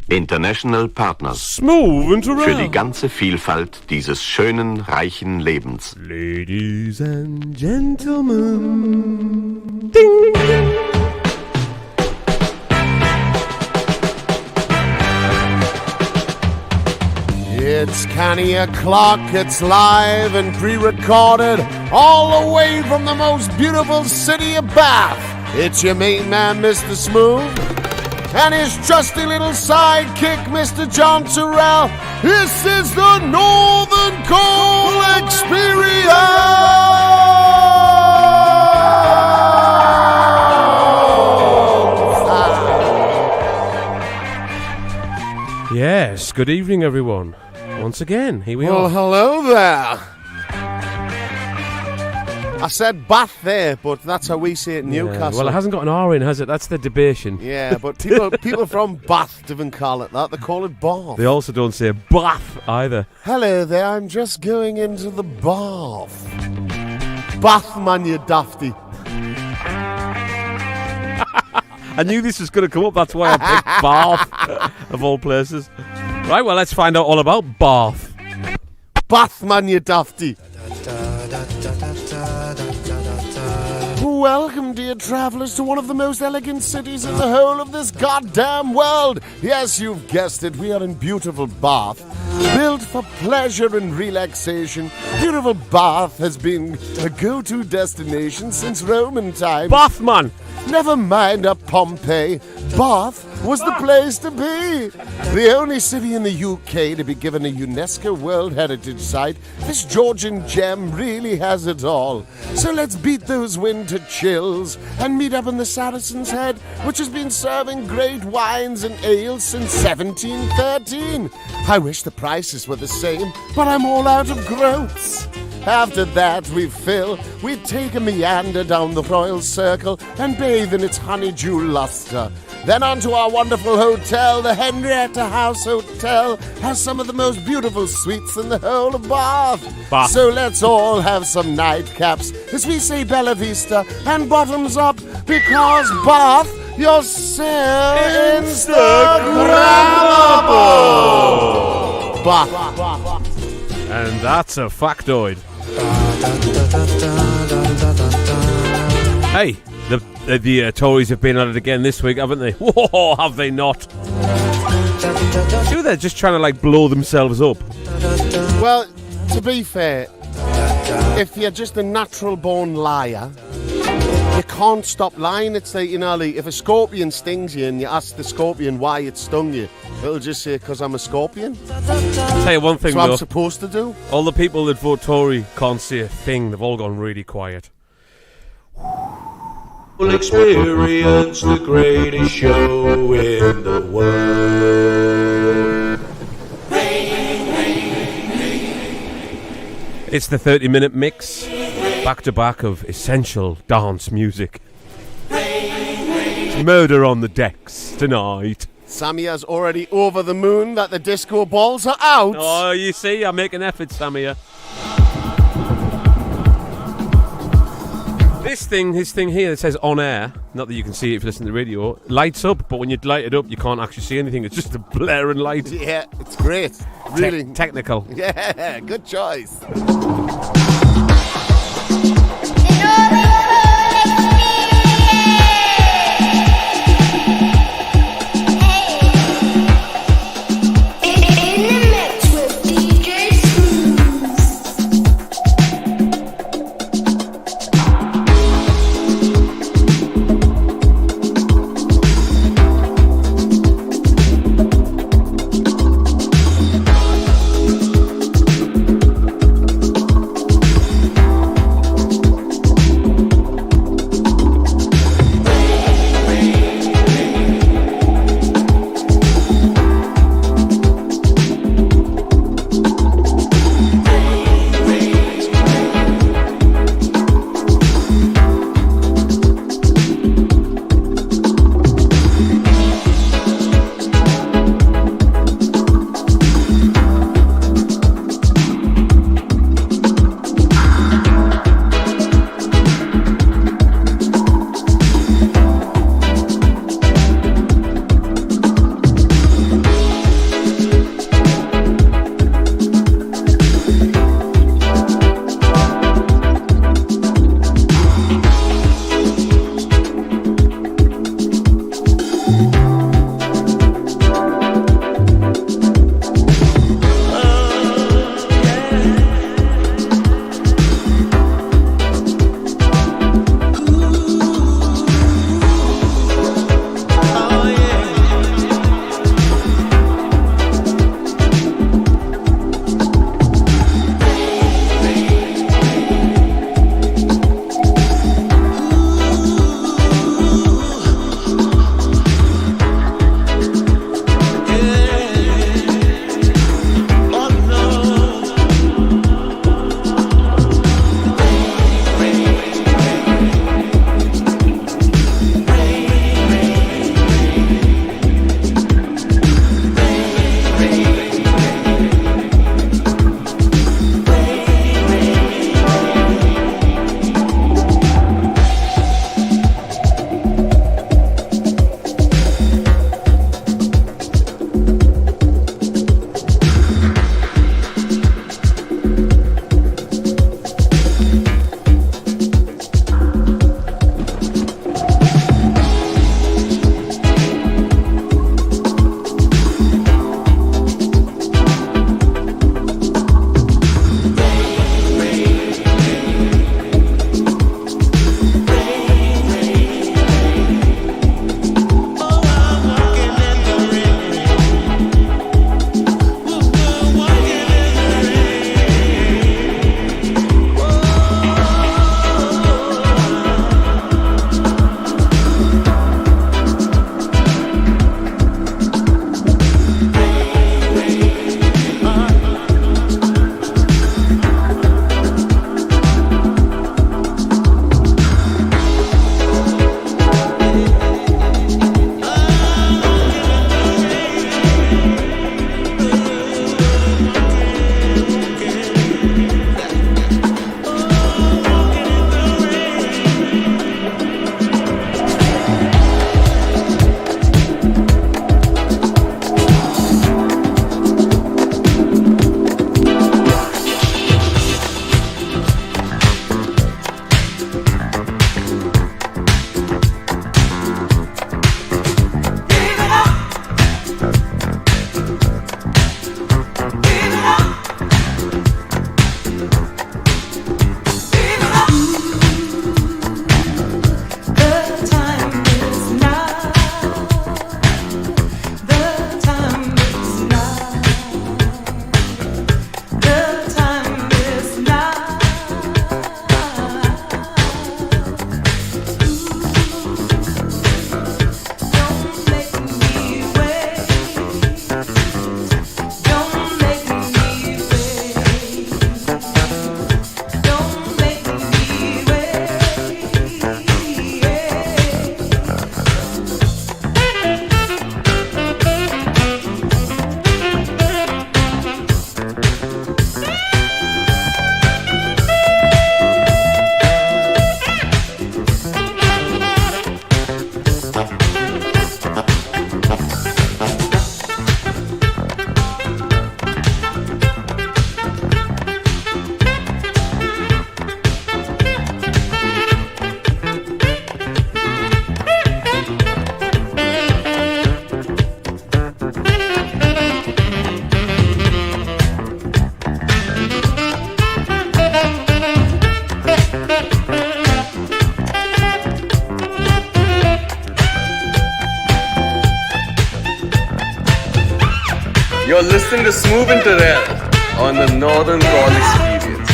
International Partners. Smoove and Turrell. Für die ganze Vielfalt dieses schönen, reichen Lebens. Ladies and gentlemen. Ding, ding. It's canny o'clock, it's live and pre-recorded, all the way from the most beautiful city of Bath. It's your main man, Mr. Smoove, and his trusty little sidekick, Mr. John Turrell. This is the Northern Coal Experience! Yes, good evening, everyone. Once again, here we Well, are. hello there. I said Bath there, but that's how we say it in Newcastle. Well, it hasn't got an R in, has it? That's the debation. Yeah, but people from Bath don't call it that. They call it Bath. They also don't say Bath either. Hello there, I'm just going into the bath. Bath, man, you dafty. I knew this was going to come up, that's why I picked Bath, of all places. Right, well, let's find out all about Bath. Bath, man, you dafty. Welcome, dear travellers, to one of the most elegant cities in the whole of this goddamn world. Yes, you've guessed it, we are in beautiful Bath. Built for pleasure and relaxation, beautiful Bath has been a go-to destination since Roman times. Bath, man! Never mind a Pompeii, Bath was the place to be. The only city in the UK to be given a UNESCO World Heritage Site, this Georgian gem really has it all. So let's beat those winter chills and meet up in the Saracen's Head, which has been serving great wines and ales since 1713. I wish the prices were the same, but I'm all out of groats. After that, we take a meander down the Royal Circle and bathe in its honeydew luster. Then on to our wonderful hotel, the Henrietta House Hotel has some of the most beautiful suites in the whole of Bath. So let's all have some nightcaps, as we say Bella Vista, and bottoms up, because Bath, you're so Instagrammable. Bath. And that's a factoid. Hey, the Tories have been at it again this week, haven't they? Whoa, have they not? They're just trying to, blow themselves up. Well, to be fair, if you're just a natural-born liar, you can't stop lying. It's like, if a scorpion stings you and you ask the scorpion why it stung you, it'll just say, because I'm a scorpion. I'll tell you one thing, That's what though. I'm supposed to do. All the people that vote Tory can't say a thing. They've all gone really quiet. We'll experience the greatest show in the world. It's the 30-minute mix, back-to-back of essential dance music. Murder on the decks tonight. Samia's already over the moon that the disco balls are out. Oh, you see, I make an effort, Samia. This thing here that says on air, not that you can see it if you listen to the radio, lights up, but when you light it up, you can't actually see anything. It's just a blaring light. Yeah, it's great. Really technical. Yeah, good choice. listening to Smoove and Turrell on the Northern Call Experience.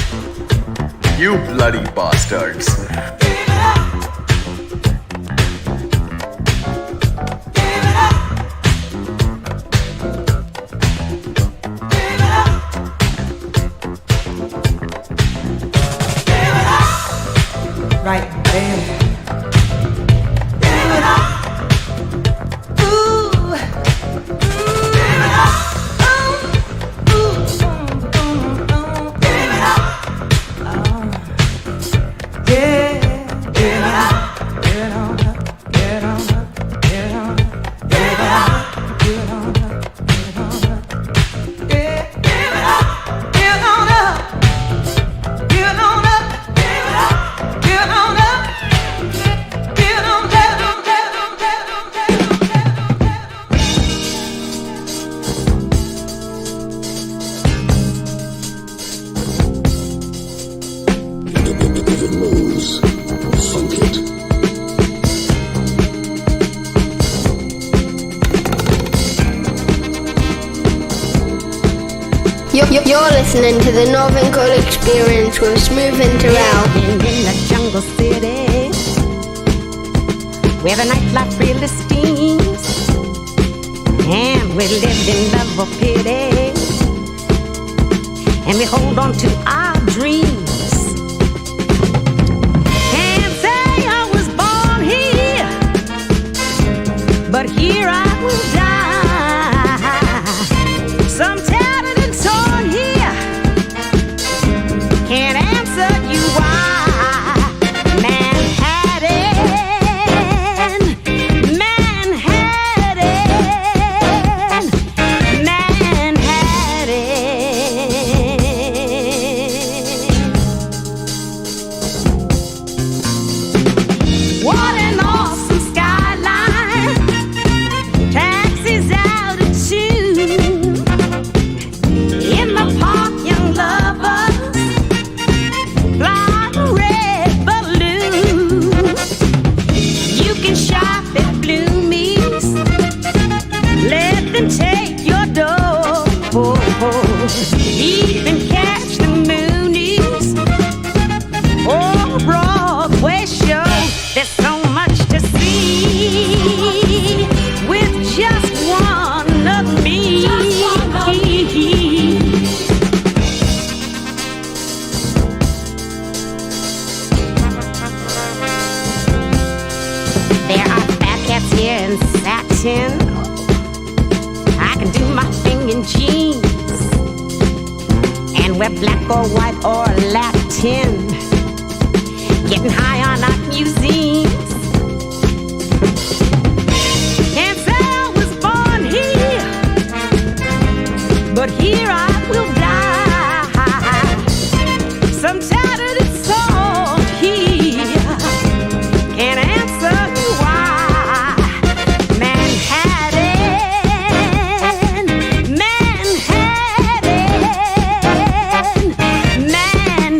You bloody bastards. Right there. Ooh. You're listening to the Northern Call Experience with Smoove and Turrell. In the jungle city, where the nightlife really steams, and we lived in love or pity, and we hold on to our dreams. Can't say I was born here, but here I will die. Some tattered and torn here, can't answer you why. Manhattan, Manhattan, Manhattan. What an awesome skyline, taxis out of tune. In the park, young lovers fly a red balloon. You can shop at Bloomies, let them take your dough. Even catch the Moonies or a Broadway show. There's so much to see with just one of me. There are fat cats here in satin. I can do my thing in jeans and wear black or white or Latin. Getting high on art museums. Can't say I was born here, but here I will die. Some tattered and sold here, can't answer you why. Manhattan, Manhattan, Manhattan.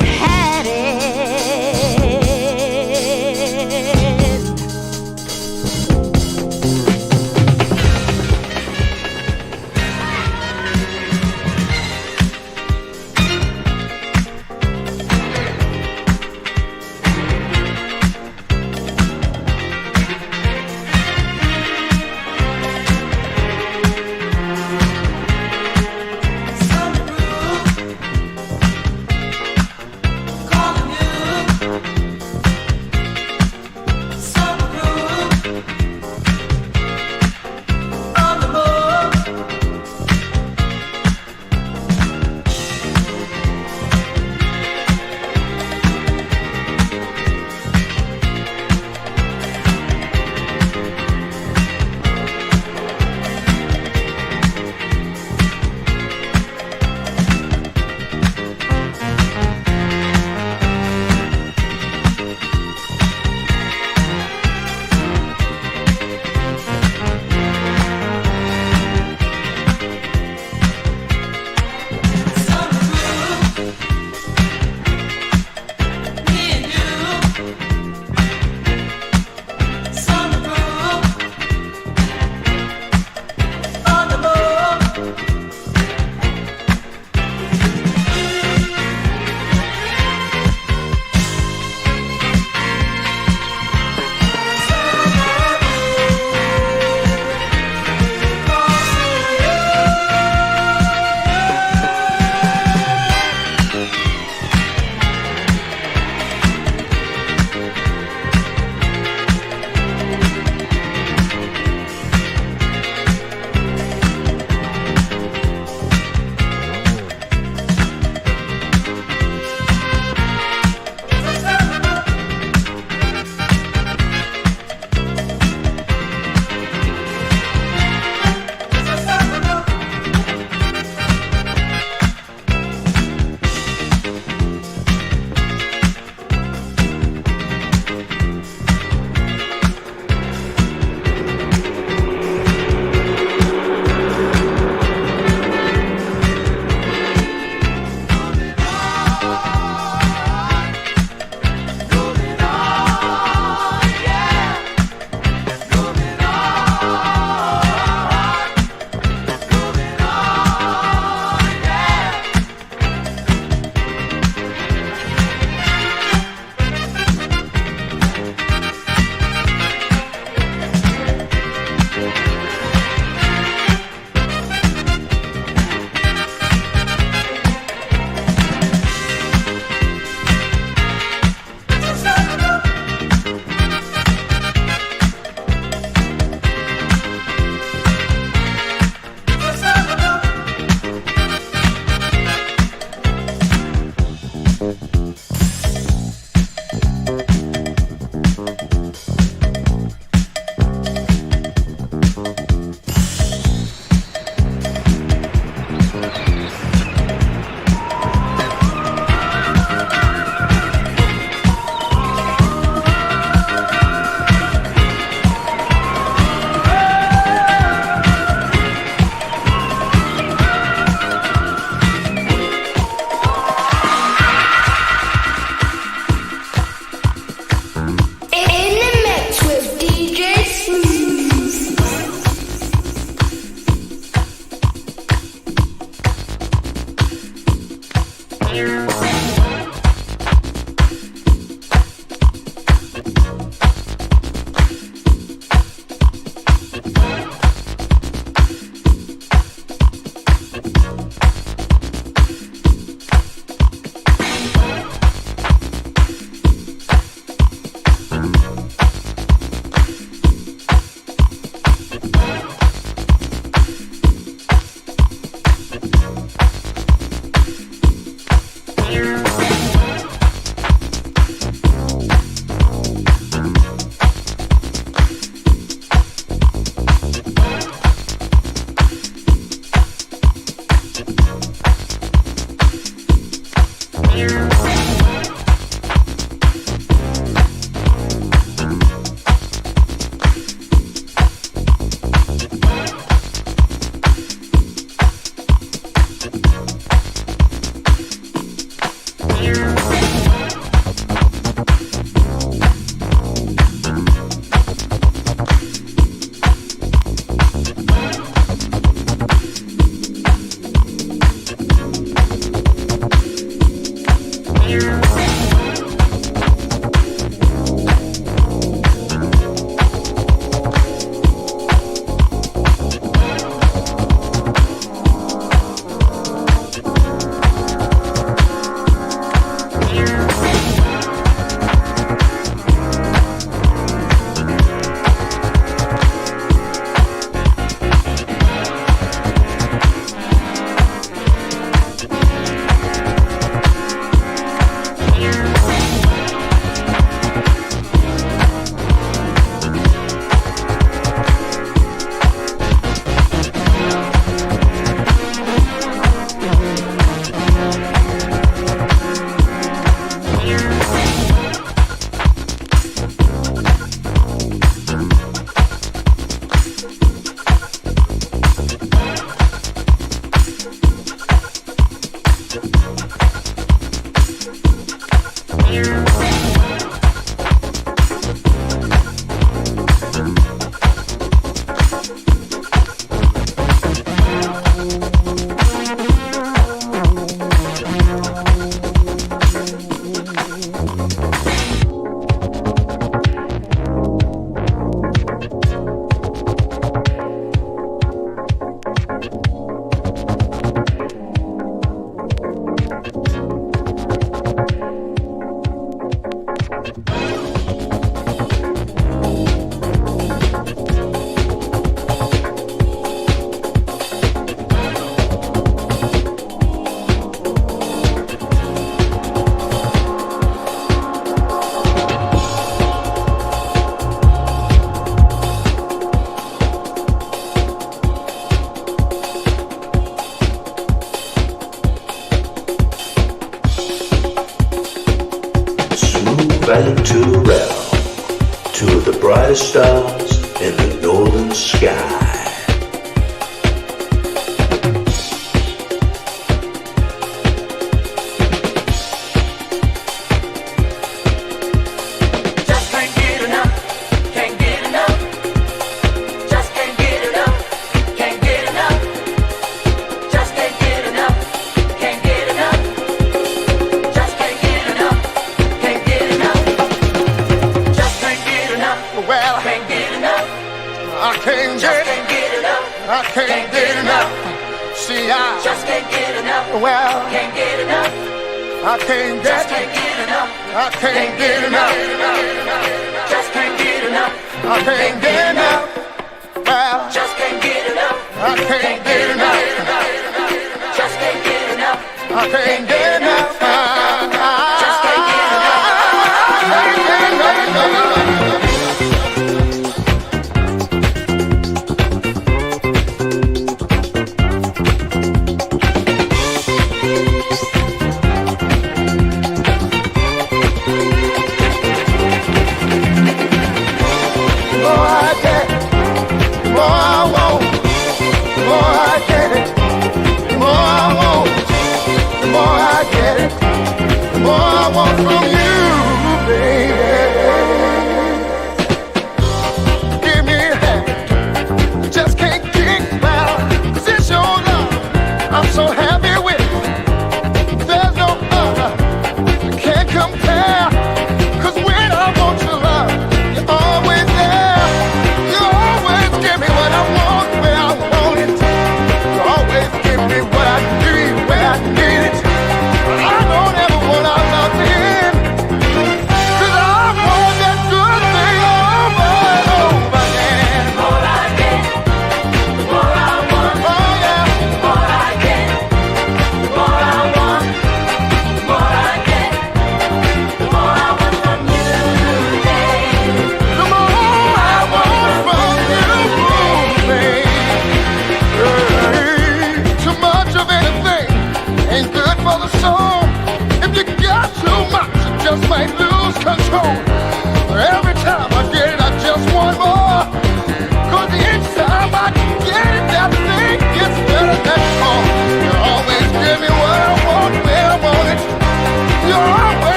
Turrell to the brightest stars in the northern sky.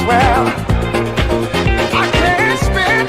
Well, I can't spend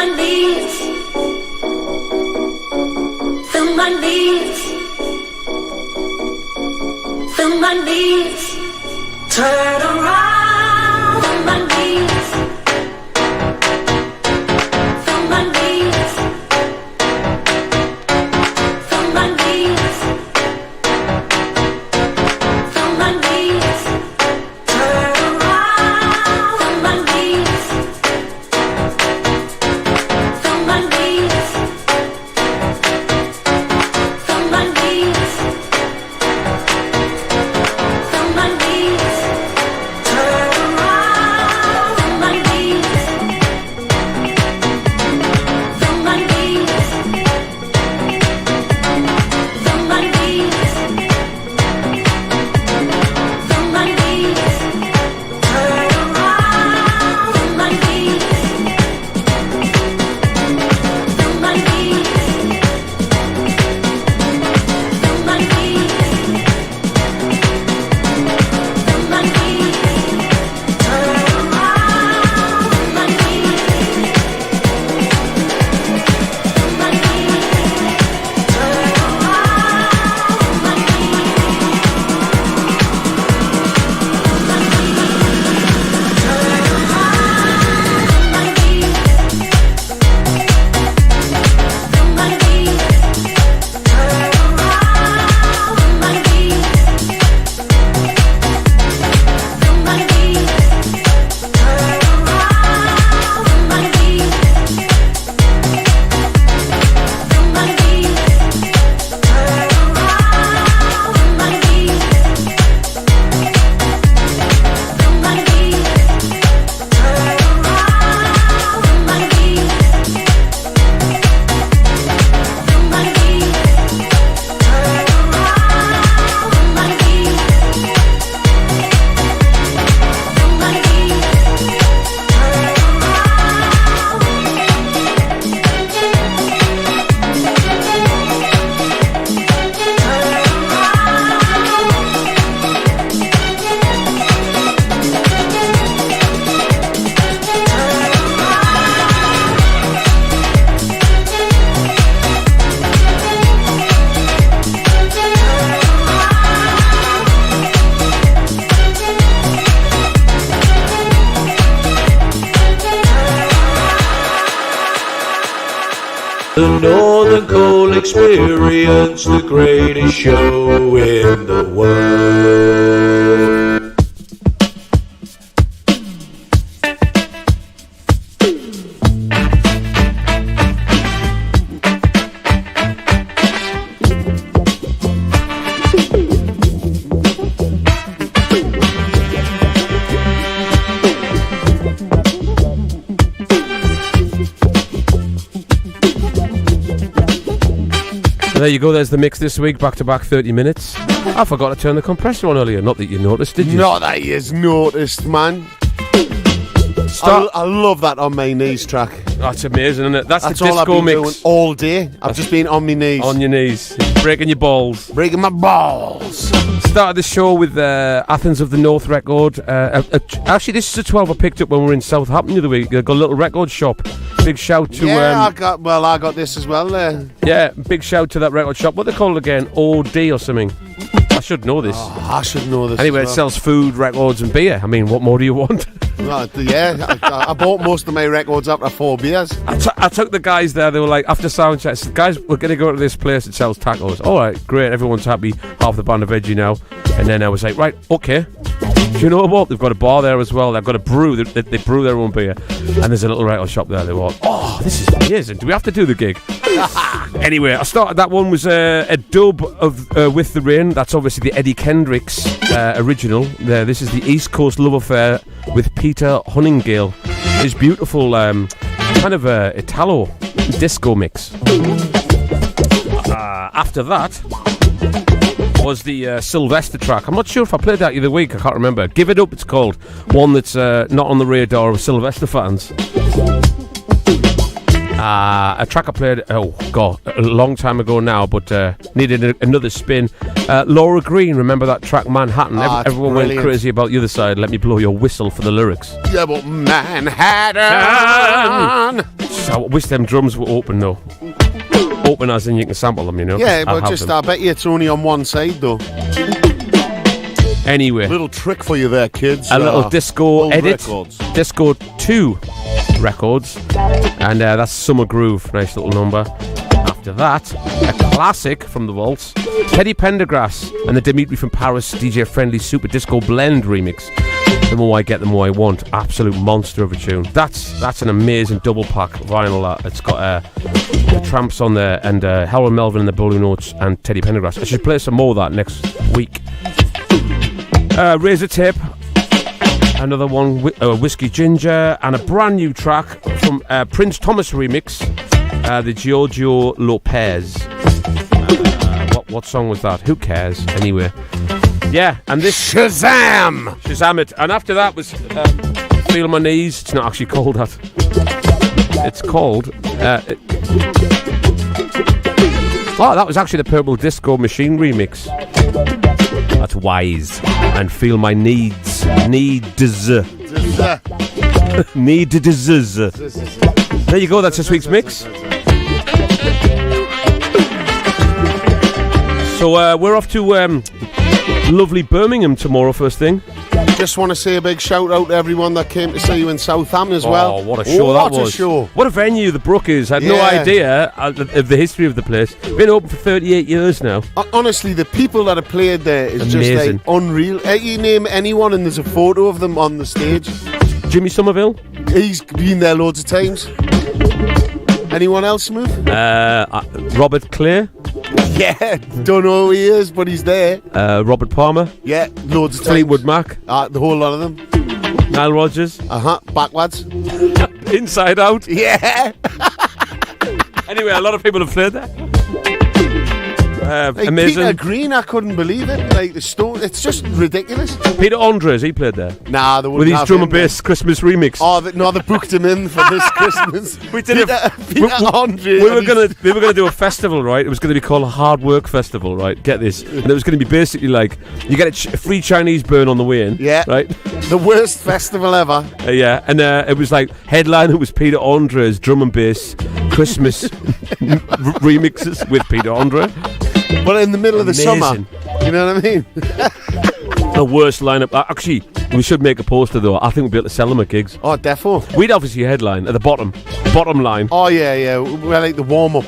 my knees. Feel my knees. Feel my knees. Turn around. Feel my knees. Feel my knees. Feel my knees. Feel my knees. Turn around. Feel my knees. Feel my knees. Feel my knees. Feel my knees. Turn around. Feel my knees. Feel my knees. Feel my knees. Feel my knees. Turn around. Feel my knees. Feel my knees. Feel my knees. Feel my knees. Turn around. Feel my knees. Feel my knees. Turn around. Feel my knees. The Northern Coal Experience, the greatest show in the world. There you go, there's the mix this week, back to back 30 minutes. I forgot to turn the compressor on earlier, not that you noticed, did you? Not that he's noticed, man. I love that On My Knees track. That's amazing, isn't it? That's the all I've disco been mix. doing all day. I've just been on my knees. On your knees, breaking your balls. Breaking my balls. Started the show with Athens of the North record. Actually, this is a 12 I picked up when we were in Southampton the other week. They've got a little record shop. Big shout to... I got this as well there. Yeah, big shout to that record shop. What they call it again? OD or something. I should know this. Oh, I should know this. Anyway, as well. it sells food, records and beer. I mean, what more do you want? I bought most of my records after 4 beers. I took the guys there. They were like, after sound check, I said, guys, we're going to go to this place that sells tacos. All right, great. Everyone's happy. Half the band are veggie now. And then I was like, right, okay. Do you know what? They've got a bar there as well. They've got a brew. They brew their own beer. And there's a little record shop there. They were, oh, this is amazing. Do we have to do the gig? Anyway, I started. That one was a dub of With the Rain. That's obviously the Eddie Kendricks original. This is the East Coast Love Affair with Peter Honningale. His beautiful kind of Italo disco mix. After that was the Sylvester track. I'm not sure if I played that the other week. I can't remember. Give It Up, it's called. One that's not on the radar of Sylvester fans. A track I played, a long time ago now, but needed another spin. Laura Green, remember that track Manhattan? Everyone went crazy about the other side. Let me blow your whistle for the lyrics. Yeah, but Manhattan. on. So I wish them drums were open though. Open as in you can sample them, you know. Yeah, I'll but have just them. I bet you it's only on one side though. Anyway, Little trick for you there, kids. a little disco old edit. records. Disco 2 records. And that's Summer Groove. Nice little number. After that, a classic from the Vaults. Teddy Pendergrass and the Dimitri from Paris DJ Friendly Super Disco Blend remix. The more I get, the more I want. Absolute monster of a tune. That's an amazing double pack vinyl. It's got the Tramps on there and Harold Melvin and the Blue Notes and Teddy Pendergrass. I should play some more of that next week. Razor Tape, another one, Whiskey Ginger, and a brand new track from Prince Thomas remix, the Giorgio Lopez. What song was that? Who cares? Anyway. Yeah, and this... Shazam it. And after that was Feel My Knees. It's not actually called that. It's called... oh, that was actually the Purple Disco Machine remix. That's Wise. And Feel My Needs. Needs. There you go, that's this week's mix. So we're off to lovely Birmingham tomorrow first thing. Just want to say a big shout out to everyone that came to see you in Southampton as well. Oh, what a show that was. What a show. What a venue the Brook is. I had no Yeah. idea of the history of the place. Been open for 38 years now. Honestly, the people that have played there is Amazing. just like unreal. You name anyone and there's a photo of them on the stage. Jimmy Somerville? He's been there loads of times. Anyone else, Smoove? Robert Clare? Yeah, don't know who he is, but he's there. Robert Palmer? Yeah, loads of times. Fleetwood Mac? The whole lot of them. Nile Rodgers? Backwards. Inside Out? Yeah. Anyway, a lot of people have played there. Like Amazing. Peter Green, I couldn't believe it. Like the stone, it's just ridiculous. Peter Andres, he played there. Nah, they With wouldn't his have drum him and there. bass Christmas remix. Oh, they booked him in for this Christmas. We did Peter Andre. We were gonna do a festival, right? It was gonna be called a Hard Work Festival, right? Get this, and it was gonna be basically like you get a free Chinese burn on the way in, Yeah. right? The worst festival ever. Yeah, and it was like headline. It was Peter Andre's drum and bass Christmas remixes with Peter Andre. But in the middle of the summer, Amazing. you know what I mean? The worst lineup. Actually, we should make a poster though. I think we'll be able to sell them at gigs. Oh, defo. We'd obviously headline at the bottom line. Oh yeah. We're like the warm up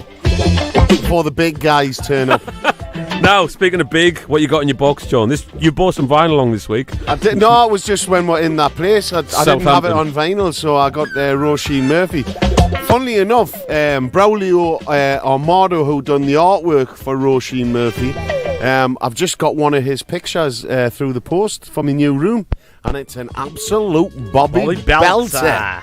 before the big guys turn up. Now, speaking of big, what you got in your box, John? You bought some vinyl along this week. No, it was just when we're in that place. I didn't have it on vinyl, so I got Roisin Murphy. Funnily enough, Braulio Armado, who done the artwork for Roisin Murphy, I've just got one of his pictures through the post for my new room, and it's an absolute Bobby belter.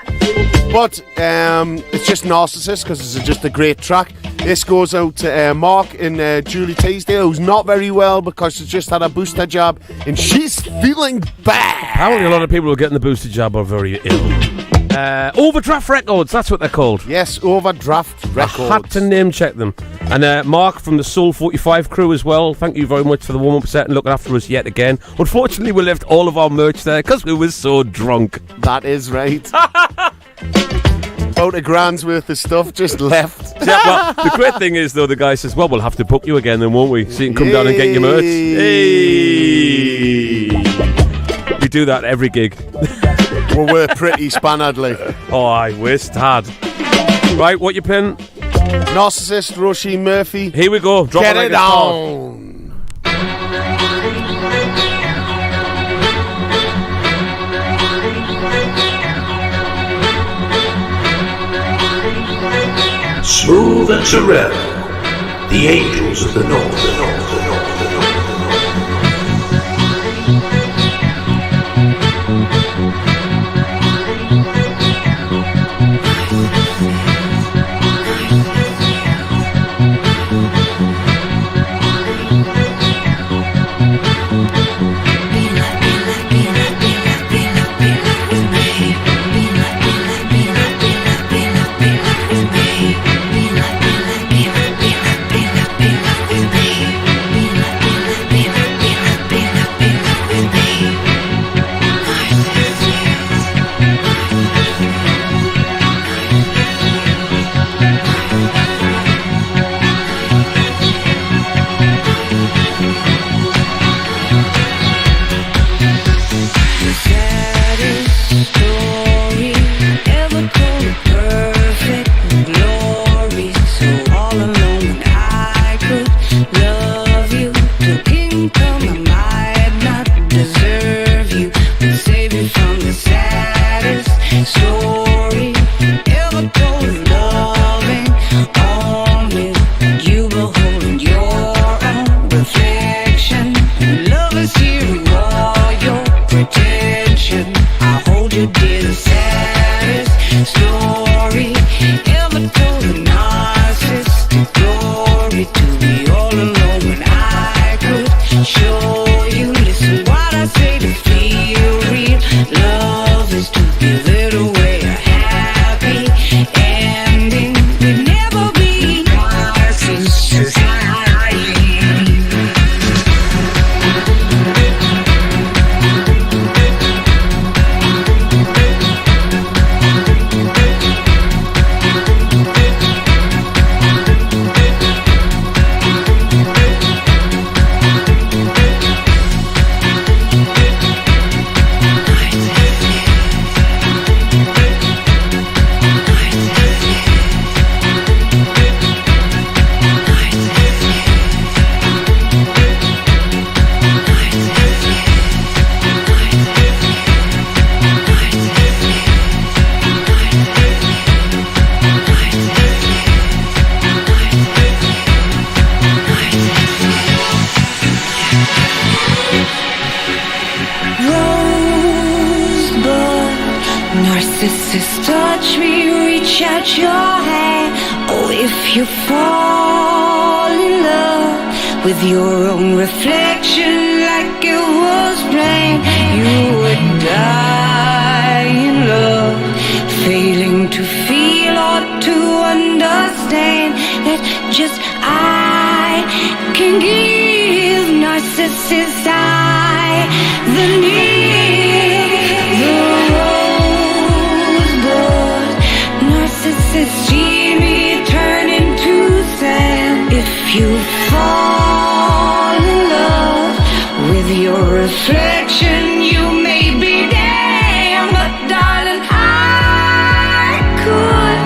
But it's just Narcissist because it's just a great track. This goes out to Mark and Julie Teasdale, who's not very well because she's just had a booster jab and she's feeling bad. Apparently a lot of people who are getting the booster jab are very ill. Overdraft Records, that's what they're called. Yes, Overdraft Records. I had to name check them. And Mark from the Soul 45 crew as well. Thank you very much for the warm-up set and looking after us yet again. Unfortunately, we left all of our merch there because we were so drunk. That is right. About a grand's worth of stuff just left. Yeah, well, the great thing is, though, the guy says, well, we'll have to book you again then, won't we? So you can come down and get your merch. Hey! We do that every gig. Well, we're pretty spanneredly. Oh, I wished hard. Right, what you playing? Narcissist, Roisin Murphy. Here we go. Drop Get like it it's hot. on. Smoove and Turrell, the angels of the north. Be ever told a narcissist glory to be all alone when I could show you. Listen what I say to feel real. Love is to give it away. A happy ending would never be narcissist. Narcissist, touch me, reach out your hand. Oh, if you fall in love with your own reflection like it was planned, you would die in love, failing to feel or to understand that just I can give narcissists I the need. See me turn into sand. If you fall in love with your reflection, you may be damned. But darling, I could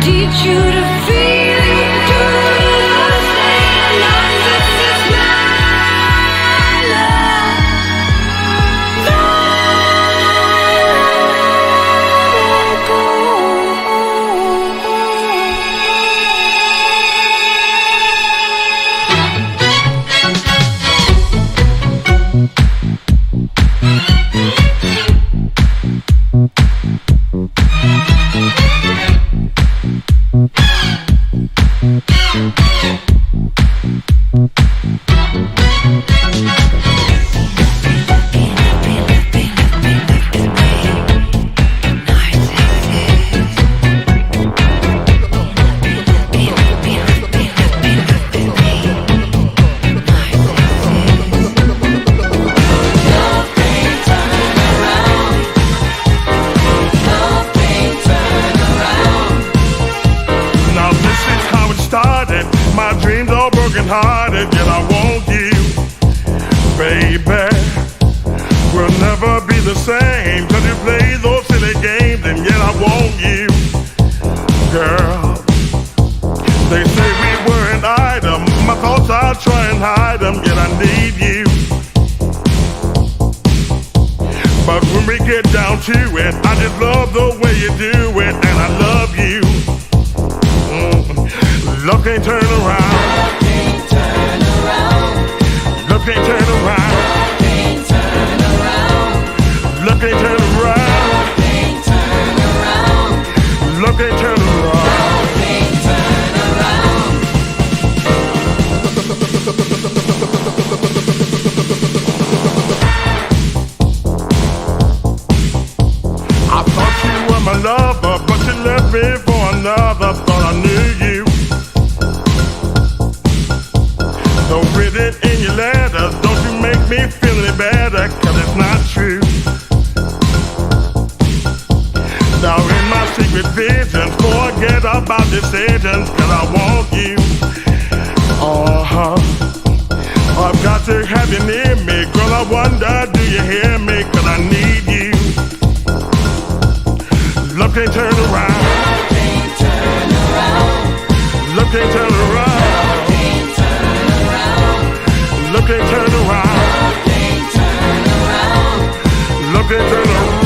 teach you to feel it, to understand. Narcissist, my love, hearted, yet I want you, baby. We'll never be the same, cause you play those silly games, and yet I want you, girl. They say we were an item, my thoughts I try and hide them, yet I need you. But when we get down to it, I just love the way you do it, and I love you. Love can't turn around. Love can't turn around. Love can't turn around. Love can't turn around. I thought you were my lover, but you left me for another. Thought I knew you. So written in your letters, don't you make me feel any better, cause it's not true. Now in my secret visions, forget about decisions, cause I want you. I've got to have you near me, girl, I wonder, do you hear me, cause I need you. Love can't turn around. Love can't turn around. Love can't turn around. Love can't turn around.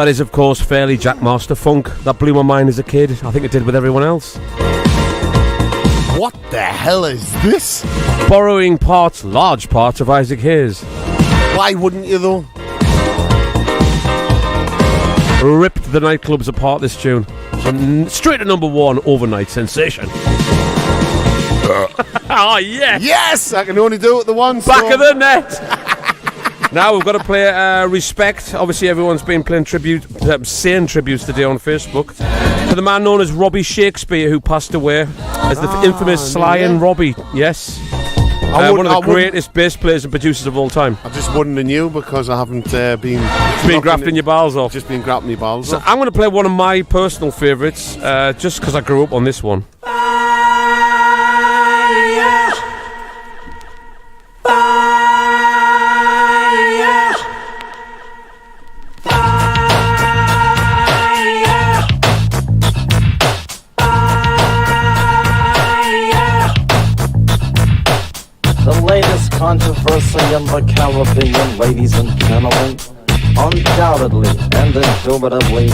That is, of course, Fairly Jackmaster Funk. That blew my mind as a kid. I think it did with everyone else. What the hell is this? Borrowing large parts of Isaac Hayes. Why wouldn't you, though? Ripped the nightclubs apart, this tune. So straight to number 1, overnight sensation. Oh, yes! Yes! I can only do it the once. Back of the net! Now we've got to play Respect. Obviously, everyone's been playing saying tributes today on Facebook to the man known as Robbie Shakespeare, who passed away as the infamous Sly and Robbie. Yes. One of the greatest bass players and producers of all time. I just wouldn't have knew because I haven't been... Just been grafting your balls off. Just been grabbing your balls off. I'm going to play one of my personal favourites, just because I grew up on this one. Controversy in the Caribbean, ladies and gentlemen, undoubtedly and indubitably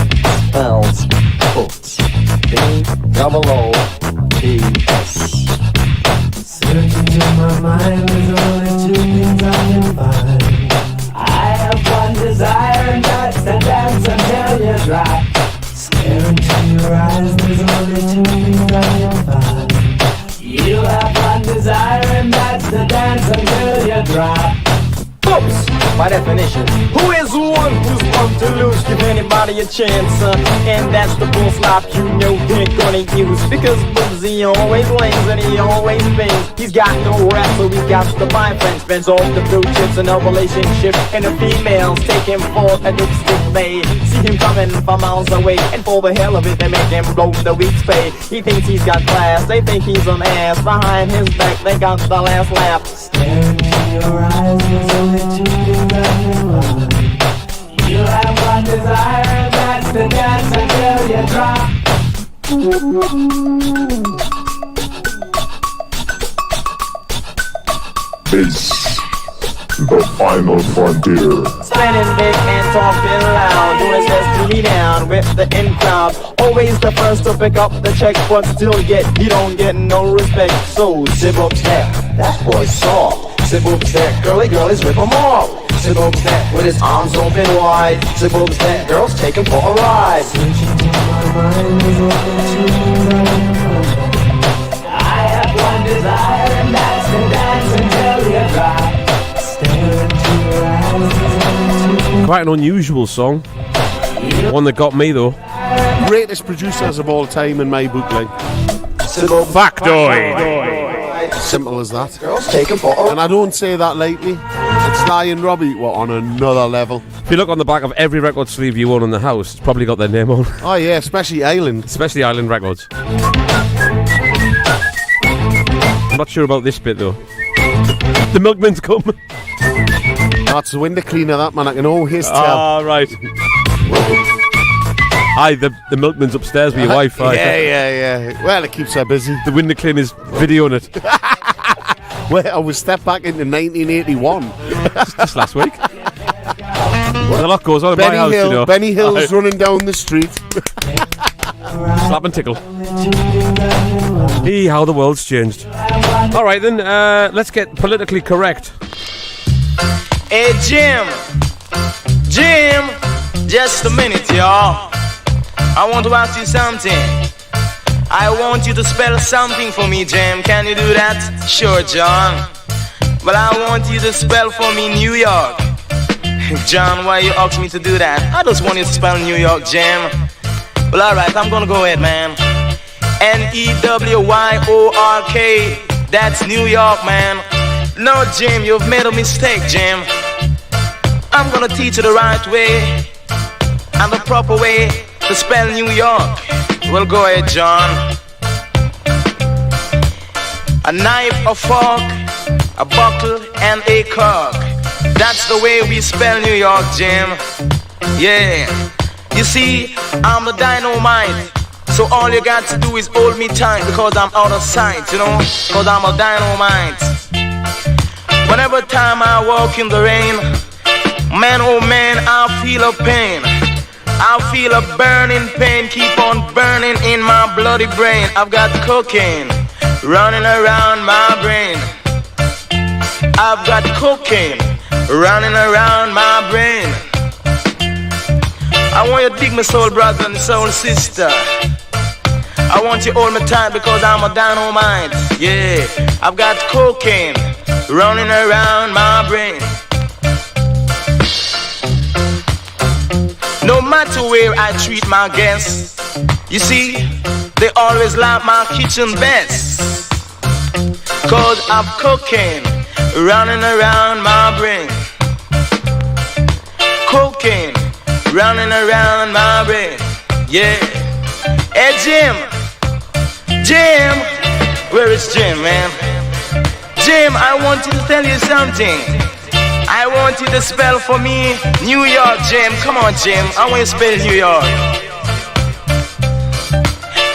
spells books. B-O-O-P-S. Searching through my mind, there's only 2 things I can find. I have one desire, and that's to dance until you drop. Stare into your eyes, there's only 2 things I can find. You have one desire, and that's to dance until you drop. Oops! By definition, who is the one who's want to lose? Give anybody a chance, and that's the bull slap you know he ain't gonna use. Because Boozy always lays and he always bings. He's got no rap, so he got to buy friends. Spends all the blue chips in a relationship, and the females take him for a dipstick. They see him coming from miles away, and for the hell of it, they make him blow the week's pay. He thinks he's got class, they think he's an ass. Behind his back, they got the last laugh. Stare into your eyes, there's only 2 things I can find. You have one desire, and that's to dance until you drop. This is the final frontier. Spinning big and talking loud, doing his best to be down with the in crowd. Always the first to pick up the check, but still he don't get no respect. So zip up step, that boy's soft. Zip up step, girlies rip him off. Zip up step with his arms open wide. Zip up step, girls take him for a ride. I have one desire, and that's to dance until you drop. Quite an unusual song. One that got me, though. Greatest producers of all time in my book, like. Factoid. Simple as that. Girls take him for a And I don't say that lightly. It's Sly and Robbie were on another level. If you look on the back of every record sleeve you own in the house, it's probably got their name on. Oh yeah, especially Island. Especially Island Records. I'm not sure about this bit, though. The milkman's come. That's the window cleaner, that man. I can always tell. Ah, right. Hi, the milkman's upstairs with your wife. Yeah. Well, it keeps her busy. The window cleaner's videoing it. Well, I was stepped back into 1981. Just last week. Well, a lot goes on in my house, you know. Benny Hill's running down the street. Slap and tickle. How the world's changed. All right, then, let's get politically correct. Hey, Jim, just a minute, y'all. I want to ask you something. I want you to spell something for me, Jim. Can you do that? Sure, John. But I want you to spell for me New York. John, why you ask me to do that? I just want you to spell New York, Jim. Well, alright, I'm gonna go ahead, man. N-E-W-Y-O-R-K. That's New York, man. No, Jim, you've made a mistake, Jim. I'm gonna teach you the right way and the proper way to spell New York. Well, go ahead, John. A knife, a fork, a bottle, and a cork. That's the way we spell New York, Jim. Yeah. You see, I'm the dynamite. So all you got to do is hold me tight because I'm out of sight, you know? Because I'm a dynamite. Whenever time I walk in the rain, man, oh man, I feel a pain. I feel a burning pain, keep on burning in my bloody brain. I've got cocaine running around my brain. I've got cocaine running around my brain. I want you to dig my soul brother and soul sister. I want you to hold me tight because I'm a dynamite. Yeah, I've got cocaine running around my brain. No matter where I treat my guests, you see, they always like my kitchen best. Cause I've cocaine running around my brain. Cocaine running around my brain. Yeah. Hey Jim, where is Jim, man? Jim, I want you to tell you something. I want you to spell for me New York, Jim. Come on, Jim. I want you to spell New York.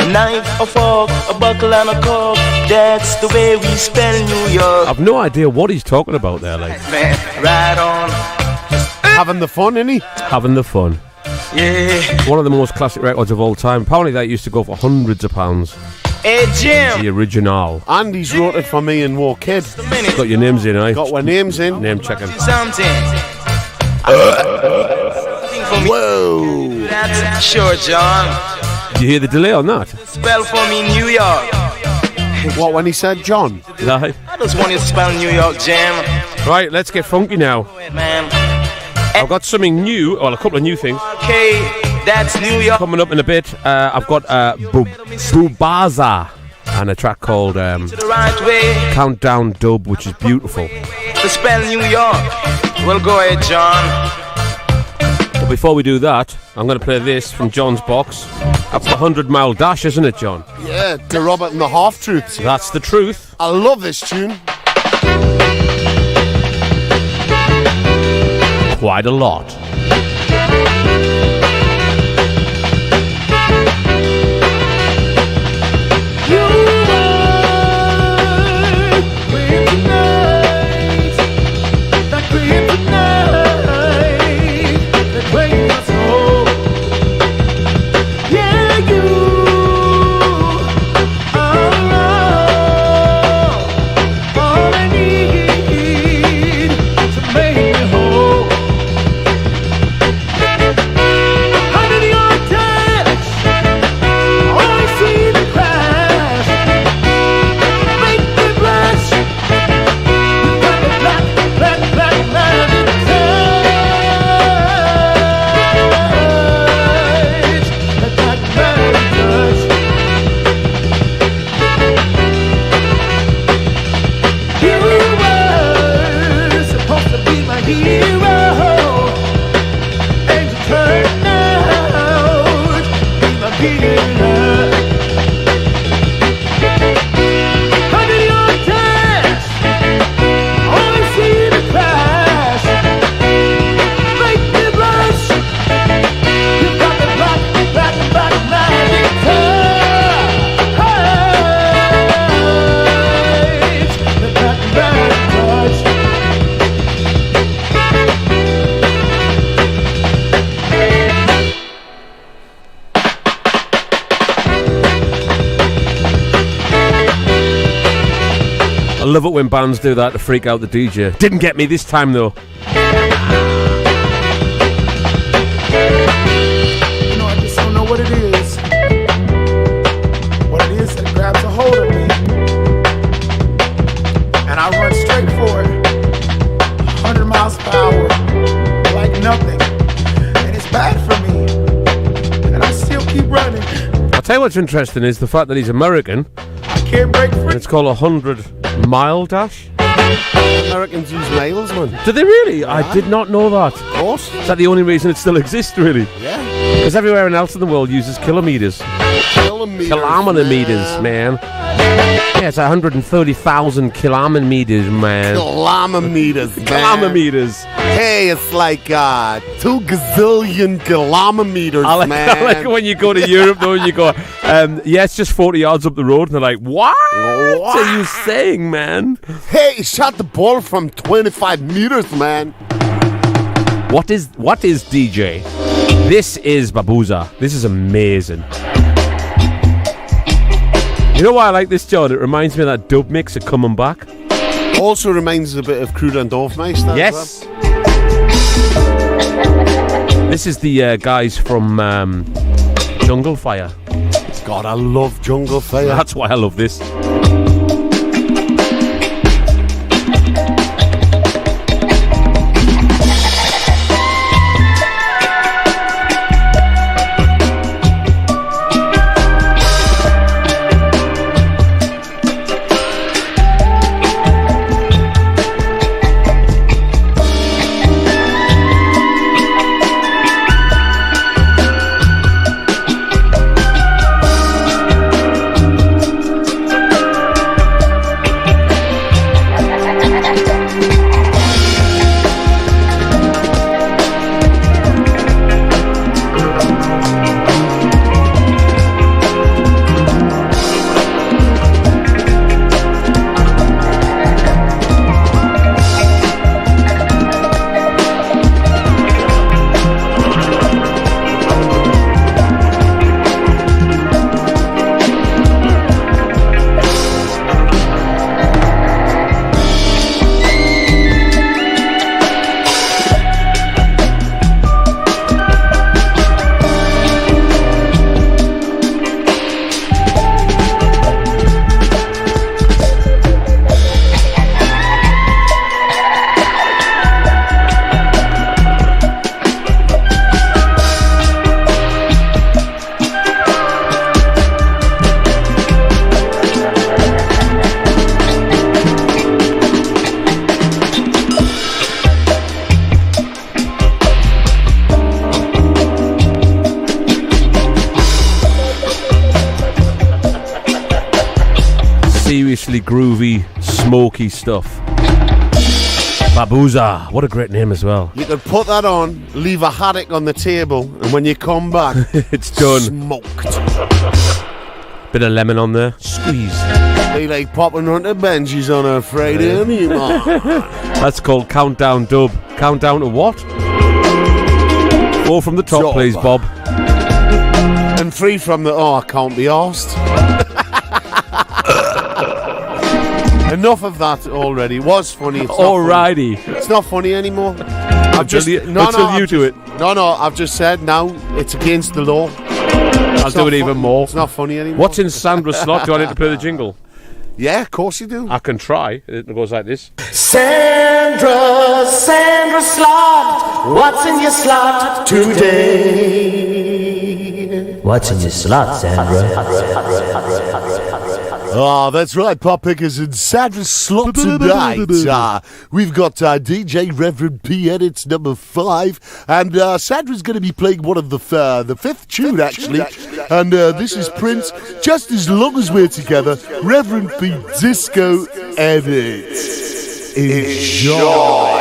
A knife, a fork, a buckle and a cork. That's the way we spell New York. I've no idea what he's talking about there, like. Man, right on. Having the fun, innit? Having the fun. Yeah. One of the most classic records of all time. Apparently that used to go for hundreds of pounds. Hey, Jim. The original. Andy's wrote it for me and War Kid. Got your names in, eh? Got our names in. Name checking. Something. Whoa. That's sure, John. Did you hear the delay on that? Spell for me New York. What, when he said John? Right. I just want you to spell New York, Jim. Right, let's get funky now. Man. I've got something new, well, a couple of new things. Okay, that's New York. Coming up in a bit, I've got Bubaza and a track called The right way Countdown Dub, which is beautiful. to spell New York. Well, go ahead, John. But before we do that, I'm going to play this from John's box. That's the 100 Mile Dash, isn't it, John? Yeah, the Robert and the Half-Truths. That's the truth. I love this tune. Quite a lot. I love it when bands do that to freak out the DJ. Didn't get me this time though. You know, I just don't know what it is. What it is that grabs a hold of me. And I run straight for it. 100 miles per hour. Like nothing. And it's bad for me. And I still keep running. I'll tell you what's interesting is the fact that he's American. I can't break free. And it's called 100 Mile Dash. Americans use miles, man. Do they really? Yeah. I did not know that. Of course. Is that the only reason it still exists, really? Yeah. Because everywhere else in the world uses kilometres. Kilometers, man. Yeah, it's 130,000 kilometers, man. Kilometers, man. Kilometers. Hey, it's like 2 gazillion kilometers, man. I like when you go to Europe, though, and you go, yeah, it's just 40 yards up the road, and they're like, what are you saying, man? Hey, he shot the ball from 25 meters, man. What is DJ? This is Babuza. This is amazing. You know why I like this, John? It reminds me of that dub mix of Coming Back. Also reminds us a bit of Crude and Dorfmeister. Yes. This is the guys from Jungle Fire. God, I love Jungle Fire. That's why I love this. Seriously groovy, smoky stuff. Babuza, what a great name as well. You could put that on, leave a haddock on the table, and when you come back, it's done. Smoked. Bit of lemon on there. Squeeze. They like popping onto benches on a Friday evening. That's called Countdown Dub. Countdown to what? 4 from the top, please, Bob. And 3 from the... Oh, I can't be arsed. Enough of that already. It was funny. It's Alrighty. Funny. It's not funny anymore. Until you do it. No, I've just said now it's against the law. I'll do it even more. It's not funny anymore. What's in Sandra's slot? Do I need to play the jingle? Yeah, of course you do. I can try. It goes like this. Sandra slot. What's in your slot today? What's in your slot, Sandra? Ah, that's right, Pop Pickers and Sandra's slot tonight. We've got DJ Reverend P Edits number 5, and Sandra's going to be playing one of the 5th tune, actually. And this is Prince. Just as long as we're together, Reverend P Disco Edits. Enjoy.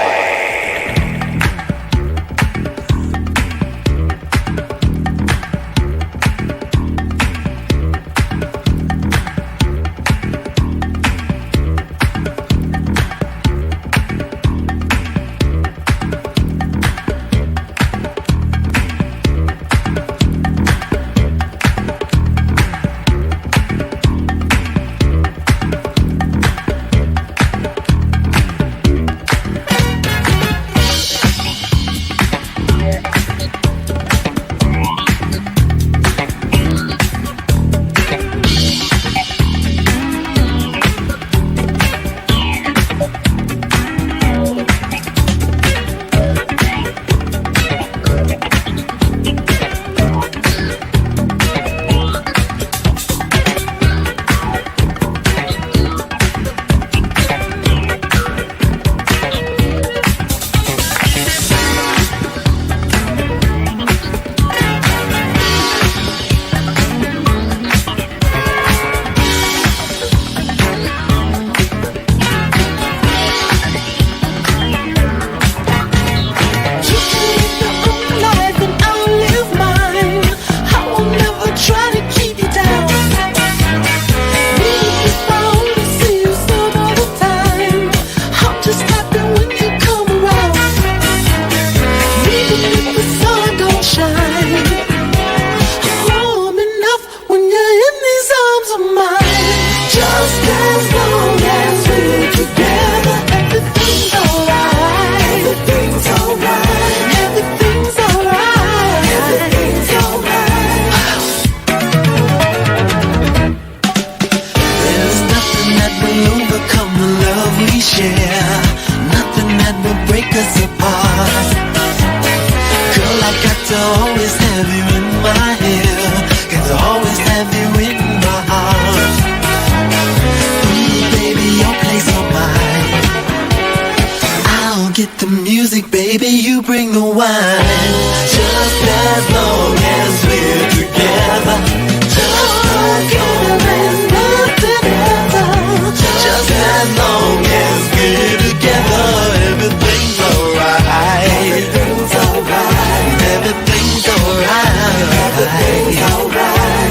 to always have you in my hair, got to always have you in my heart. Baby, your place or mine. I'll get the music, baby, you bring the wine. Just as long as we're together, just as long as nothing ever, just as long as we're together, everything's alright. Everything's alright. Everything's alright. Everything's alright.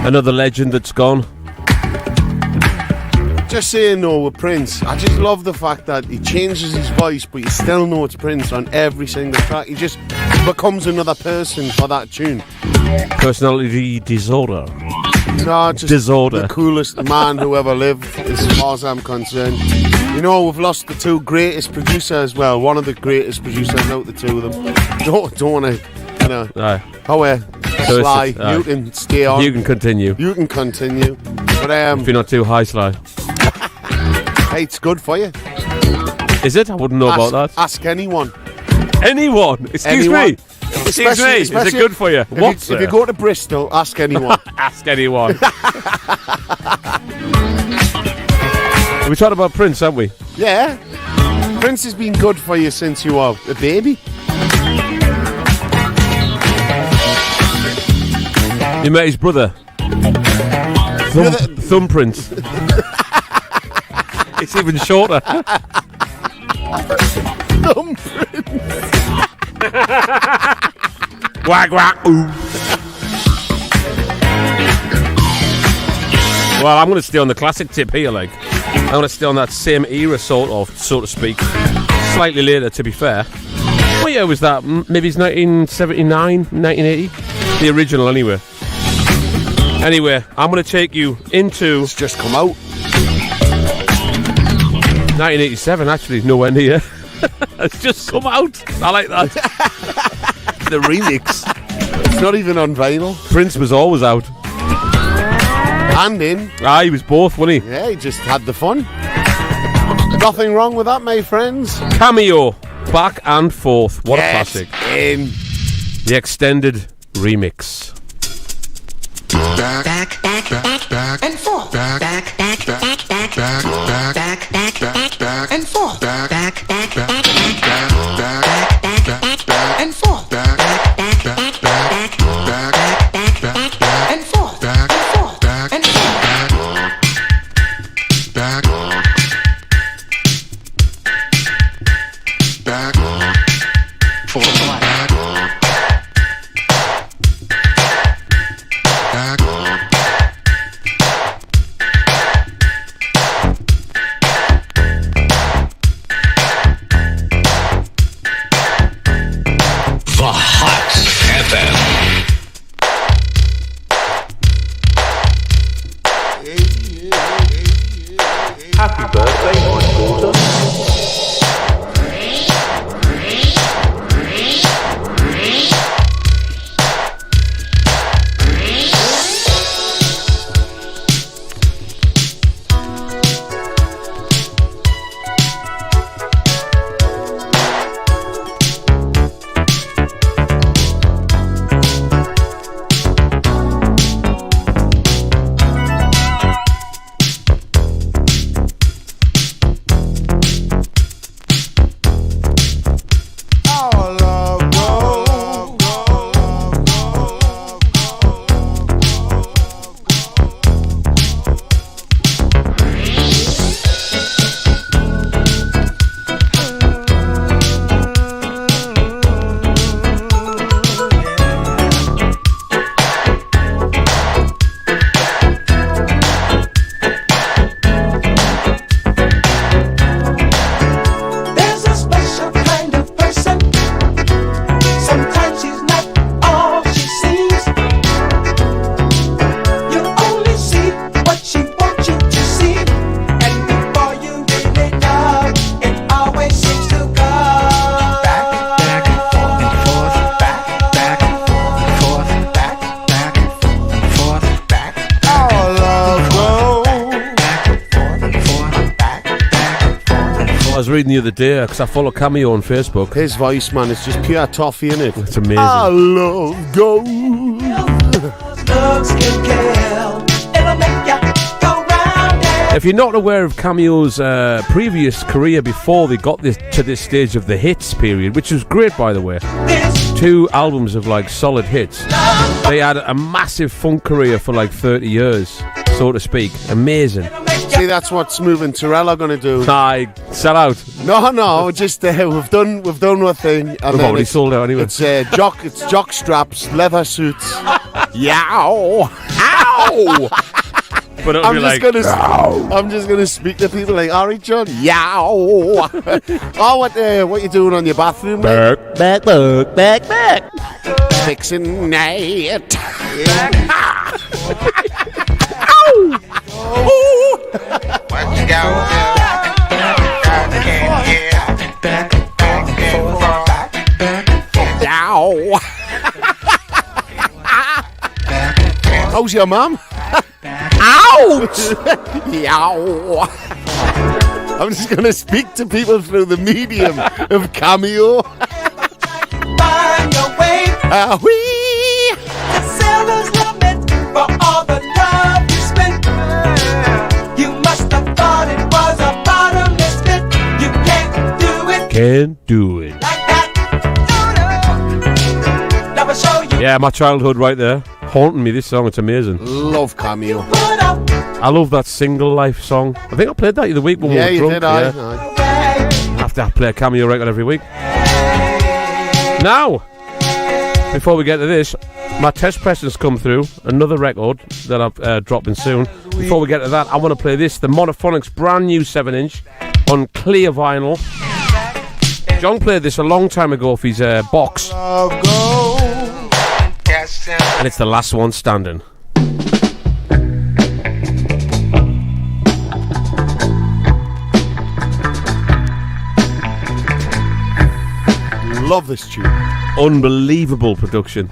Another legend that's gone. Just saying no with Prince. I just love the fact that he changes his voice, but you still know it's Prince on every single track. He just becomes another person for that tune. Personality disorder. No, just disorder. The coolest man who ever lived, as far as I'm concerned. You know, we've lost the two greatest producers as well. One of the greatest producers out of the two of them. Don't want to, you know. Aye. So Sly, you can stay on. You can continue. You can continue. But if you're not too high, Sly. Hey, it's good for you. Is it? I wouldn't know about that. Ask anyone. Anyone? Excuse me. Excuse me. Is it good for you? If you go to Bristol, ask anyone. Ask anyone. We talked about Prince, haven't we? Yeah. Prince has been good for you since you were a baby. You met his brother. Thumb Prince. It's even shorter. Thumb Prince. Wag wag ooh. Well, I'm going to stay on the classic tip here, like. I'm going to stay on that same era, sort of, so to speak. Slightly later, to be fair. What year was that? Maybe it's 1979, 1980? The original, anyway. Anyway, I'm going to take you into... It's just come out. 1987, actually, nowhere near. It's just come out. I like that. The remix. It's not even on vinyl. Prince was always out. And in. Ah, he was both, wasn't he? Yeah, he just had the fun. Nothing wrong with that, my friends. Cameo, back and forth. What Get a classic. In. The extended remix. Back and forth. Back and forth. And forth. back, forth and back, back. The Hot FM. Happy birthday, my daughter. Reading the other day because I follow Cameo on Facebook. His voice, man, it's just pure toffee, innit? It's amazing. I love gold. If you're not aware of Cameo's previous career before they got to this stage of the hits period, which was great, by the way, 2 albums of like solid hits. They had a massive funk career for like 30 years, so to speak. Amazing. See, that's what Smoove and Turrell are going to do. Aye, sell out. No, just we've done our thing. And we've already sold out anyway. It's jock straps, leather suits. Yow! Ow! But it'll be like, I'm just gonna speak to people like, all right, John. Yow! Oh, what you doing on your bathroom? Back. Fixing night. What you got? How's your mum? Ouch! Yow! I'm just going to speak to people through the medium of Cameo. Find your way. Wee! The sailors love it for all the love you spent. You must have thought it was a bottomless pit. You can't do it. Can't do it. Like that. No. Never show you. Yeah, my childhood right there. Haunting me, this song, it's amazing. Love Cameo. I love that Single Life song. I think I played that the other week when we were drunk. Did, I have to play a Cameo record every week. Now, before we get to this, my test press has come through. Another record that I'm dropping soon. Before we get to that, I want to play this, the Monophonics brand new 7-inch on clear vinyl. John played this a long time ago off his box. And it's the last one standing. Love this tune. Unbelievable production.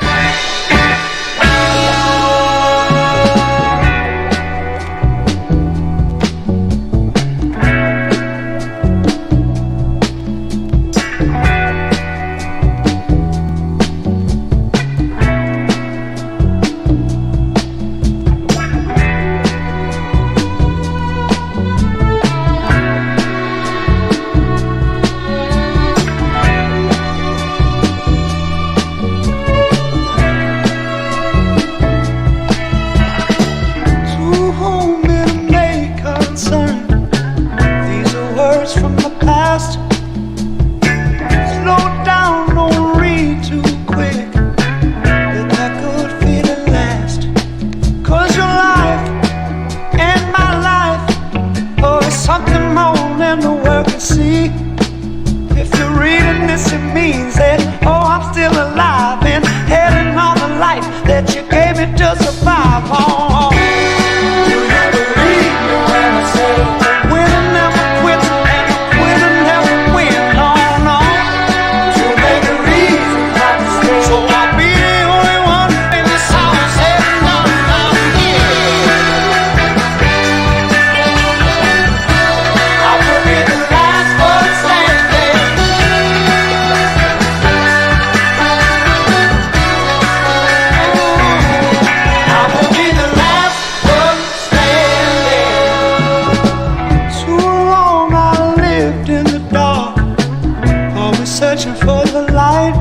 searching for the light.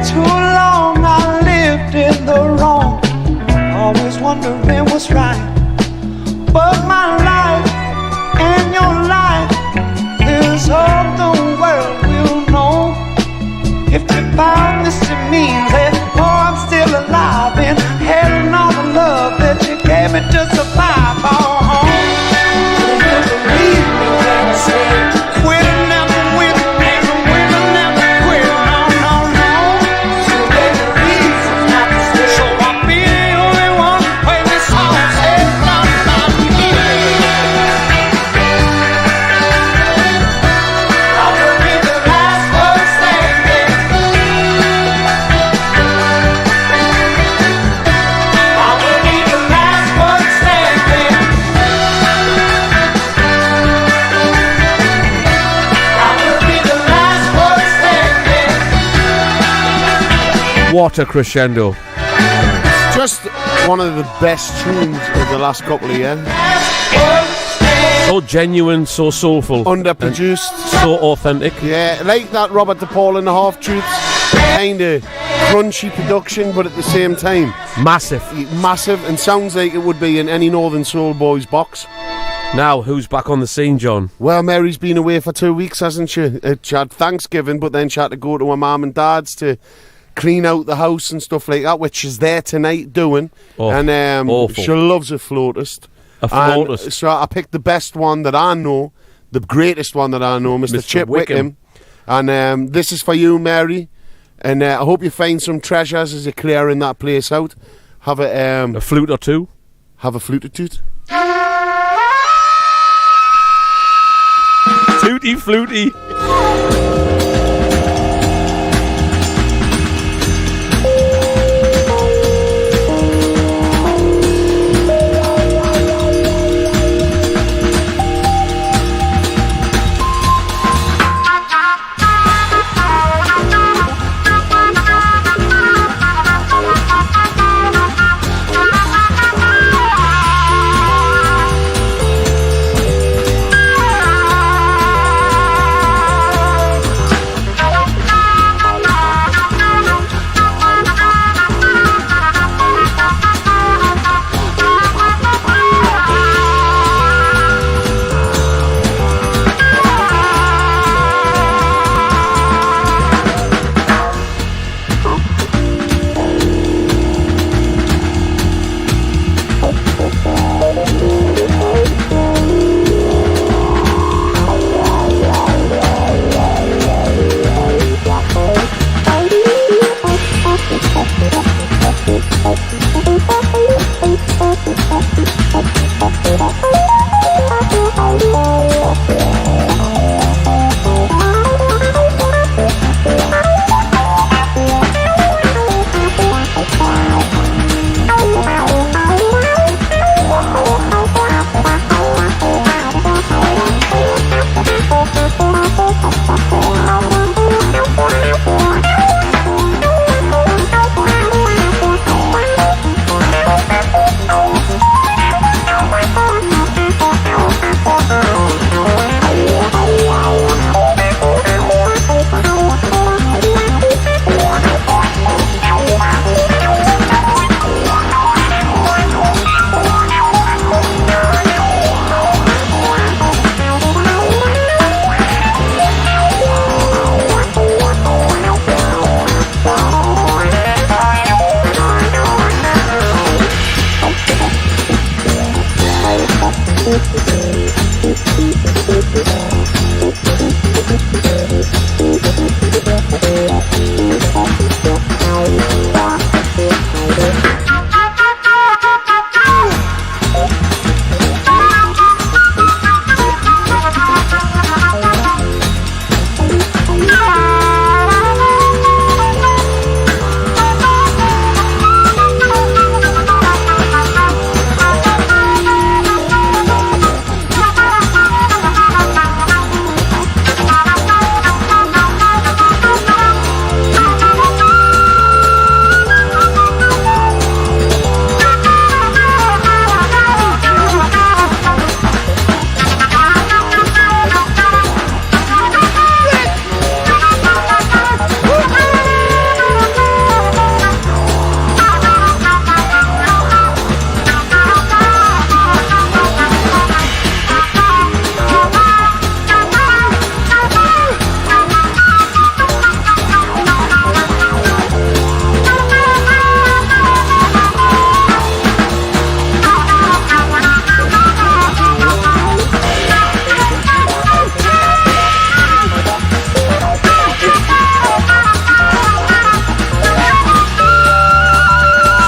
Too long I lived in the wrong, always wondering what's right. But my life and your life is all the world will know. If you found this, it means that I'm still alive and having all the love that you gave me to survive. Oh, home. What a crescendo. Just one of the best tunes of the last couple of years. So genuine, so soulful. Underproduced. So authentic. Yeah, like that Robert DePaul and the Half Truths. Kind of crunchy production, but at the same time massive. Massive, and sounds like it would be in any Northern Soul Boys box. Now, who's back on the scene, John? Well, Mary's been away for 2 weeks, hasn't she? She had Thanksgiving, but then she had to go to her mum and dad's to clean out the house and stuff like that, which she's there tonight doing. And she loves a flautist. A flautist. And so I picked the best one that I know, the greatest one that I know, Mr. Chip Wickham. And this is for you, Mary. And I hope you find some treasures as you're clearing that place out. Have a flute or two. Have a flute or toot. Tooty fluty.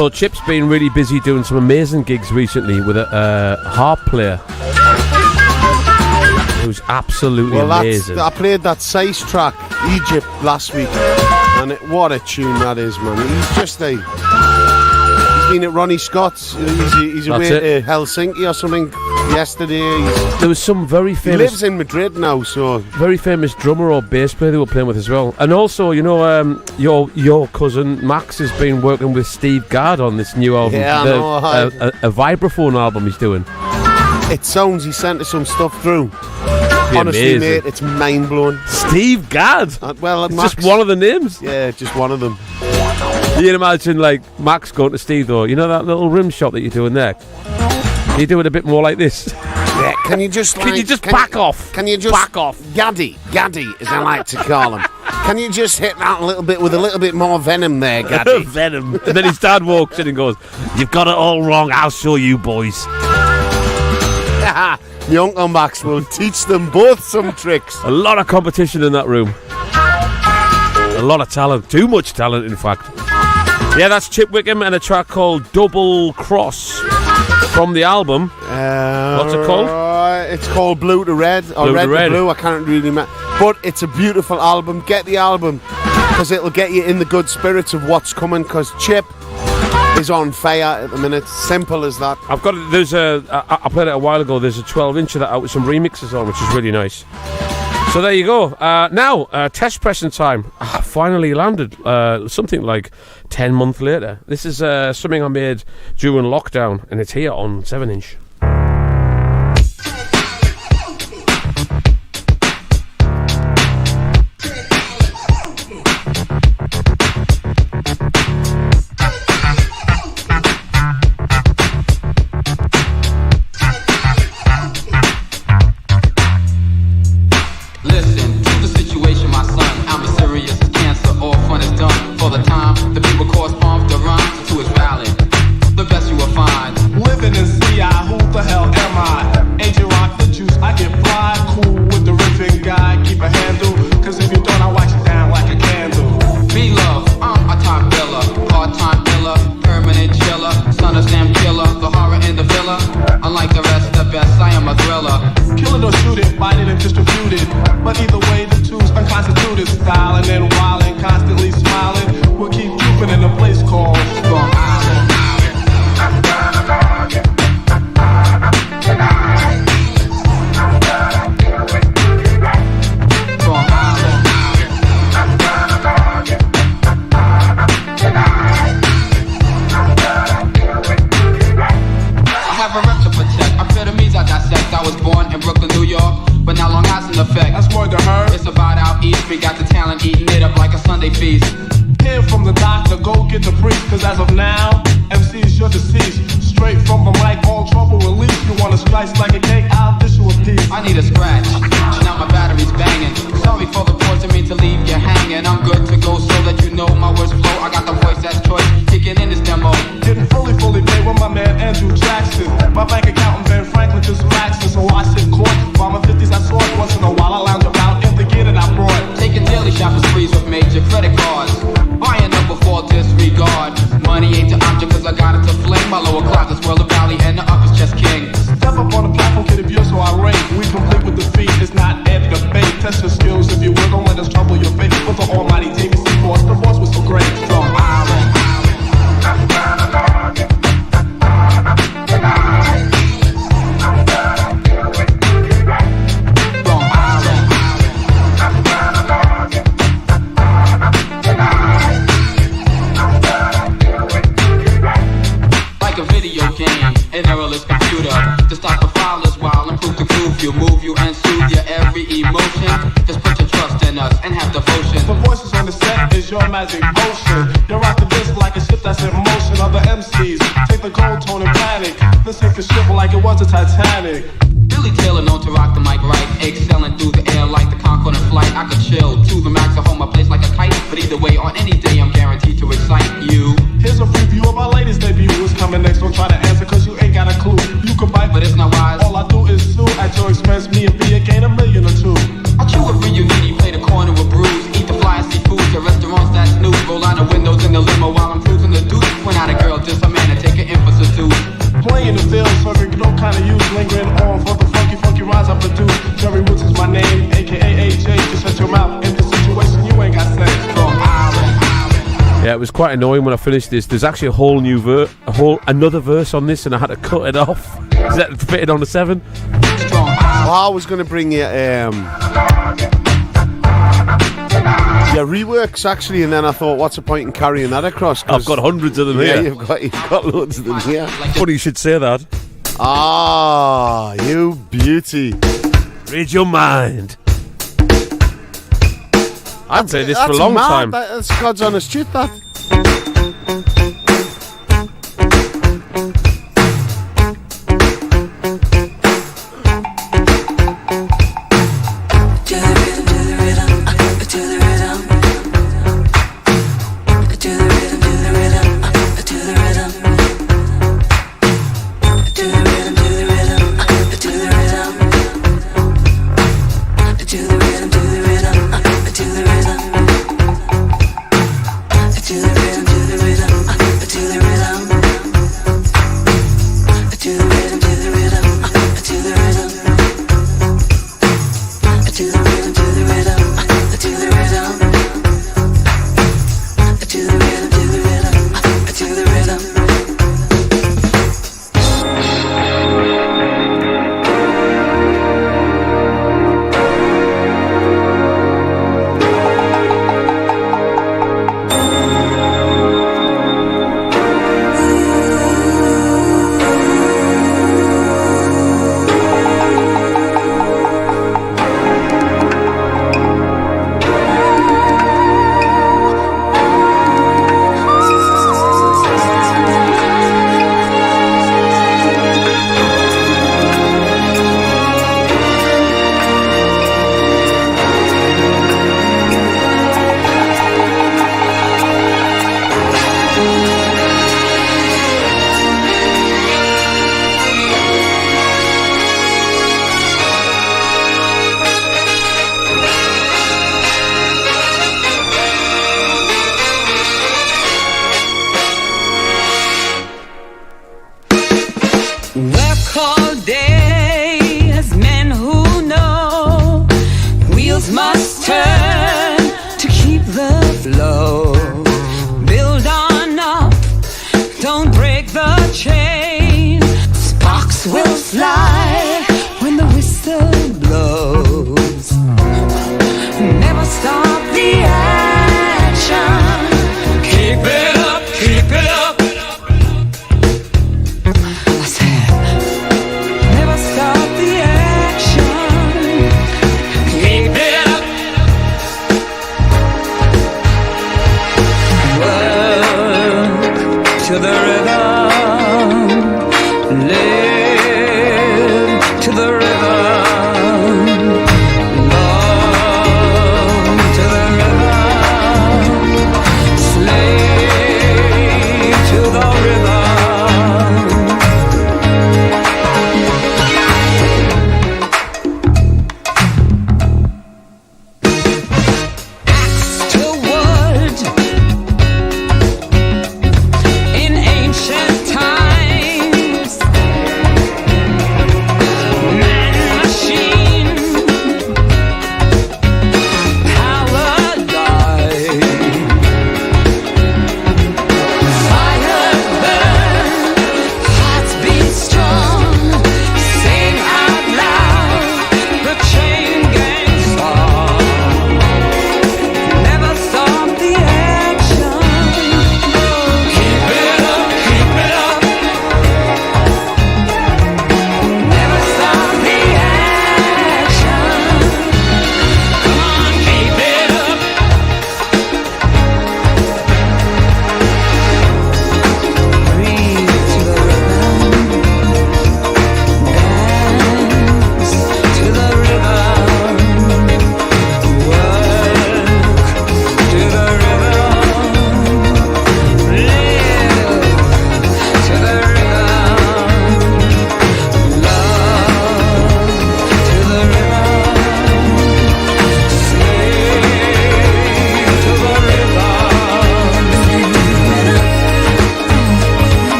So Chip's been really busy doing some amazing gigs recently with a harp player who's absolutely amazing. I played that Sice track, Egypt, last week, and what a tune that is, man. He's just he's been at Ronnie Scott's. He's away to Helsinki or something yesterday. There was some very famous... He lives in Madrid now, so... Very famous drummer or bass player they were playing with as well. And also, you know, your cousin Max has been working with Steve Gadd on this new album. Yeah, I know. A vibraphone album he's doing. It sounds, he sent us some stuff through. Honestly, amazing. mate, it's mind-blowing. Steve Gadd? Well, it's Max, just one of the names. Yeah, just one of them. You can imagine, like, Max going to Steve, though. You know that little rim shot that you're doing there? You do it a bit more like this. Yeah, can you just back off? Can you just back off? Gaddy, as I like to call him. Can you just hit that a little bit with a little bit more venom there, Gaddy? Venom. And then his dad walks in and goes, "You've got it all wrong. I'll show you, boys." My Uncle Max will teach them both some tricks. A lot of competition in that room. A lot of talent. Too much talent, in fact. Yeah, that's Chip Wickham and a track called Double Cross from the album. What's it called? It's called Blue to Red, or Blue Red to Red. to Blue. I can't really remember. But it's a beautiful album. Get the album, because it'll get you in the good spirits of what's coming, because Chip is on fire at the minute. Simple as that. I played it a while ago. There's a 12-inch of that out with some remixes on, which is really nice. So there you go. Now, test pressing time. Finally landed. Something like 10 months later. This is something I made during lockdown, and it's here on 7-inch. Roll out the windows in the limo while I'm cruising the deuce. Went out a girl just was quite annoying when I finished this. There's actually a whole new another verse on this, and I had to cut it off. Is that fitted on the 7? I was going to bring you reworks actually, and then I thought, what's the point in carrying that across? I've got hundreds of them yeah, here. You've got loads of them here. Funny you should say that. Ah, you beauty. Read your mind. I'd say this for a long time. That's God's honest truth, that.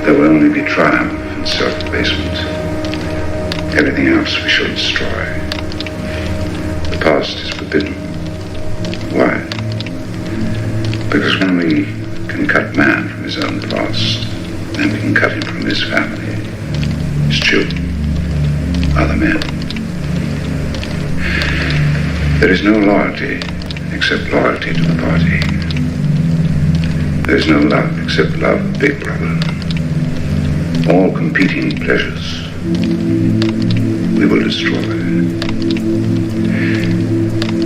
there will only be triumph and self-abasement. Everything else we shall destroy. The past is forbidden. Why? Because when we can cut man from his own past, then we can cut him from his family, his children, other men. There is no loyalty except loyalty to the party. There is no love except love of Big Brother. All competing pleasures we will destroy.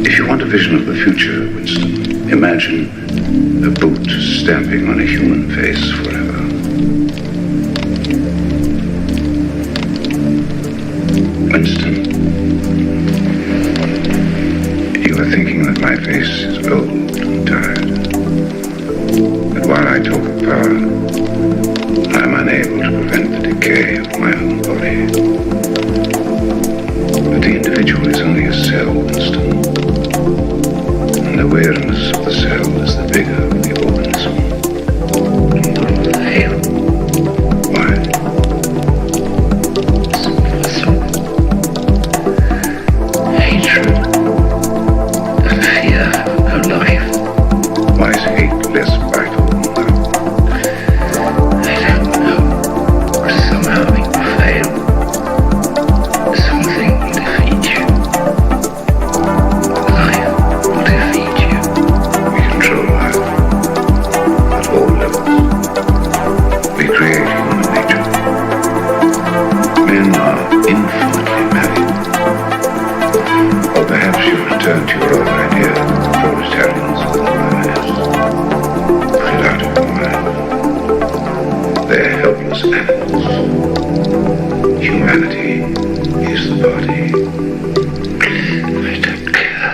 If you want a vision of the future, Winston, imagine a boot stamping on a human face forever. Winston, you are thinking that my face is old and tired. That while I talk of power, I am unable to prevent the decay of my own body. But the individual is only a cell, Winston. And the awareness of the cell is the vigor of the organism. Why? Hatred. The fear of life. Why is hate less vital than love? I don't know. But somehow it will fail. Something will defeat you. Life will defeat you. We control life at all levels. We create human nature. Men are infinitely married. Or perhaps you return to your old idea that proletarians are the liars. Put it out of your mind. They're helpless animals. Humanity is the party. I don't care.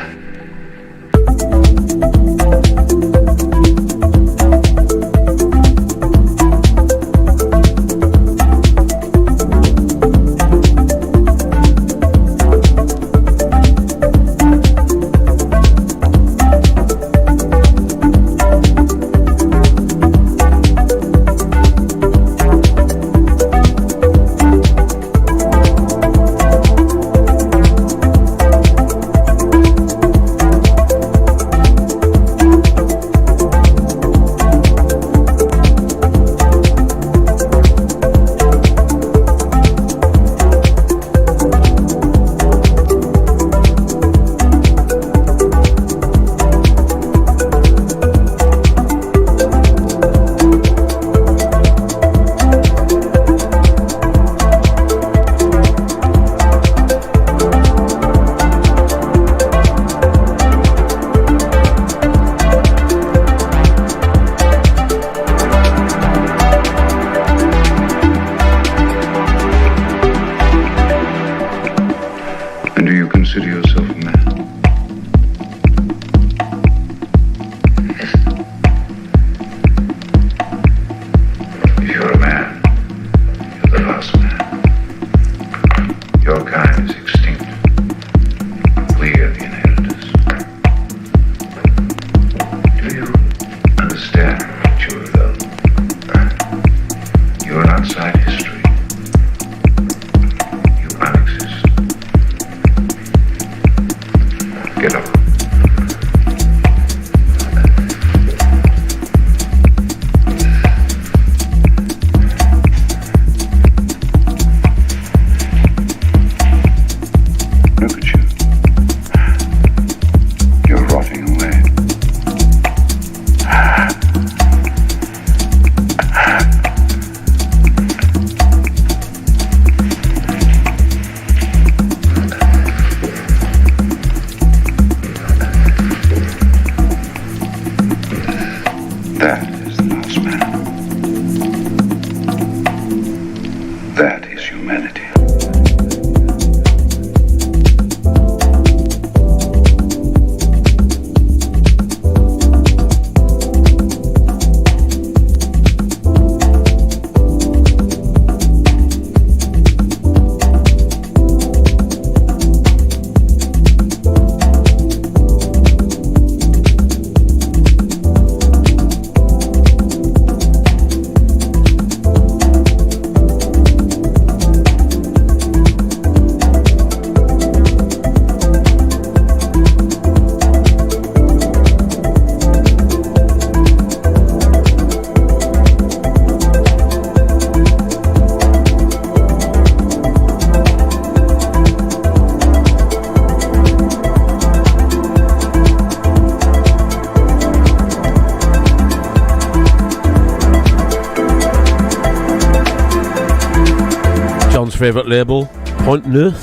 favourite label, Point Neuf.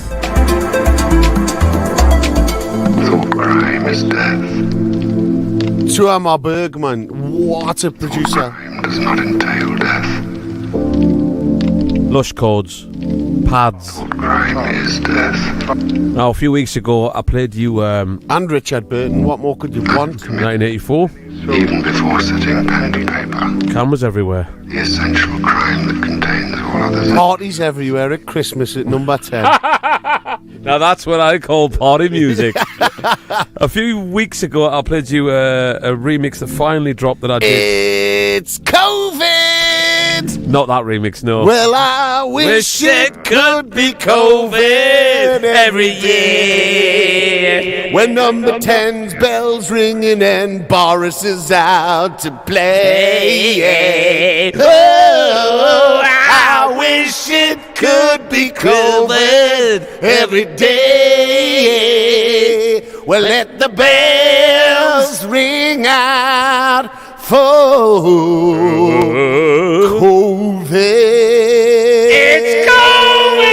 Thought crime is death. Tuamar Bergman, what a producer. Crime does not entail death. Lush Chords, Pads. Crime is death. Now, a few weeks ago, I played you... and Richard Burton, what more could you want? 1984. Even before setting pen to paper. Cameras everywhere. The essential crime that contains all others. Parties everywhere at Christmas at number 10. Now that's what I call party music. A few weeks ago, I played you a remix that finally dropped that I did. It's COVID! Not that remix, no. Well, I wish it could be COVID every year. When number 10's bells ringing and Boris is out to play. Oh, I wish it could be COVID every day. Well, let the bells ring out for COVID. It's COVID!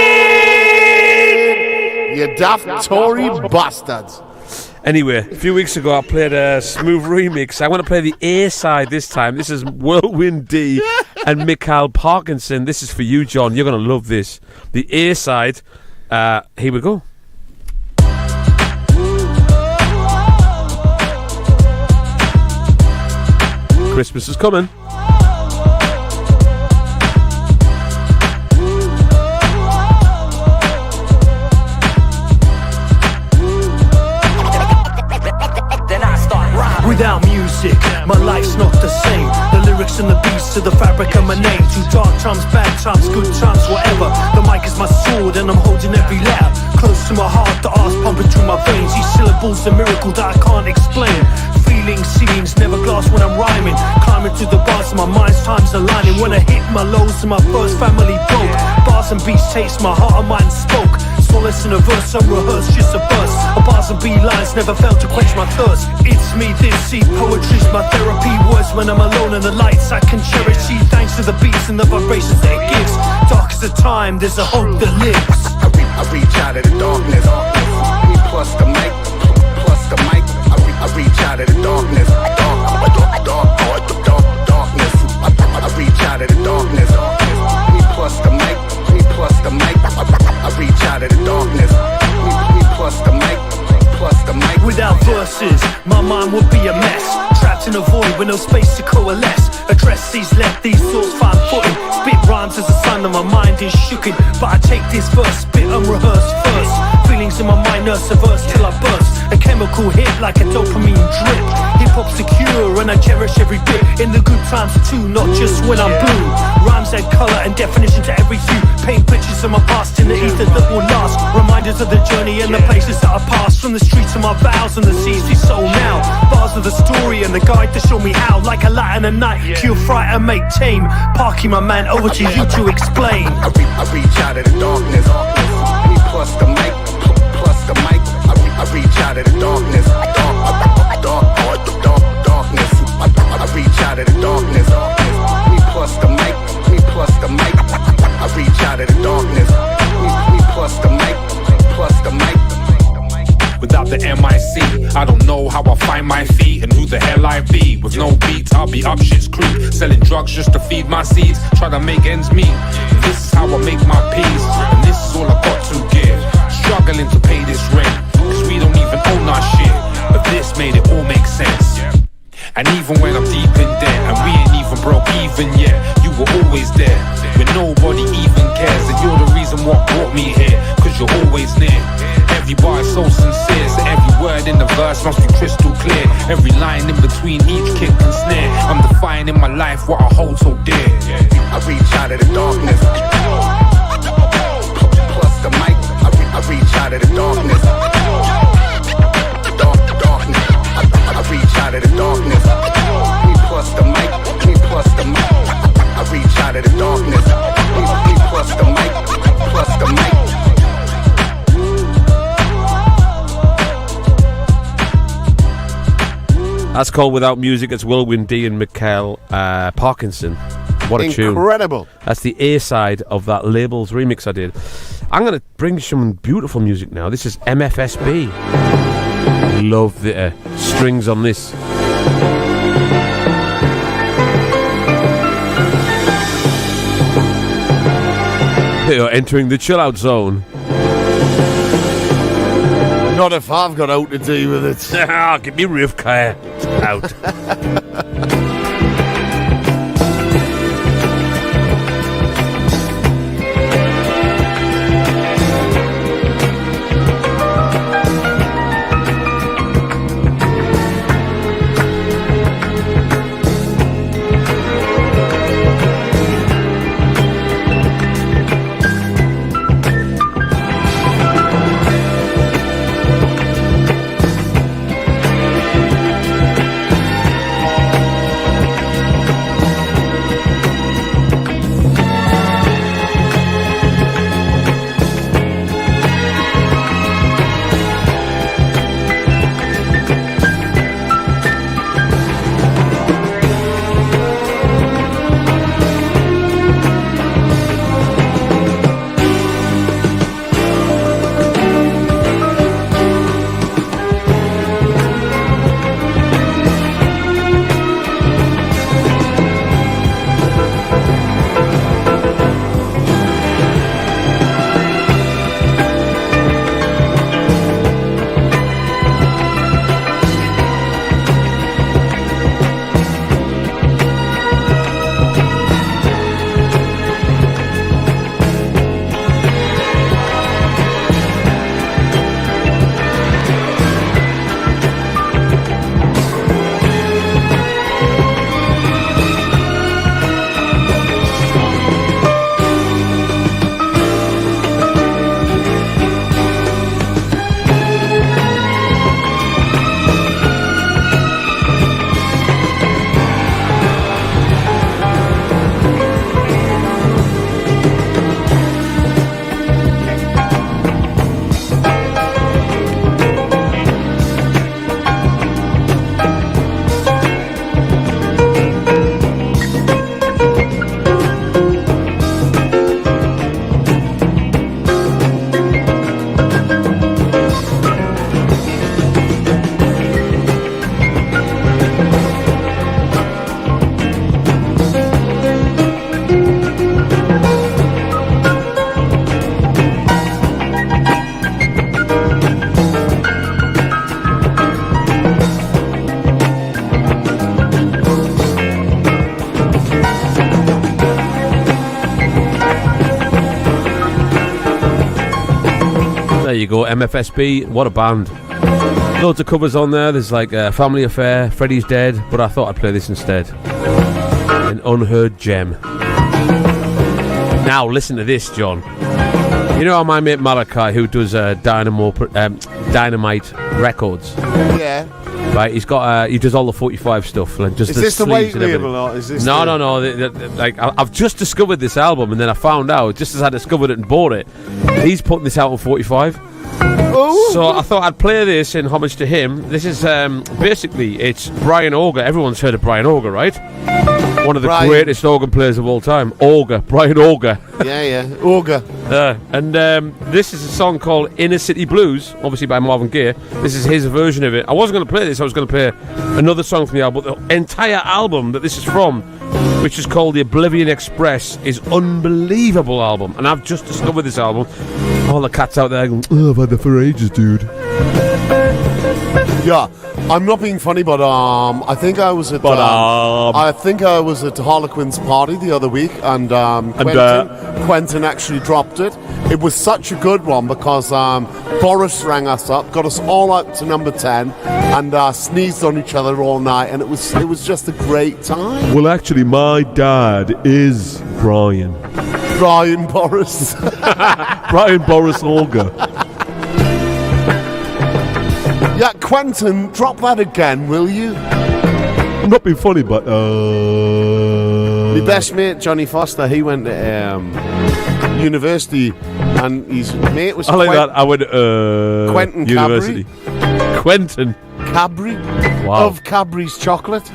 You daft Tory bastards. Anyway, a few weeks ago, I played a Smoove remix. I want to play the A side this time. This is Whirlwind D and Mikhail Parkinson. This is for you, John. You're going to love this. The A side. Here we go. Christmas is coming. Without music, my life's not the same. The lyrics and the beats to the fabric of my name. Through dark times, bad times, good times, whatever. The mic is my sword and I'm holding every letter close to my heart, the art's pumping through my veins. These syllables, a miracle that I can't explain. Feelings, ceilings, never glass when I'm rhyming. Climbing through the bars and my mind's time's aligning. When I hit my lows and my first family broke. Bars and beats taste my heart and mind spoke. Solace in a verse, unrehearsed, just a burst. Bars and B-lines never fail to quench my thirst. It's me, this, see, poetry's my therapy. Words when I'm alone and the lights I can cherish. See, thanks to the beats and the vibrations that it gives. Dark as the time, there's a hope that lives. I reach out of the darkness. Me plus the mic, plus the mic. I reach out of the darkness. Darkness. I reach out of the darkness. Me plus the mic, me plus the mic. I reach out of the darkness. Me plus the mic, plus the mic. Without verses, my mind would be a mess. Trapped in a void with no space to coalesce. Address these, let these thoughts find footing. Spit rhymes as the sun and my mind is shooken. But I take this verse, spit unrehearsed first. Feelings in my mind, nurse a verse till I burst. A chemical hit like a dopamine drip. Hip-hop's secure and I cherish every bit. In the good times too, not just when I'm blue. Rhymes add colour and definition to every view. Paint pictures of my past in the ether that will last. Reminders of the journey and the places that I passed. From the streets of my vows and the seas we soul now. Bars of the story and the guide to show me how. Like a light in the night, cure fright and make tame. Parky my man, over to you to explain. I reach out of the darkness. Me plus the mic, plus the mic. I reach out of the darkness. Darkness. I reach out of the darkness. Me plus the mic, me plus the mic. I reach out of the darkness. Me plus the mic, plus the mic. Without the MIC, I don't know how I'll find my feet and who the hell I be. With no beats, I'll be up shit's creek, selling drugs just to feed my seeds, try to make ends meet. This is how I make my peace, and this is all I got to give. Struggling to pay this rent, cause we don't even own our shit. But this made it all make sense. And even when I'm deep in debt, and we ain't even broke even yet, you were always there, when nobody even cares. And you're the reason what brought me here, cause you're always near. Every bar is so sincere, so every word in the verse must be crystal clear. Every line in between each kick and snare, I'm defining my life, what I hold so dear. I reach out of the darkness. Plus the mic, I reach out of the darkness. Darkness. I reach out of the darkness. Me plus the mic, me plus the mic. I reach out of the darkness. Me plus the mic, plus the mic. That's called Without Music. It's Whirlwind D and Mikhail Parkinson. What a tune. Incredible. That's the A side of that Labels remix I did. I'm going to bring some beautiful music now. This is MFSB. Love the strings on this. They are entering the chill out zone. Not if I've got out to do with it. Give me Rivka out. There you go, MFSB, what a band. Loads of covers on there. There's like Family Affair, Freddy's Dead, but I thought I'd play this instead. An unheard gem. Now listen to this, John. You know how my mate Malachi, who does Dynamite Records? Yeah. Right, he's got he does all the 45 stuff. Like just is the this the sleeves weight and label everything. or is this No, the... no. Like I've just discovered this album, and then I found out just as I discovered it and bought it, he's putting this out on 45. Ooh. So I thought I'd play this in homage to him. This is basically it's Brian Auger. Everyone's heard of Brian Auger, right? One of the greatest organ players of all time. Brian Auger. Yeah, Auger. And this is a song called Inner City Blues, obviously by Marvin Gaye. This is his version of it. I wasn't going to play this, I was going to play another song from the album. But the entire album that this is from, which is called The Oblivion Express, is unbelievable album. And I've just discovered this album. All the cats out there going, oh, I've had that for ages, dude. Yeah, I'm not being funny, but I think I was at Harlequin's party the other week, and Quentin actually dropped it. It was such a good one because Boris rang us up, got us all up to number 10, and sneezed on each other all night, and it was just a great time. Well, actually, my dad is Brian Boris. Brian Boris Auger. Yeah, Quentin, drop that again, will you? I'm not being funny, but my best mate Johnny Foster, he went to university, and his mate was. I like that. I went Quentin university. Quentin Cabri. Wow. Of Cadbury's chocolate.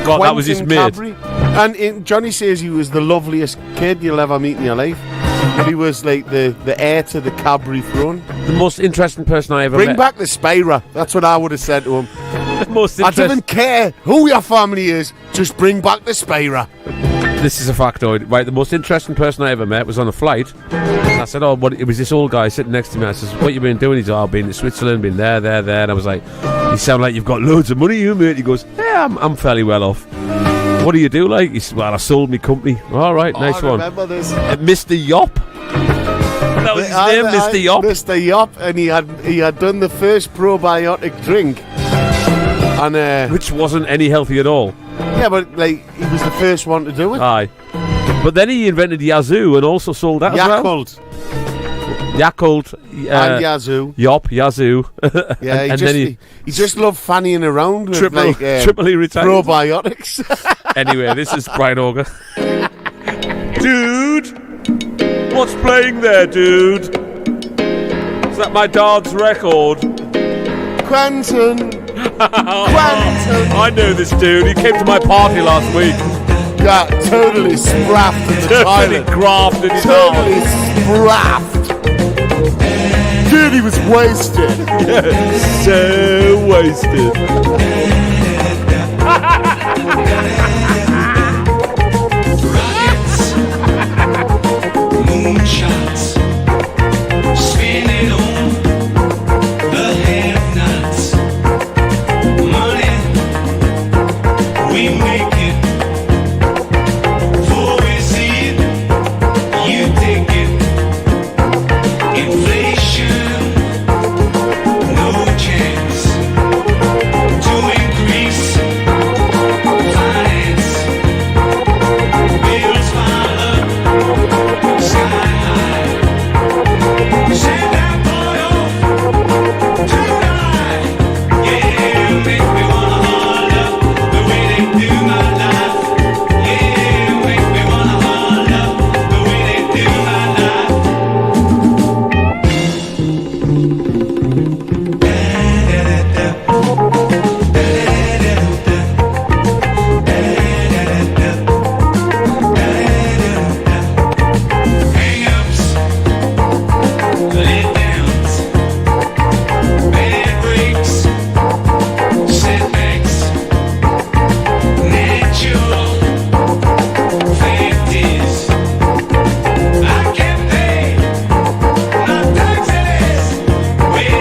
God, that was his mate. Cabri. And Johnny says he was the loveliest kid you'll ever meet in your life. And he was like the heir to the Cadbury throne. The most interesting person I ever Bring met. back the Spira. That's what I would have said to him. The most I don't care who your family is, just bring back the Spira. This is a factoid. Right, the most interesting person I ever met was on a flight. I said, oh, what? It was this old guy sitting next to me. I says, what you been doing? He's, oh, I've been to Switzerland, been there. And I was like, you sound like you've got loads of money, you, mate. He goes, yeah, I'm fairly well off. What do you do, like? He said, well, I sold me company. All right, nice one. I remember this. Mr. Yop. That was his name, Mr. Yop. Mr. Yop, and he had done the first probiotic drink. And which wasn't any healthy at all. Yeah, but like he was the first one to do it. Aye. But then he invented Yazoo and also sold that as well. Yakult. And Yazoo. Yop, Yazoo. Yeah, he just loved fannying around with triply retired. Probiotics. Anyway, this is Brian Auger. Dude! What's playing there, dude? Is that my dad's record? Quentin! I know this dude. He came to my party last week. Yeah, totally spraffed in the toilet. Grafted his Totally spraffed. Dude, he was wasted. Yeah, so wasted. Moonshots spinning on the have-nots. Money we make it before we see it. You take it. Inflation, no chance to increase finance. Bills pile up. Sky high. Send that boy off tonight. Yeah, make me wanna holler the way they do my life. Yeah, make me wanna holler the way they do my life. Hang-ups, let-downs, bad breaks, setbacks, natural factors. I can't pay my taxes. Well,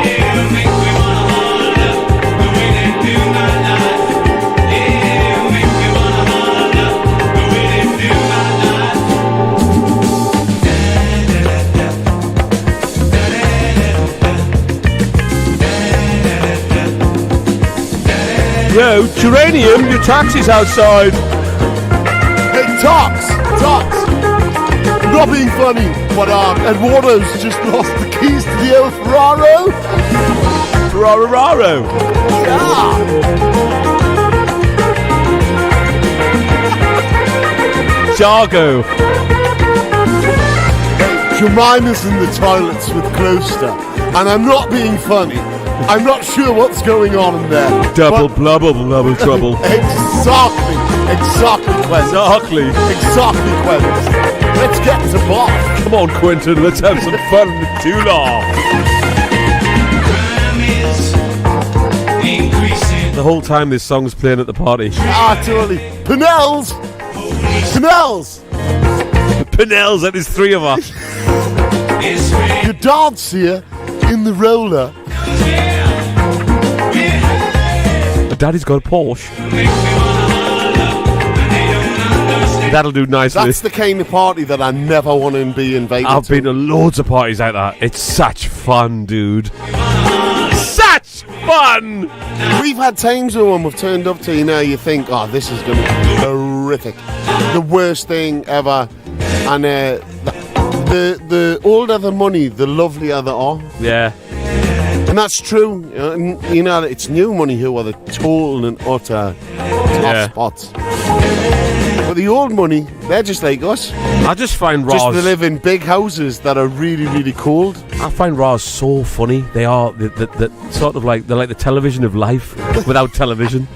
make me wanna holler the way they do my life. Yeah, make me wanna holler the way they do my life. Yo, Geranium, your taxi's outside. Hey, Tox! Not being funny, but Eduardo's just lost the keys to the old Ferraro. Ferraro. Yeah. Jargo. Jemima's in the toilets with Gloucester, and I'm not being funny. I'm not sure what's going on in there. Double blubble trouble. Exactly, Quentin. Exactly, Quentin. Let's get to Bob. Come on, Quentin, let's have some fun with Tula. The whole time this song's playing at the party. Ah, totally. Pinnells, and there's three of us. Your dad's here in the roller. Daddy's got a Porsche. That'll do nicely. That's the kind of party that I never want to be invited to. I've been to loads of parties like that. It's such fun, dude. Such fun! We've had times when we've turned up to, you think, oh, this is going to be horrific. The worst thing ever. And the older the money, the lovelier they are. Yeah. And that's true. It's new money who are the total and utter top spots. But the old money, they're just like us. I just find Roz. They live in big houses that are really, really cold. I find Roz so funny. They are the sort of like they're like the television of life without television.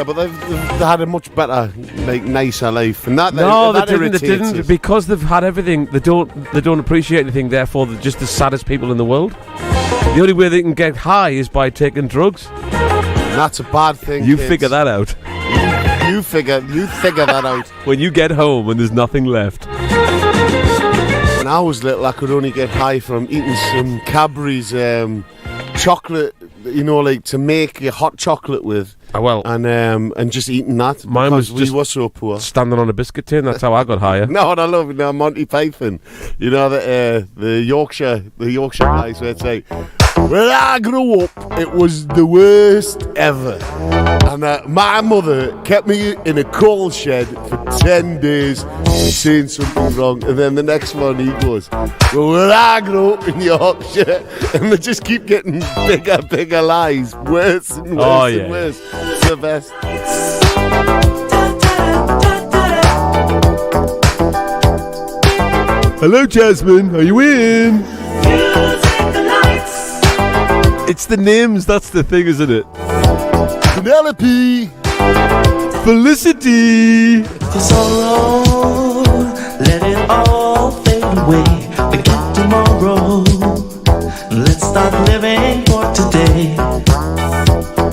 Yeah, but they've had a much better, like, nicer life, and that No, that they irritates didn't. us. Because they've had everything. They don't appreciate anything. Therefore, they're just the saddest people in the world. The only way they can get high is by taking drugs. And that's a bad thing. You kids. figure that out. You figure that out. When you get home and there's nothing left. When I was little, I could only get high from eating some Cadbury's chocolate, you know, like to make your hot chocolate with. Well, and just eating that. Mine was we just were so poor. Standing on a biscuit tin. That's how I got higher. No, what I love now, Monty Python. You know the Yorkshire guys where it's like, when I grew up, it was the worst ever. And my mother kept me in a coal shed for 10 days saying something wrong. And then the next one he goes, well, when I grew up in Yorkshire, and they just keep getting bigger lies, worse and worse and worse. It's the best. Hello, Jasmine. Are you in? It's the names. That's the thing, isn't it? Penelope. Felicity. The sorrow, let it all fade away. Forget tomorrow. Let's start living for today.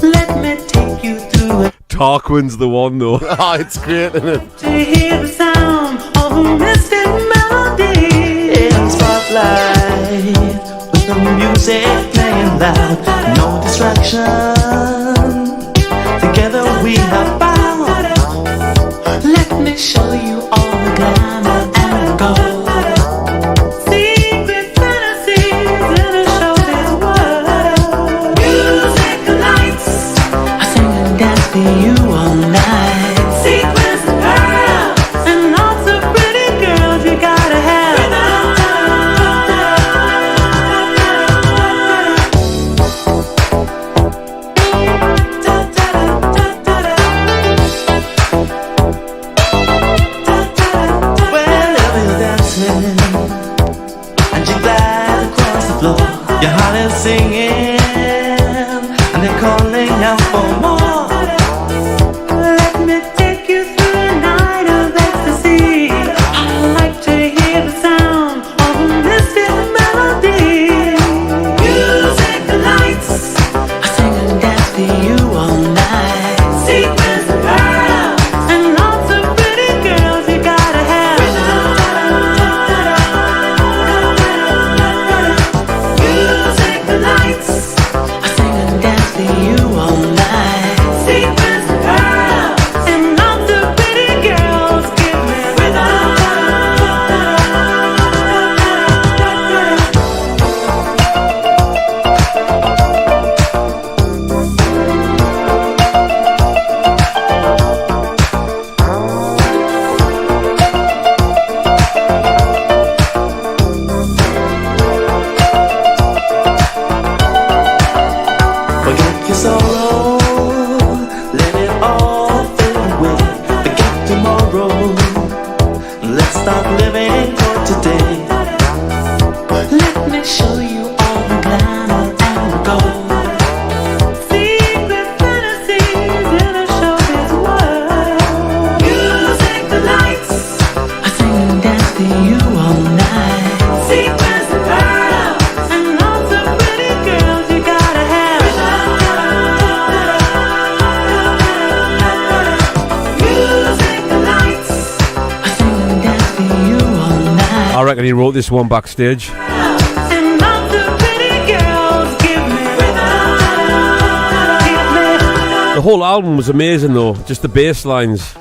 Let me take you through it. Tarquin's the one, though. Oh, it's great, isn't it? To hear the sound of a mystic melody in spotlight, with the music playing loud, no distraction. Together we have power. Let me show you all the glamour and gold. Secret fantasies in a showbiz world. Music lights, I sing and dance for you all night. Sequins and pearls, and lots of pretty girls you gotta have. Wherever you're dancing, and you glide across the floor, your heart is singing, and they're calling out for more. Let me take you through a night of ecstasy. I like to hear the sound of a mystic melody. Music lights, I sing and dance for you all night. Sequins and pearls, and lots of pretty girls you gotta have. Music lights, I sing and dance for you all night. Sequins and pearls, and lots of pretty girls give me rhythm. Forget your sorrow, let it all fade away. Forget tomorrow, let's start living for today. Let me show you all the glamour and gold. Secret fantasies in a showbiz world. Music lights, I sing and dance for you all night. Sequins and pearls, and lots of pretty girls you gotta have. Music lights, I sing and dance for you all night. I reckon he wrote this one backstage. And lots of pretty girls give me rhythm. The whole album was amazing, though. Just the bass lines.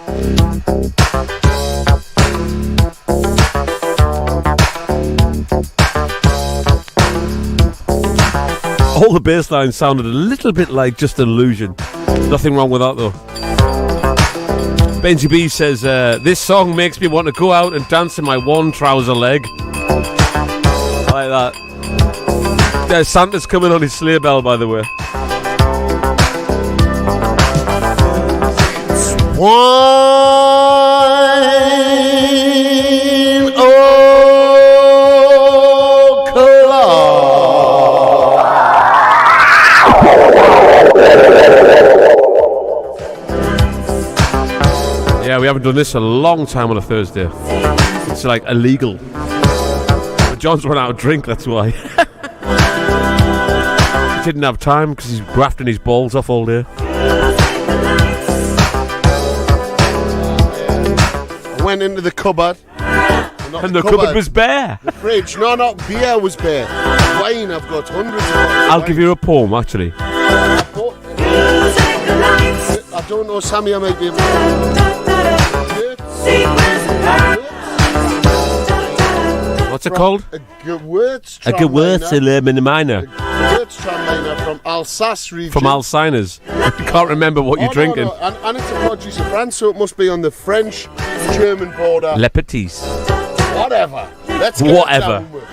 All the bass lines sounded a little bit like Just an Illusion. Nothing wrong with that, though. Benji B says, this song makes me want to go out and dance in my one trouser leg. I like that. Santa's coming on his sleigh bell, by the way. Wine, oh, done this a long time on a Thursday. It's like illegal. But John's run out of drink, that's why. He didn't have time because he's grafting his balls off all day. I went into the cupboard. And the cupboard was bare. The fridge, no, not beer was bare. Wine, I've got hundreds of bottles. I'll give you a poem, actually. I don't know, Sammy, I might be able to. What's it called? A Gewürztraminer. Gewürztraminer from Alsace region. From Alzheimer's. I can't remember what you're drinking. No. And it's a produce of France, so it must be on the French-German border. Le Petits. Whatever. Let's get Whatever. it down with.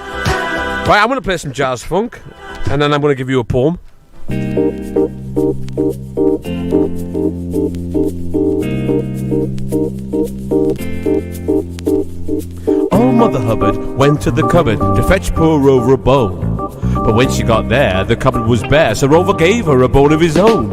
Right, I'm going to play some jazz funk, and then I'm going to give you a poem. Oh, Mother Hubbard went to the cupboard to fetch poor Rover a bone. But when she got there, the cupboard was bare, so Rover gave her a bone of his own.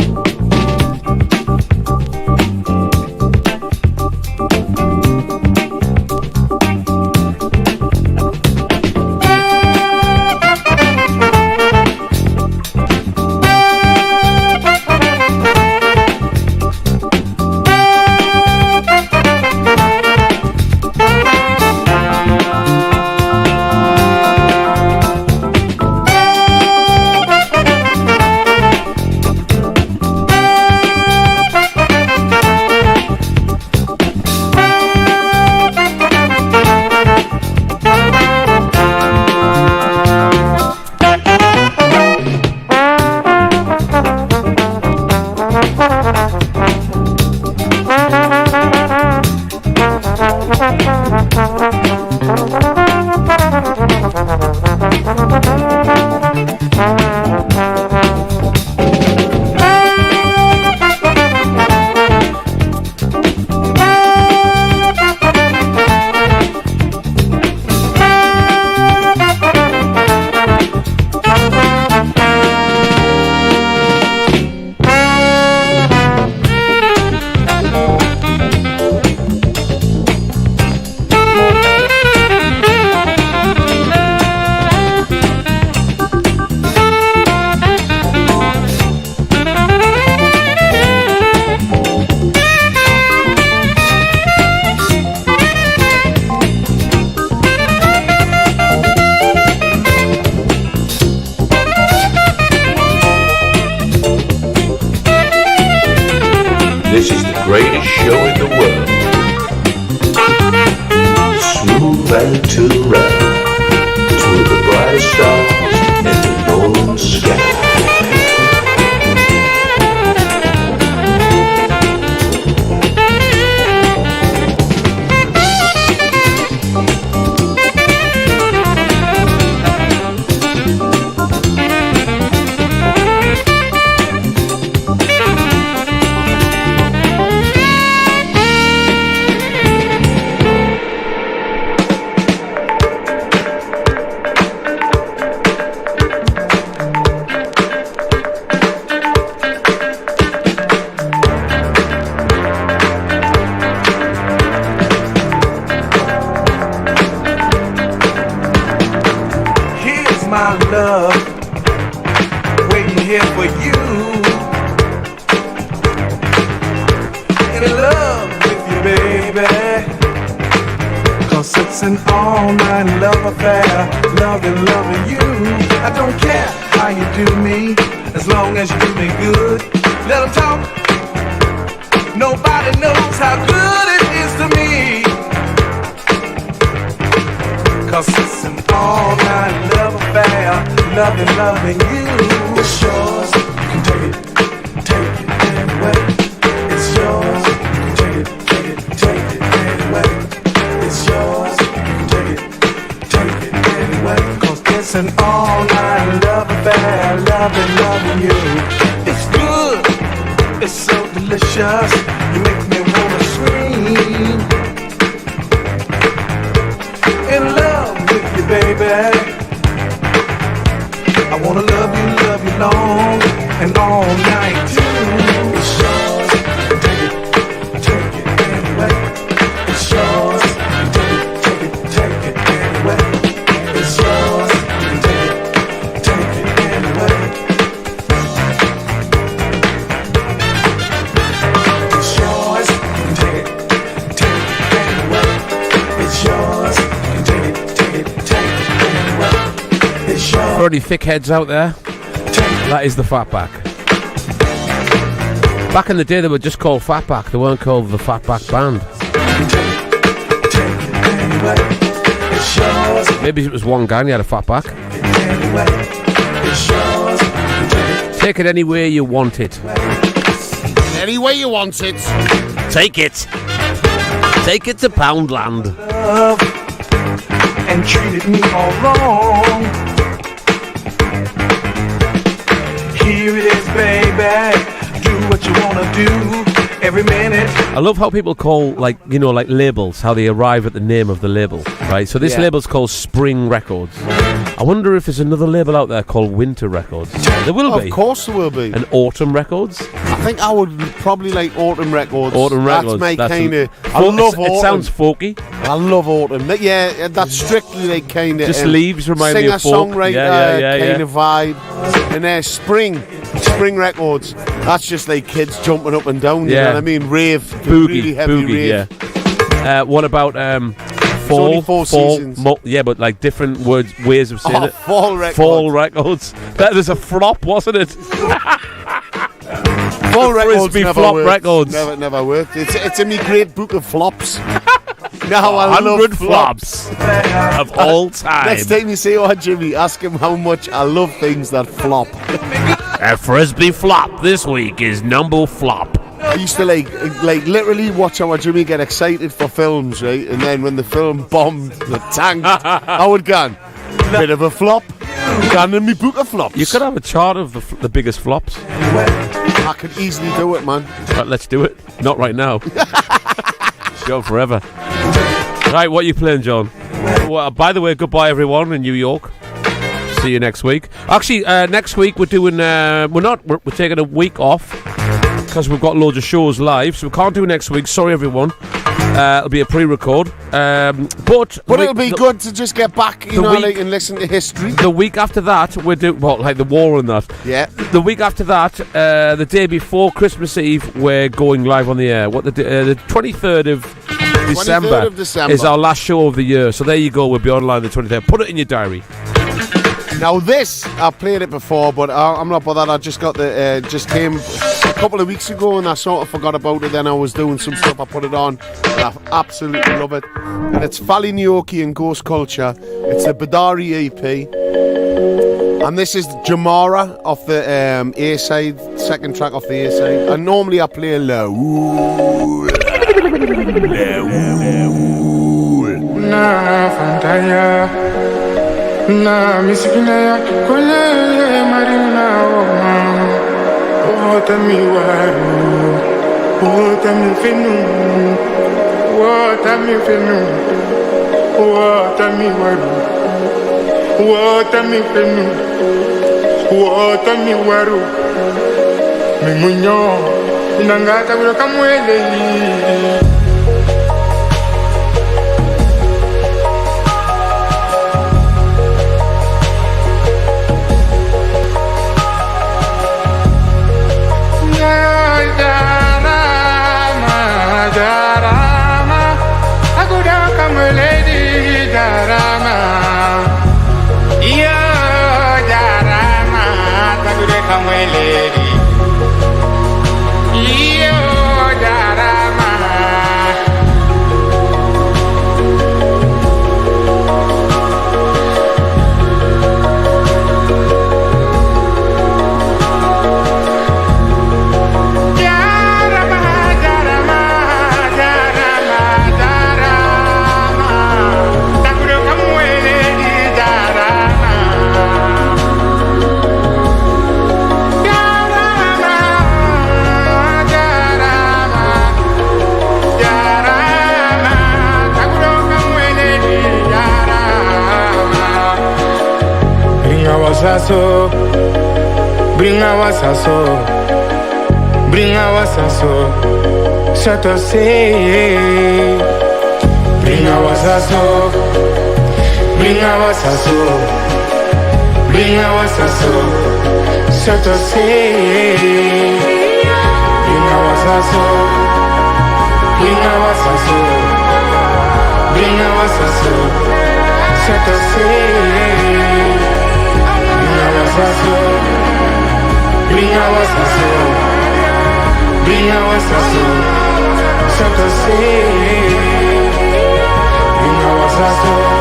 This is the greatest show in the world. Smoove and Turrell, two of the brightest stars in the northern sky. My love, waiting here for you. In love with you, baby. 'Cause it's an all-night love affair. Loving you. I don't care how you do me, as long as you do me good. Let them talk. Nobody knows how good it is to me. 'Cause it's an all-night love affair, loving you. It's yours, you can take it anyway. It's yours, you can take it anyway. It's yours, you can take it anyway. 'Cause it's an all-night love affair, loving you. It's good, it's so delicious, you make me wanna scream. In love with you, baby. I wanna love you long and all night too. It's yours, take it anyway. any thick heads out there, that is the Fatback. Back in the day, they were just called Fatback. They weren't called the Fatback Band. Maybe it was one guy and he had a Fatback. Take it any way you want it. Any way you want it. Take it. Take it to Poundland. And treated me all wrong. Here it is, baby. Do what you wanna do every minute. I love how people call, like labels, how they arrive at the name of the label, right? So this label's called Spring Records. I wonder if there's another label out there called Winter Records. There will be. Of course there will be. And Autumn Records. I think I would probably like Autumn Records. Autumn Records. That's my kind of. I love love Autumn. It sounds folky. I love Autumn. Yeah, that's strictly like kind of. Just leaves remind me of folk. Singer-songwriter kind of vibe. And Spring Records. That's just like kids jumping up and down. You know what I mean? Rave. Boogie. Really heavy rave. Yeah. What about fall? Only 4 seasons. Yeah, but like different ways of saying it. Fall Records. Fall Records. That was a flop, wasn't it? Fall Records never flop worked. records. Never worked. It's in my great book of flops. Now I love 100 flops of all time. Next time you say, "Oh, Jimmy," ask him how much I love things that flop. A Frisbee flop this week is number flop. I used to like literally watch how Jimmy get excited for films, right? And then when the film bombed, the tank, I would go, bit of a flop. Gone in my book of flops. You could have a chart of the biggest flops. I could easily do it, man. Right, let's do it. Not right now. Go forever. Right, what are you playing, John? Well, by the way, goodbye everyone in New York. See you next week. Actually, next week we're doing. We're taking a week off because we've got loads of shows live, so we can't do next week. Sorry, everyone. It'll be a pre-record. But it'll be good to just get back, and listen to history. The week after that, we're doing like the war and that. Yeah. The week after that, the day before Christmas Eve, we're going live on the air. The 23rd of December is our last show of the year. So there you go. We'll be online the 23rd. Put it in your diary. Now this, I've played it before, but I'm not bothered. I just got just came a couple of weeks ago, and I sort of forgot about it. Then I was doing some stuff. I put it on, and I absolutely love it. And it's Fali Nyoki and Ghost Culture. It's the Badari EP, and this is Jamara off the A side, second track off the A side. And normally I play low. Na misikina ya kolele marina ota mi waru ota mi fenu ota mi fenu ota mi waru ota mi fenu ota mi waru mi munyo inangata kulo kamwele bring our sasso, shut us say, bring our sasso, bring our sasso, bring our sasso, shut us say, bring our sasso, bring our sasso, bring our sasso, shut us say. agua sazón, bring agua sazón, Santa Fe. Bring agua sazón,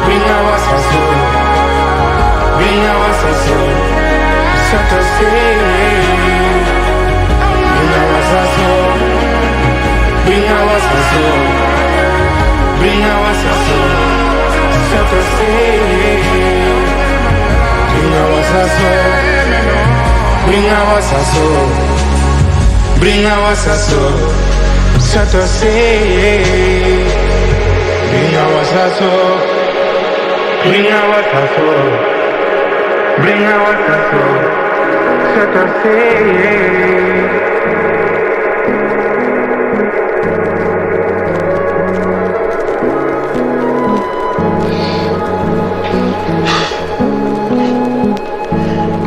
bring agua sazón, bring agua sazón, Santa Fe. Bring agua sazón, bring agua sazón, bring agua sazón, Santa Fe. Bring agua sazón, bring agua sazón, bring agua sazón, Santa Fe. Bring agua sazón, bring agua sazón, bring agua sazón, Santa Fe.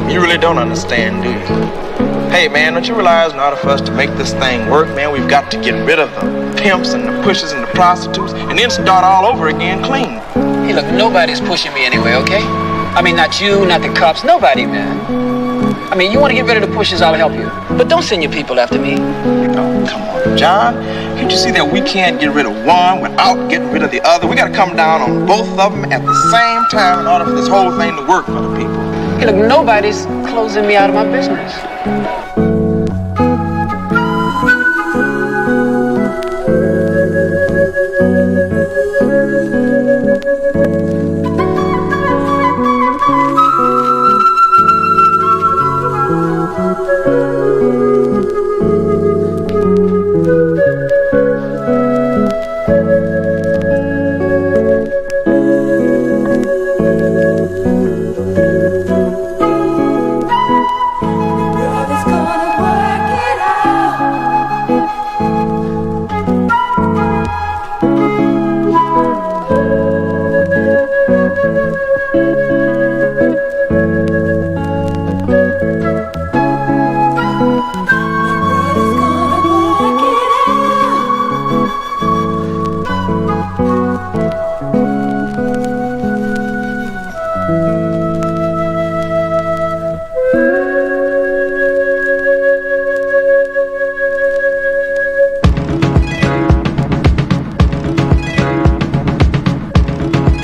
You really don't understand, do you? Hey man, don't you realize in order for us to make this thing work, man, we've got to get rid of the pimps and the pushers and the prostitutes and then start all over again clean. Hey, look, nobody's pushing me anyway, okay? I mean, not you, not the cops, nobody, man. I mean, you want to get rid of the pushers, I'll help you. But don't send your people after me. Oh, come on, John. Can't you see that we can't get rid of one without getting rid of the other? We got to come down on both of them at the same time in order for this whole thing to work for the people. Hey, look, nobody's closing me out of my business.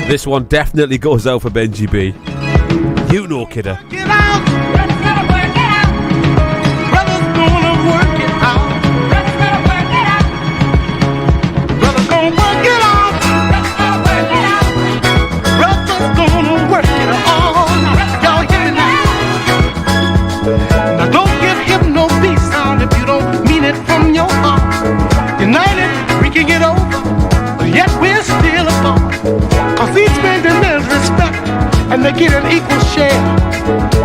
This one definitely goes out for Benji B. You know, kidder. Get out! Brother's gonna work it out. Brother's gonna work it out. Brother's gonna work it out. Brother's gonna work it out. Brother's gonna work it out. Y'all hear me now? Now don't give him no peace sound if you don't mean it from your heart. United, we can get over, but yet we're still apart. Cause each man demands respect, and they get an equal share.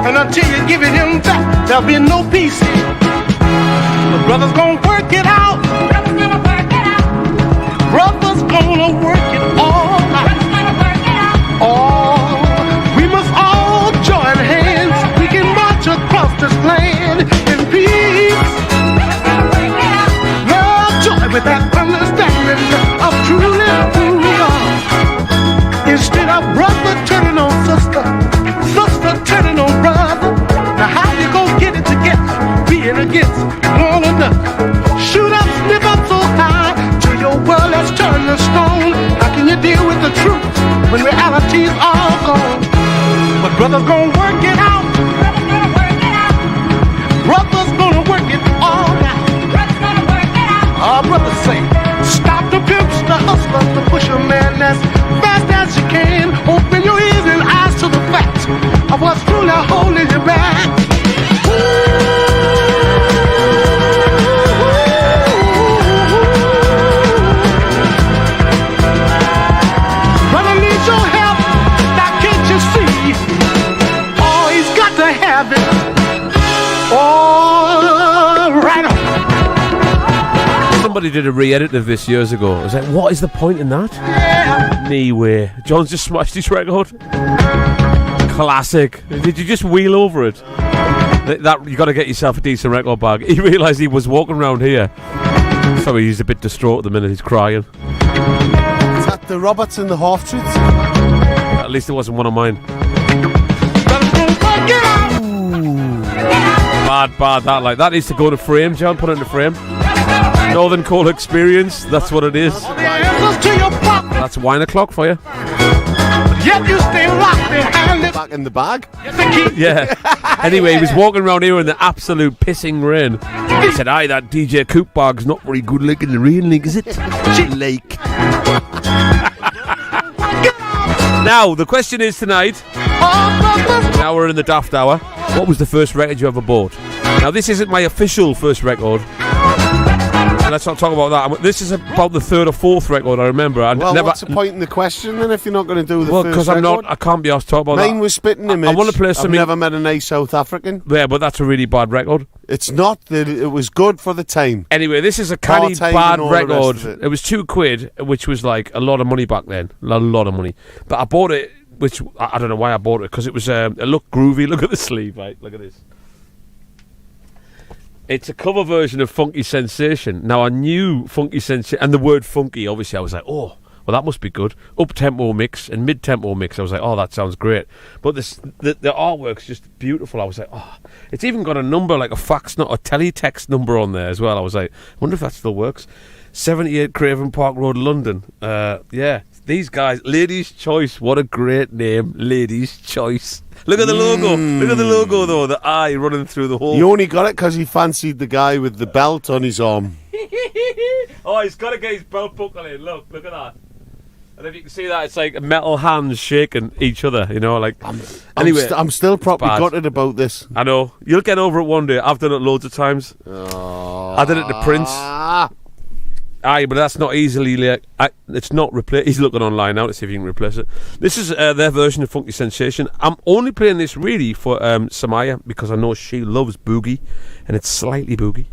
And until you give it him back, there'll be no peace here. The brother's gonna work it out. Brother's gonna work it out. Brother's gonna work it all out. Brother's gonna work it out. Oh, we must all join hands. We can march across this land in peace. Brother's gonna work it out. Love, joy with that understanding of truly who we are. Instead of brother turning on sister, sister turning on brother. Now how you gonna get it together, being against one another? Shoot up, snip up so high, till your world has turned to stone. How can you deal with the truth when reality's all gone? But brother's gonna work it out. Brother's gonna work it out. Brother's gonna work it all out. Brother's gonna work it out. Our brothers say, stop the pimps, the hustlers, the pusher man that's fast as you can. Open your ears and eyes to the facts of what's truly holding you back. Brother needs your help, now can't you see? Oh, he's got to have it. Oh, right on. Somebody did a re-edit of this years ago. I was like, what is the point in that? Nee way. John's just smashed his record. Classic. Did you just wheel over it? That you got to get yourself a decent record bag. He realised he was walking around here. Sorry, he's a bit distraught at the minute. He's crying. Is that the Roberts and the Half-Truths? At least it wasn't one of mine. Brother's gonna work it out. Bad, that needs to go in a frame, John. Put it in a frame. Northern Coal Experience, that's what it is. That's wine o'clock for you. Yet you stay locked behind it. Back in the bag? Yeah. Anyway, he was walking around here in the absolute pissing rain. He said, aye, that DJ Coop bag's not very good looking in the rain, is it? Lake. Now, the question is tonight, now we're in the daft hour, what was the first record you ever bought? Now, this isn't my official first record. Let's not talk about that. This is about the third or fourth record I remember. What's the point in the question then if you're not going to do the first record? Well, because I can't be asked to talk about that. Mine was Spitting Image. I want to play something. I've never met a nice South African. Yeah, but that's a really bad record. It's not. It was good for the time. Anyway, this is a canny bad record. It was £2, which was like a lot of money back then. A lot of money. But I bought it, which I don't know why I bought it, because it was it looked groovy. Look at the sleeve, right? Look at this. It's a cover version of Funky Sensation. Now, I knew Funky Sensation, and the word funky, obviously, I was like, oh, well, that must be good. Up-tempo mix and mid-tempo mix, I was like, oh, that sounds great. But the artwork's just beautiful. I was like, oh, it's even got a number, like a fax, not a teletext number on there as well. I was like, I wonder if that still works. 78 Craven Park Road, London. Yeah, these guys, Ladies' Choice, what a great name, Ladies' Choice. Look at the logo. Look at the logo, though. The eye running through the hole. You only got it because he fancied the guy with the belt on his arm. Oh, he's got to get his belt buckle in. Look at that. And if you can see that, it's like metal hands shaking each other, you know, like... Anyway, I'm still properly gutted about this. I know. You'll get over it one day. I've done it loads of times. I did it to Prince. Aye, but that's not easily... it's not replaced. He's looking online now to see if you can replace it. This is their version of Funky Sensation. I'm only playing this really for Samaya because I know she loves boogie, and it's slightly boogie.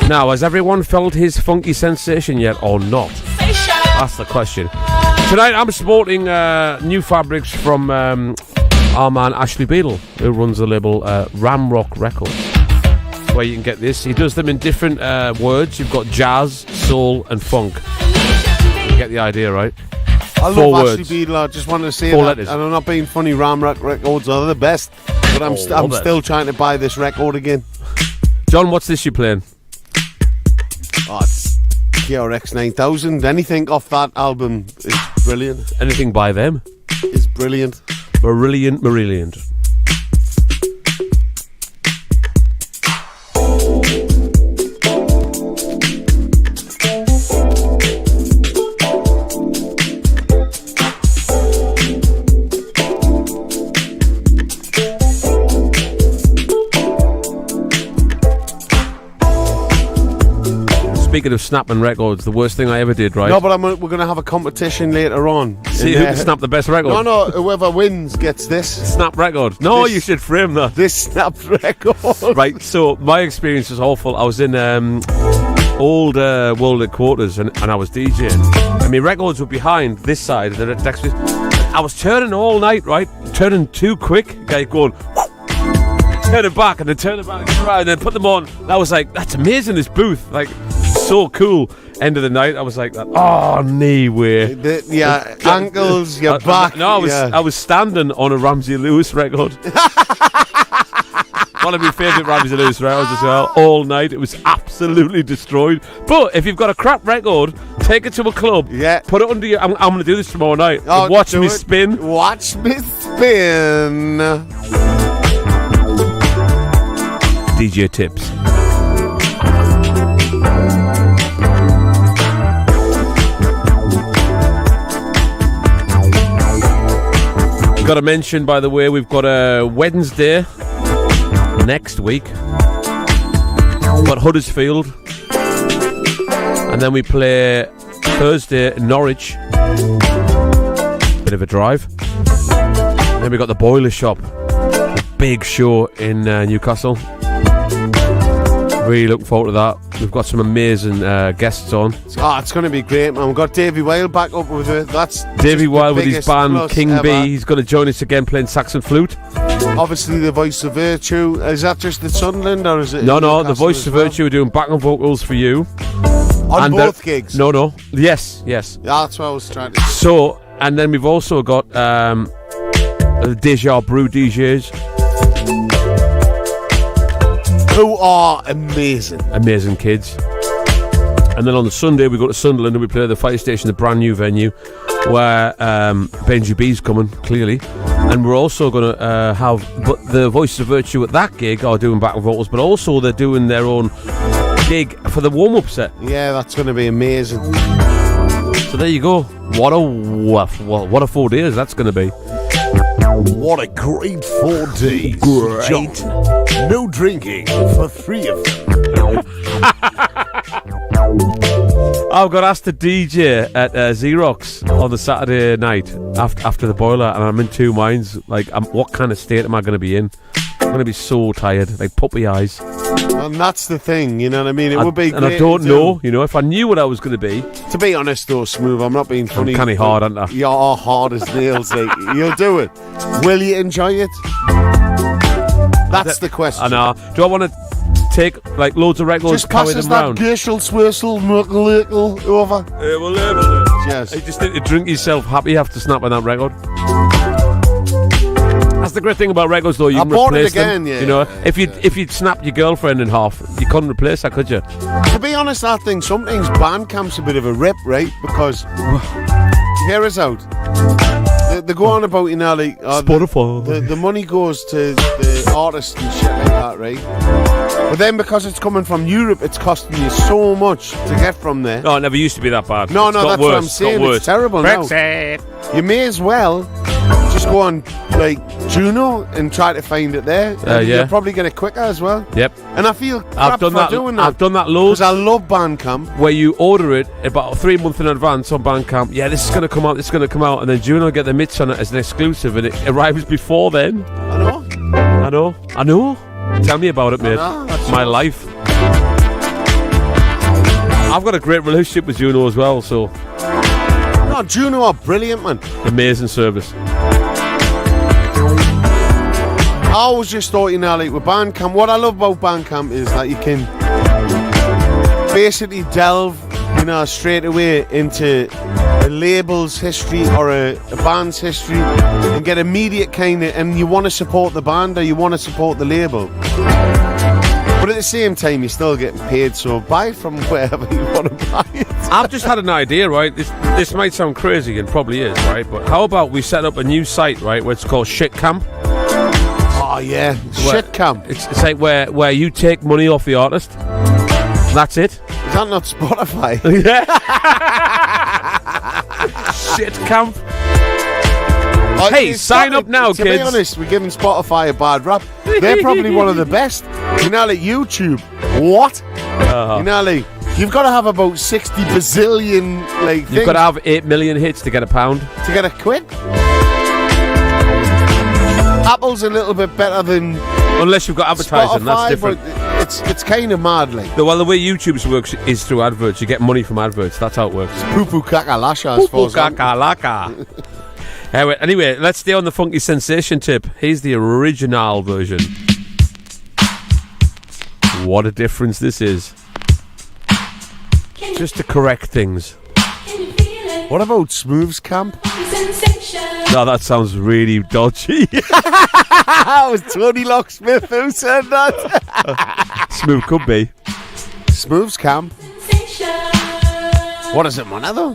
Now, has everyone felt his funky sensation yet or not? That's the question. Tonight I'm sporting new fabrics from our man Ashley Beadle, who runs the label Ramrock Records. That's where you can get this. He does them in different words. You've got jazz, soul and funk. You get the idea, right? I Four love words. Ashley Beadle. I just wanted to say Four that. letters. And I'm not being funny, Ramrock Records are the best. But I'm still trying to buy this record again. John, what's this you playing? Oh, it's KRX 9000. Anything off that album is brilliant. Anything by them? Is brilliant. Brilliant. Speaking of snapping records, the worst thing I ever did, right? No, but we're going to have a competition later on. See who can snap the best record. No, whoever wins gets this. Snap record. No, you should frame that. This snapped record. Right, so my experience was awful. I was in old World Quarters and I was DJing. And my records were behind this side. And I was turning all night, right? Turning too quick. Guy going... turning back and then turning back and then put them on. And I was like, that's amazing, this booth. Like... so cool. End of the night, I was like, oh, knee way. Ankles, your back. No, I was standing on a Ramsey Lewis record. One of my favourite Ramsey Lewis records as well. All night, it was absolutely destroyed. But if you've got a crap record, take it to a club. Yeah. Put it under your. I'm going to do this tomorrow night. Oh, watch me spin. Watch me spin. DJ tips. Got to mention, by the way, we've got a Wednesday next week. We've got Huddersfield, and then we play Thursday in Norwich. Bit of a drive. And then we got the Boiler Shop, a big show in Newcastle. Really looking forward to that. We've got some amazing guests on. It's going to be great, man. We've got Davey Wilde back up with it. That's Davey Wilde with his band King ever. B. He's going to join us again playing sax and flute. Obviously, the Voice of Virtue. Is that just at Sunderland or is it? No, the Voice of Virtue are doing backing vocals for you. On both gigs? No. Yes. Yeah, that's what I was trying to... So, and then we've also got Deja Brew DJs. Who are amazing. Amazing kids. And then on the Sunday, we go to Sunderland and we play at the Fire Station, the brand new venue, where Benji B's coming, clearly. And we're also going to have the Voices of Virtue at that gig are doing backing vocals, but also they're doing their own gig for the warm-up set. Yeah, that's going to be amazing. So there you go. What a 4 days that's going to be. What a great 4 days. Great. No drinking for 3 of them. I've got asked to DJ at Xerox on the Saturday night after the boiler, and I'm in two minds. Like, what kind of state am I going to be in? I'm going to be so tired, like puppy eyes. And that's the thing, you know what I mean? It would be great. And I don't know, if I knew what I was going to be. To be honest though, Smoove, I'm not being funny. I'm kind of hard, aren't I? You are hard as nails. Like, you'll do it. Will you enjoy it? That's the question. I know. Do I want to take like loads of records, just carry them around? Gershel, Swirsel, Merkel, over. Yes. You just need to drink yourself happy after snapping that record. That's the great thing about records, though. You can replace them. Yeah. If you'd snapped your girlfriend in half, you couldn't replace her, could you? To be honest, I think sometimes Bandcamp's a bit of a rip, right? Because hear us out. They go on about, like Spotify. The money goes to the artists and shit like that, right? But then because it's coming from Europe, it's costing you so much to get from there. No, it never used to be that bad. No, It's got that's worse. what I'm saying. It's It's terrible Brexit. now. You may as well just go on like Juno and try to find it there. And yeah. You'll probably get it quicker as well. Yep. And I feel crap I've done for that. doing that. I've done that loads. Because I love Bandcamp. Where you order it about 3 months in advance on Bandcamp. Yeah, this is going to come out. This is going to come out, and then Juno get the mitts on it as an exclusive, and it arrives before then. I know. Tell me about it, mate. That's my life. I've got a great relationship with Juno as well, so. No, Juno are brilliant, man. Amazing service. I always just thought, like with Bandcamp, what I love about Bandcamp is that you can basically delve, straight away into a label's history or a band's history and get immediate and you want to support the band or you want to support the label. But at the same time, you're still getting paid, so buy it from wherever you want to buy it. I've just had an idea, right? This might sound crazy, and probably is, right? But how about we set up a new site, right, where it's called Shit Camp? Oh, yeah. Shit Camp. It's like where you take money off the artist. That's it. Is that not Spotify? Yeah. Shit Camp. Hey, sign up now, kids. To be honest, we're giving Spotify a bad rap. They're probably one of the best. Like YouTube. What? Like, you've got to have about 60 bazillion, things. You've got to have 8 million hits to get £1. To get a quid? Apple's a little bit better than... Unless you've got advertising, Spotify, that's different. But it's kind of mad, like. Well, the way YouTube's works is through adverts. You get money from adverts. That's how it works. Poo-poo kaka-lasha. Poo-poo kaka-laka. Anyway, let's stay on the funky sensation tip. Here's the original version. What a difference this is. Just to correct things. What about Smoove's camp? No, that sounds really dodgy. That was Tony Locksmith who said that. Smoove could be. Smoove's camp. What is it, man? Though?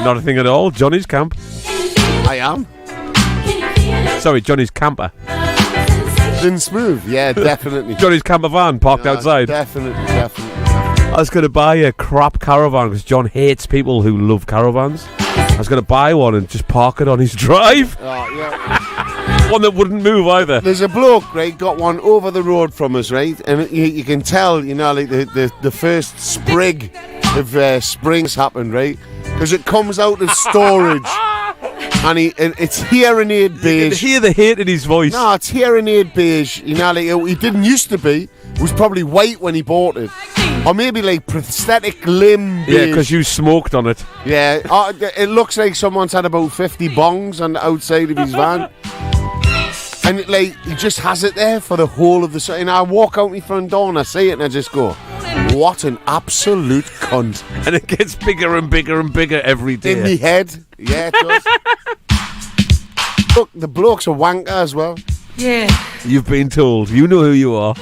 Not a thing at all. Johnny's camp. I am. Sorry, Johnny's camper. Then Smoove, yeah, definitely. Johnny's camper van parked outside. Definitely. I was going to buy a crap caravan because John hates people who love caravans. I was going to buy one and just park it on his drive. Oh, yeah. One that wouldn't move either. There's a bloke, right, got one over the road from us, right? And you can tell, like the first sprig of spring's happened, right? Because it comes out of storage. And it's hearing aid beige. You can hear the hate in his voice. No, it's hearing aid beige. Like he didn't used to be. It was probably white when he bought it. Or maybe like prosthetic limb beige. Yeah, because you smoked on it. Yeah, it looks like someone's had about 50 bongs on the outside of his van. And he just has it there for the whole of the... And I walk out my front door and I see it and I just go, what an absolute cunt. And it gets bigger and bigger and bigger every day. In me head. Yeah, it does. Look, the bloke's a wanker as well. Yeah. You've been told. You know who you are.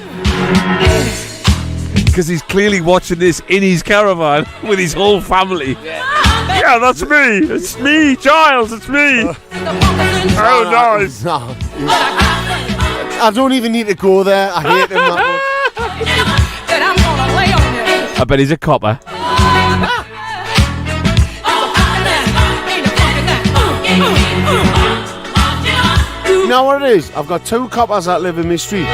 Because he's clearly watching this in his caravan with his whole family. Yeah, that's me. It's me, Giles. It's me. Oh, nice. No. I don't even need to go there. I hate him that much. I bet he's a copper. You know what it is? I've got two coppers that live in my street.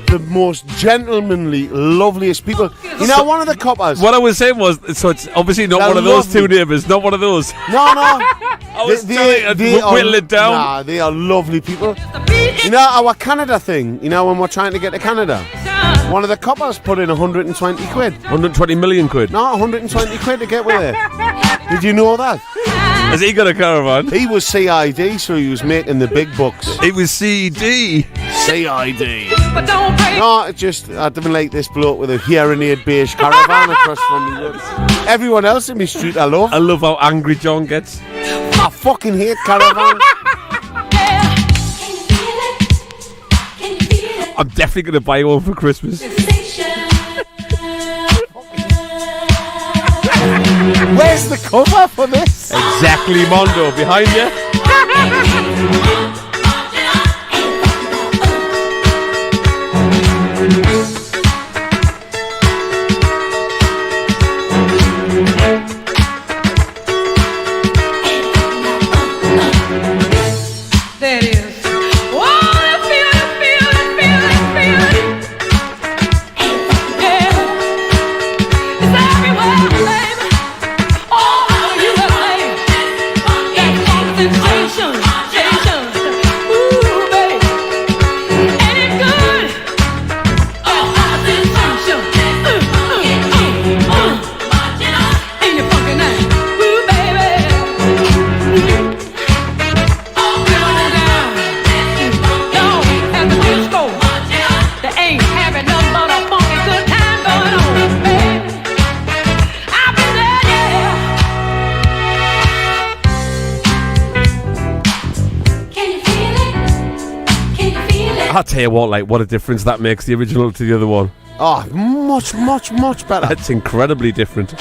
The most gentlemanly, loveliest people. You know, one of the coppers. What I was saying was, so it's obviously not one of those two neighbours, not one of those. No. I was whittle it down. Nah, they are lovely people. You know, our Canada thing, when we're trying to get to Canada, one of the coppers put in 120 quid. 120 million quid? No, 120 quid to get with it. Did you know that? Has he got a caravan? He was CID, so he was making the big bucks. He was CID. CID. No, I didn't like this bloke with a hearing aid beige caravan across from me. Everyone else in my street I love. I love how angry John gets. I fucking hate caravan. I'm definitely going to buy one for Christmas. Where's the cover for this? Exactly, Mondo, behind you. There it is. Sensation. I'll tell you what, like, what a difference that makes the original to the other one. Oh, much better. That's incredibly different.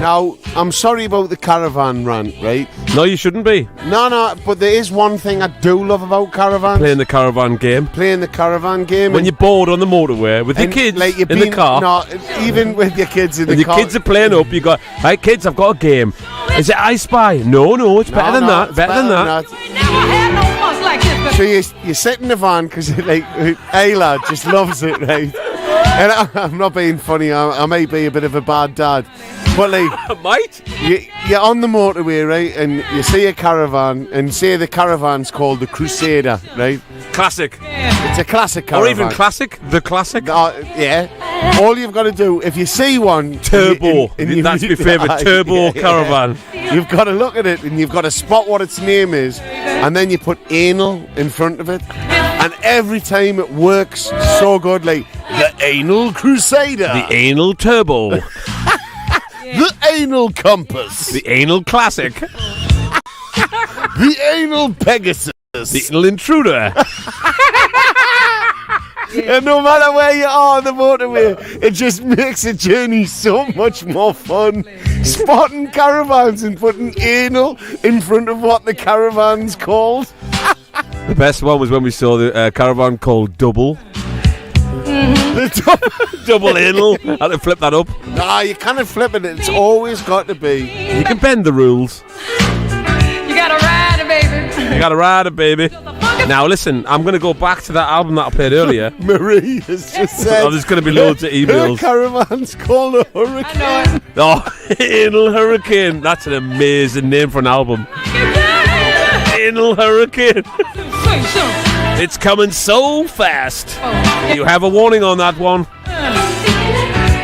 Now, I'm sorry about the Caravan rant, right? No, you shouldn't be. No, but there is one thing I do love about Caravans. Playing the Caravan game. Playing the Caravan game. When you're bored on the motorway with your kids like in the car. No, even with your kids in and the car. car. Your kids are playing up, you got, hey kids, I've got a game. Is it I Spy? No, it's better than that. Better than that. So you sit in the van because like Ayla just loves it, right? And I'm not being funny. I may be a bit of a bad dad, but like, mate, you're on the motorway, right? And you see a caravan, and say the caravan's called the Crusader, right? Classic. It's a classic caravan. Or even classic. The classic. Yeah. All you've got to do, if you see one, Turbo. That's my favourite. Turbo caravan. You've got to look at it, and you've got to spot what its name is, and then you put anal in front of it, and every time it works so good, like the Anal Crusader, the Anal Turbo, the Anal Compass, the Anal Classic, the Anal Pegasus, the Anal Intruder. And no matter where you are on the motorway, it just makes the journey so much more fun. Spotting caravans and putting anal in front of what the caravan's called. The best one was when we saw the caravan called Double. The double anal. Had to flip that up. Nah, you can't flip it. It's always got to be. You can bend the rules. You gotta ride it, baby. You gotta ride it, baby. Now listen, I'm going to go back to that album that I played earlier. Marie has just said. Oh, there's going to be loads of emails. Her caravan's called a Hurricane. I know it. Oh, Anal Hurricane. That's an amazing name for an album. Anal Hurricane. It's coming so fast. You have a warning on that one.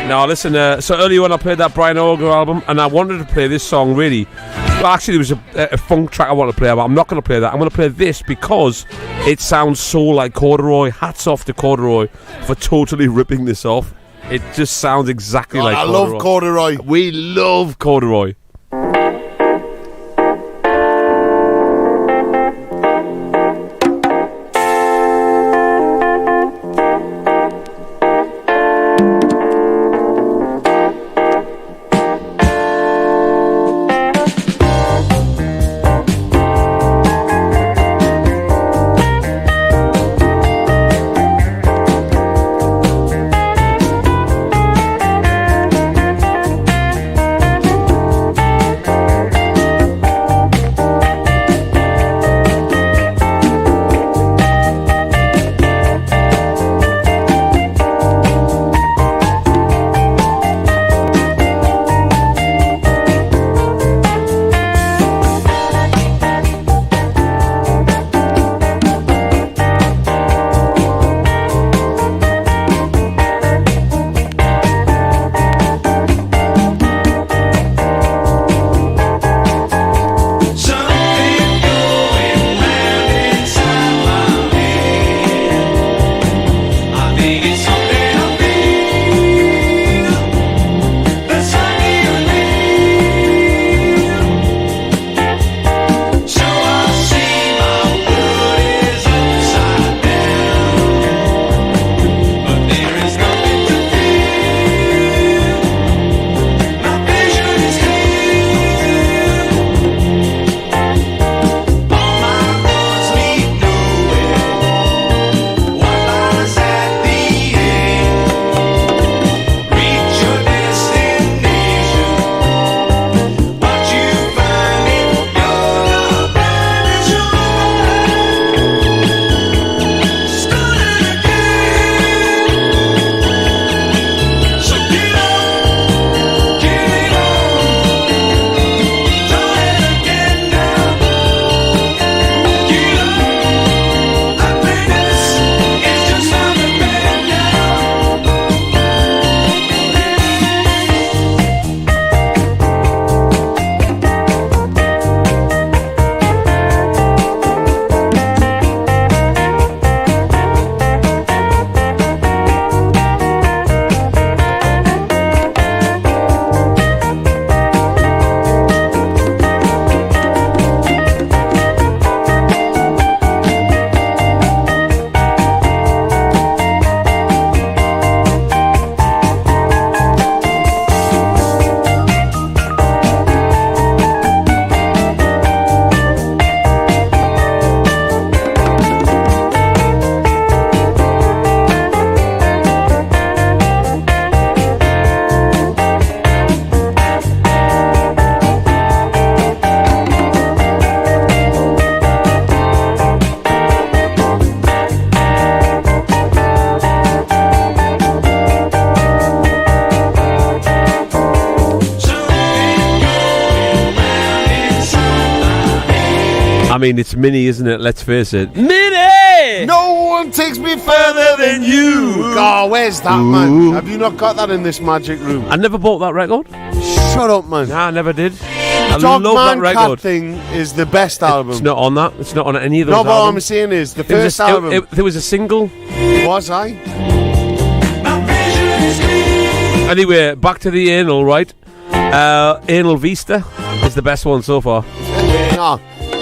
Now listen, so earlier when I played that Brian Auger album, and I wanted to play this song really. Well, actually, there was a funk track I want to play, but I'm not going to play that. I'm going to play this because it sounds so like Corduroy. Hats off to Corduroy for totally ripping this off. It just sounds exactly like Corduroy. I love Corduroy. We love Corduroy. mean, it's Minnie, isn't it? Let's face it. Minnie! No one takes me further than you. Oh, where's that, man? Have you not got that in this magic room? I never bought that record. Shut up, man. Nah, I never did. I Dog love Man that record. Cat thing is the best album. It's not on that. It's not on any of those No, but what I'm albums. saying is, the first album... There was a single. Was I? Anyway, back to the anal, right? Anal Vista is the best one so far. No,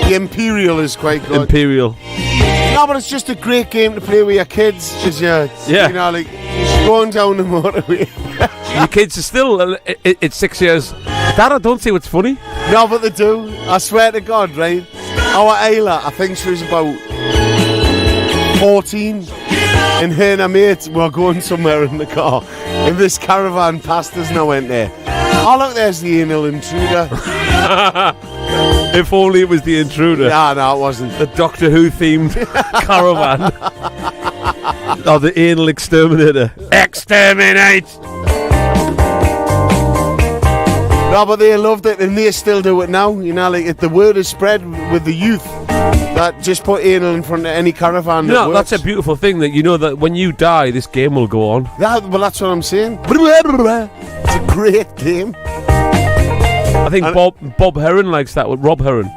the Imperial is quite good. Imperial. No, but it's just a great game to play with your kids. Cause you know, like, going down the motorway. Your kids are still, it's 6 years. Dad, I don't see what's funny. No, but they do. I swear to God, right? Our Ayla, I think she was about 14. And her and her mates were going somewhere in the car. And this caravan passed us and I went there. Oh, look, there's the anal intruder. If only it was the intruder. Nah, no, it wasn't. The Doctor Who themed caravan. Or the anal exterminator. Exterminate! No, but they loved it and they still do it now. You know, like the word is spread with the youth that just put anal in front of any caravan. No, that's a beautiful thing that you know that when you die, this game will go on. Well, that's what I'm saying. It's a great game. I think Bob Heron likes that. Rob Heron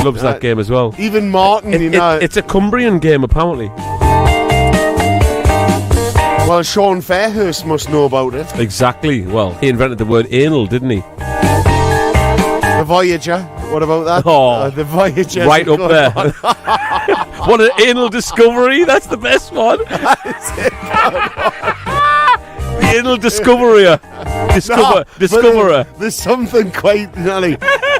loves that game as well. Even Martin, you know. It's a Cumbrian game, apparently. Well, Sean Fairhurst must know about it. Exactly. Well, he invented the word anal, didn't he? The Voyager. What about that? Oh, the Voyager. Right up there. What an anal discovery. That's the best one. The anal discoverer. Discoverer. There's something quite,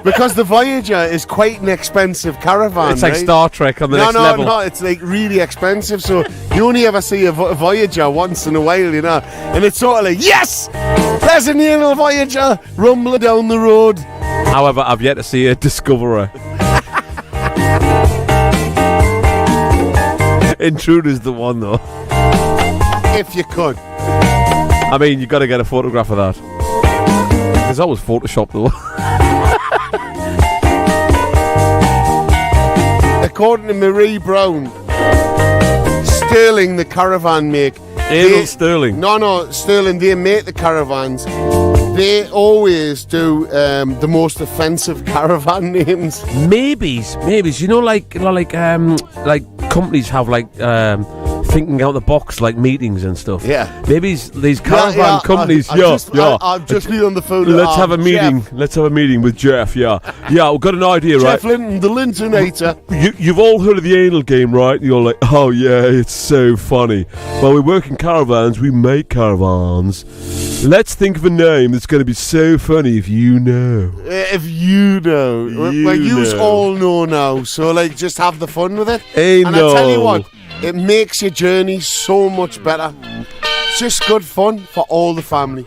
because the Voyager is quite an expensive caravan. It's like right? Star Trek on the next level. No, it's like really expensive. So you only ever see a Voyager once in a while, you know. And it's sort of like, yes, there's an anal Voyager rumbling down the road. However, I've yet to see a discoverer. Intruder's the one, though. If you could. I mean, you got to get a photograph of that. There's always Photoshop, though. According to Marie Brown, Sterling, the caravan make. Sterling? No, Sterling, they make the caravans. They always do the most offensive caravan names. Maybes. You know, like companies have thinking out the box, like meetings and stuff. Yeah. Maybe these caravan companies. I've just been on the phone. Let's have a meeting. Jeff. Let's have a meeting with Jeff. Yeah, we've got an idea, right? Jeff Linton, the Lintonator. You've all heard of the anal game, right? You're like, oh yeah, it's so funny. Well, we work in caravans. We make caravans. Let's think of a name that's going to be so funny if you know. If you know. You all know now. So, just have the fun with it. Hey, and no. I tell you what, it makes your journey so much better. It's just good fun for all the family.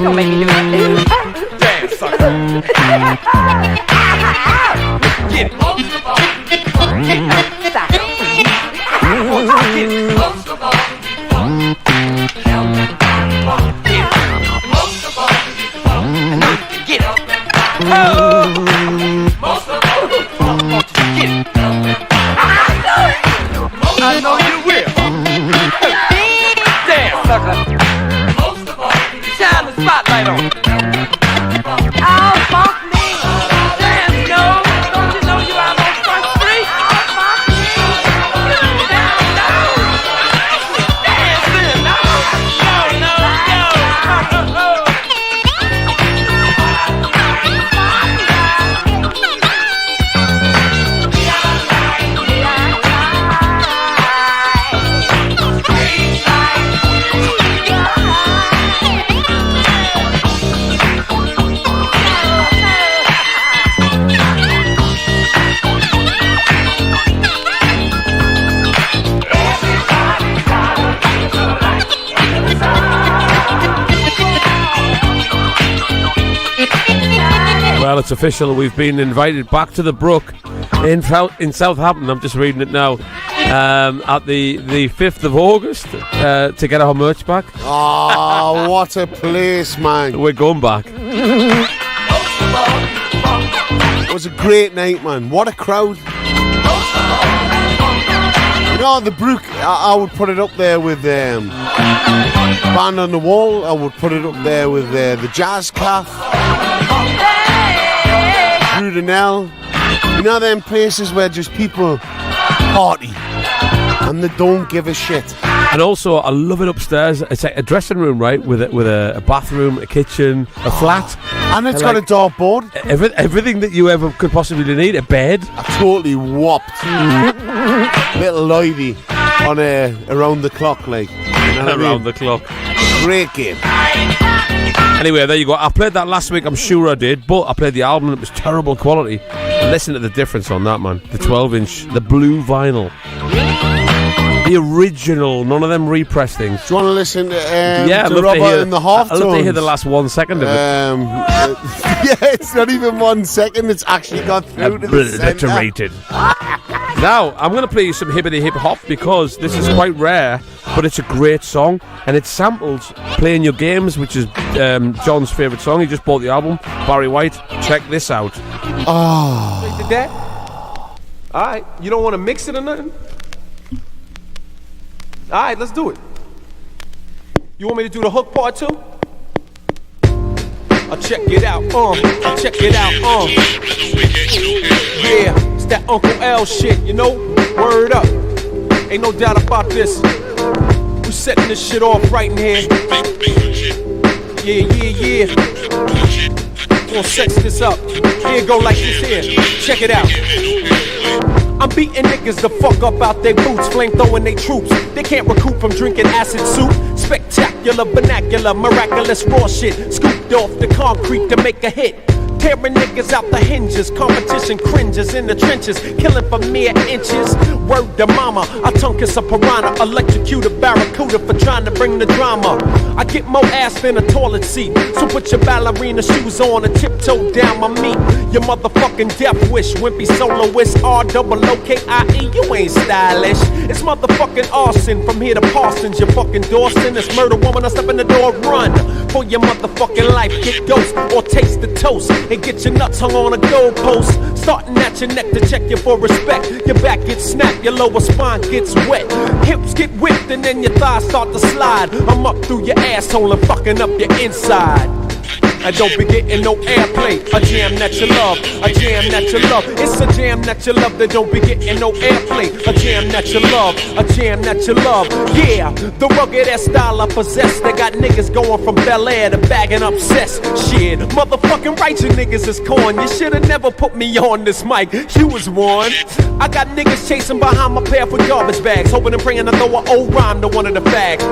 Don't make me do that. Damn, sucker. Get it. Stop. Get it. Get it. Oh. Get it. I know you will. Damn, sucker. Time to spot. Well, it's official. We've been invited back to the Brook in Southampton. I'm just reading it now. At the 5th of August to get our merch back. Oh, what a place, man. We're going back. It was a great night, man. What a crowd. You know, the Brook, I would put it up there with Band on the Wall. I would put it up there with the Jazz Cafe. Brudenell. You know them places where just people party and they don't give a shit. And also, I love it upstairs. It's like a dressing room, right, with a bathroom, a kitchen, a flat, and it's got a dartboard. Everything that you ever could possibly need. A bed. I totally whopped little Lloydie on around the clock, like around the clock. Great game. Anyway, there you go. I played that last week. I'm sure I did, but I played the album and it was terrible quality. Listen to the difference on that, man. The 12-inch, the blue vinyl. The original, none of them repressed things. Do you want to listen to to Robert in the Half I'd love to hear the last 1 second of it. Yeah, it's not even 1 second. It's actually got through to the centre. Obliterated. Now, I'm going to play you some hippity hip hop because this is quite rare, but it's a great song and it samples Playing Your Games, which is John's favourite song. He just bought the album. Barry White, check this out. Oh. Did that? Alright, you don't want to mix it or nothing? Alright, let's do it. You want me to do the hook part too? I'll check it out, check it out, Yeah, it's that Uncle L shit, you know? Word up. Ain't no doubt about this. We setting this shit off right in here. Yeah. Gonna sex this up. Here go like this here. Check it out. I'm beating niggas the fuck up out their boots, flame throwing they troops. They can't recoup from drinking acid soup. Spectacular, vernacular, miraculous raw shit. Scooped off the concrete to make a hit. Tearing niggas out the hinges, competition cringes in the trenches, killing for mere inches. Word to mama, I tongue kiss a piranha, electrocute a barracuda for trying to bring the drama. I get more ass than a toilet seat, so put your ballerina shoes on and tiptoe down my meat. Your motherfucking death wish, wimpy soloist, R-double-O-K-I-E, you ain't stylish. It's motherfucking arson from here to Parsons, you fucking Dawson. It's murder woman, I step in the door, run for your motherfucking life. Get ghost or taste the toast and get your nuts hung on a goalpost. Starting at your neck to check you for respect. Your back gets snapped, your lower spine gets wet. Hips get whipped and then your thighs start to slide. I'm up through your asshole and fucking up your inside. And don't be getting no airplay. A jam that you love, a jam that you love. It's a jam that you love that don't be getting no airplay. A jam that you love, a jam that you love. Yeah, the rugged ass style I possess. They got niggas going from Bel Air to bagging up cess. Shit, motherfucking right, you niggas is corn. You should've never put me on this mic. You was one. I got niggas chasing behind my path with garbage bags, hoping and praying to throw an old rhyme to one of the fags.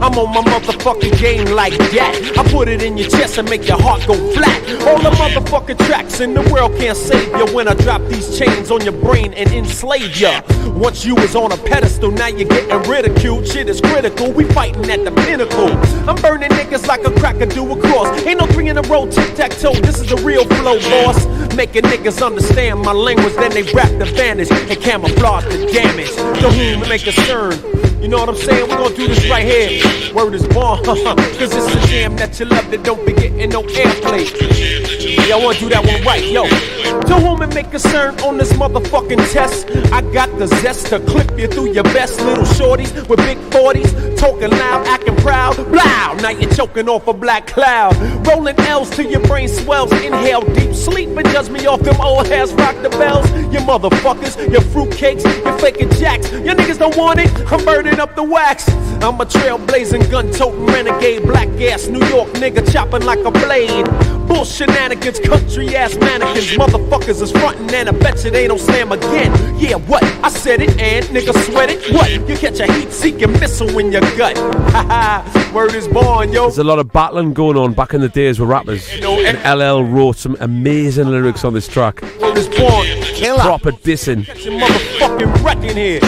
I'm on my motherfucking game like that. I put it in your chest and make your heart go flat. All the motherfucking tracks in the world can't save you when I drop these chains on your brain and enslave ya. Once you was on a pedestal, now you're getting ridiculed. Shit is critical, we fighting at the pinnacle. I'm burning niggas like a cracker do a cross. Ain't no 3 in a row, tic-tac-toe, this is the real flow, boss. Making niggas understand my language, then they wrap the bandage and camouflage the damage. To whom it make a turn. You know what I'm saying? We're gonna do this right here. Word is born, cause it's a jam that you love that don't be getting no airplay. Yeah, I wanna do that one right, yo. To whom it may concern on this motherfucking test, I got the zest to clip you through your best. Little shorties with big 40s, talking loud, acting proud. Blow, now you're choking off a black cloud. Rolling L's till your brain swells. Inhale deep, sleep and judge me off them old hairs. Rock the bells, you motherfuckers, your fruitcakes, your faking jacks. Your niggas don't want it, I'm burning up the wax. I'm a trailblazing, gun-toting renegade, black ass New York nigga chopping like a blade. Bull shenanigans, country ass mannequins, motherfuckers is frontin' and I bet you they don't slam again. Yeah, what? I said it and nigga sweat it. What? You catch a heat-seeking missile in your gut. Haha, word is born, yo. There's a lot of battling going on back in the days with rappers. And LL wrote some amazing lyrics on this track. Word is born, killer. Proper dissing. Your motherfucking wrecking here.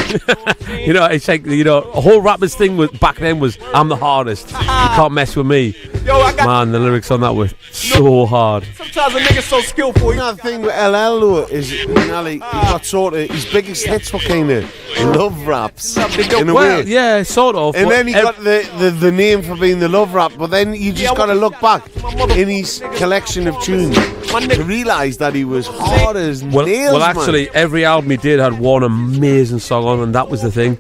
You know, it's like, you know, a whole rappers thing was back then was I'm the hardest. You can't mess with me. Yo, I got. Man, the lyrics on that were so hard. Sometimes a nigga's so skillful. Another thing with LL though is he got sort of his biggest hits were kind of love raps in a Well, way. yeah, sort of. And but then he got the name for being the love rap, but then you just got to look back in his collection of tunes to realise that he was hard as nails, well, actually, every album he did had one amazing song on, and that was the thing.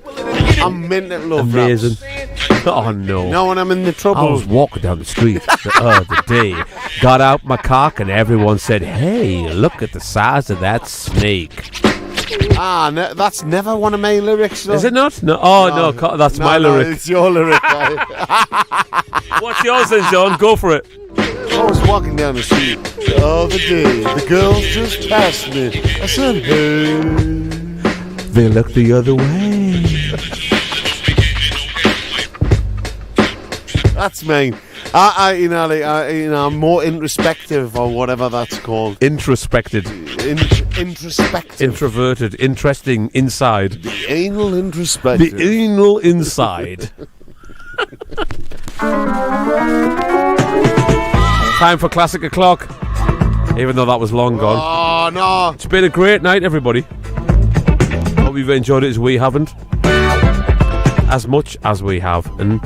I'm meant at love Amazing. raps. Oh no. No, when I'm in the I trouble. was walking down the street the other day, got out my cock, and everyone said, "Hey, look at the size of that snake." That's never one of my lyrics, though. Is it not? No. Oh no, that's my lyric. It's your lyric. What's yours then, John? Go for it. I was walking down the street the other day. The girls just passed me. I said, hey. They look the other way. That's mine. I'm more introspective or whatever that's called. Introspected. Introspective. Introverted. Interesting inside. The anal introspective. The anal inside. Time for Classic O'Clock. Even though that was long gone. Oh, no. It's been a great night, everybody. Hope you've enjoyed it as we haven't. As much as we have. And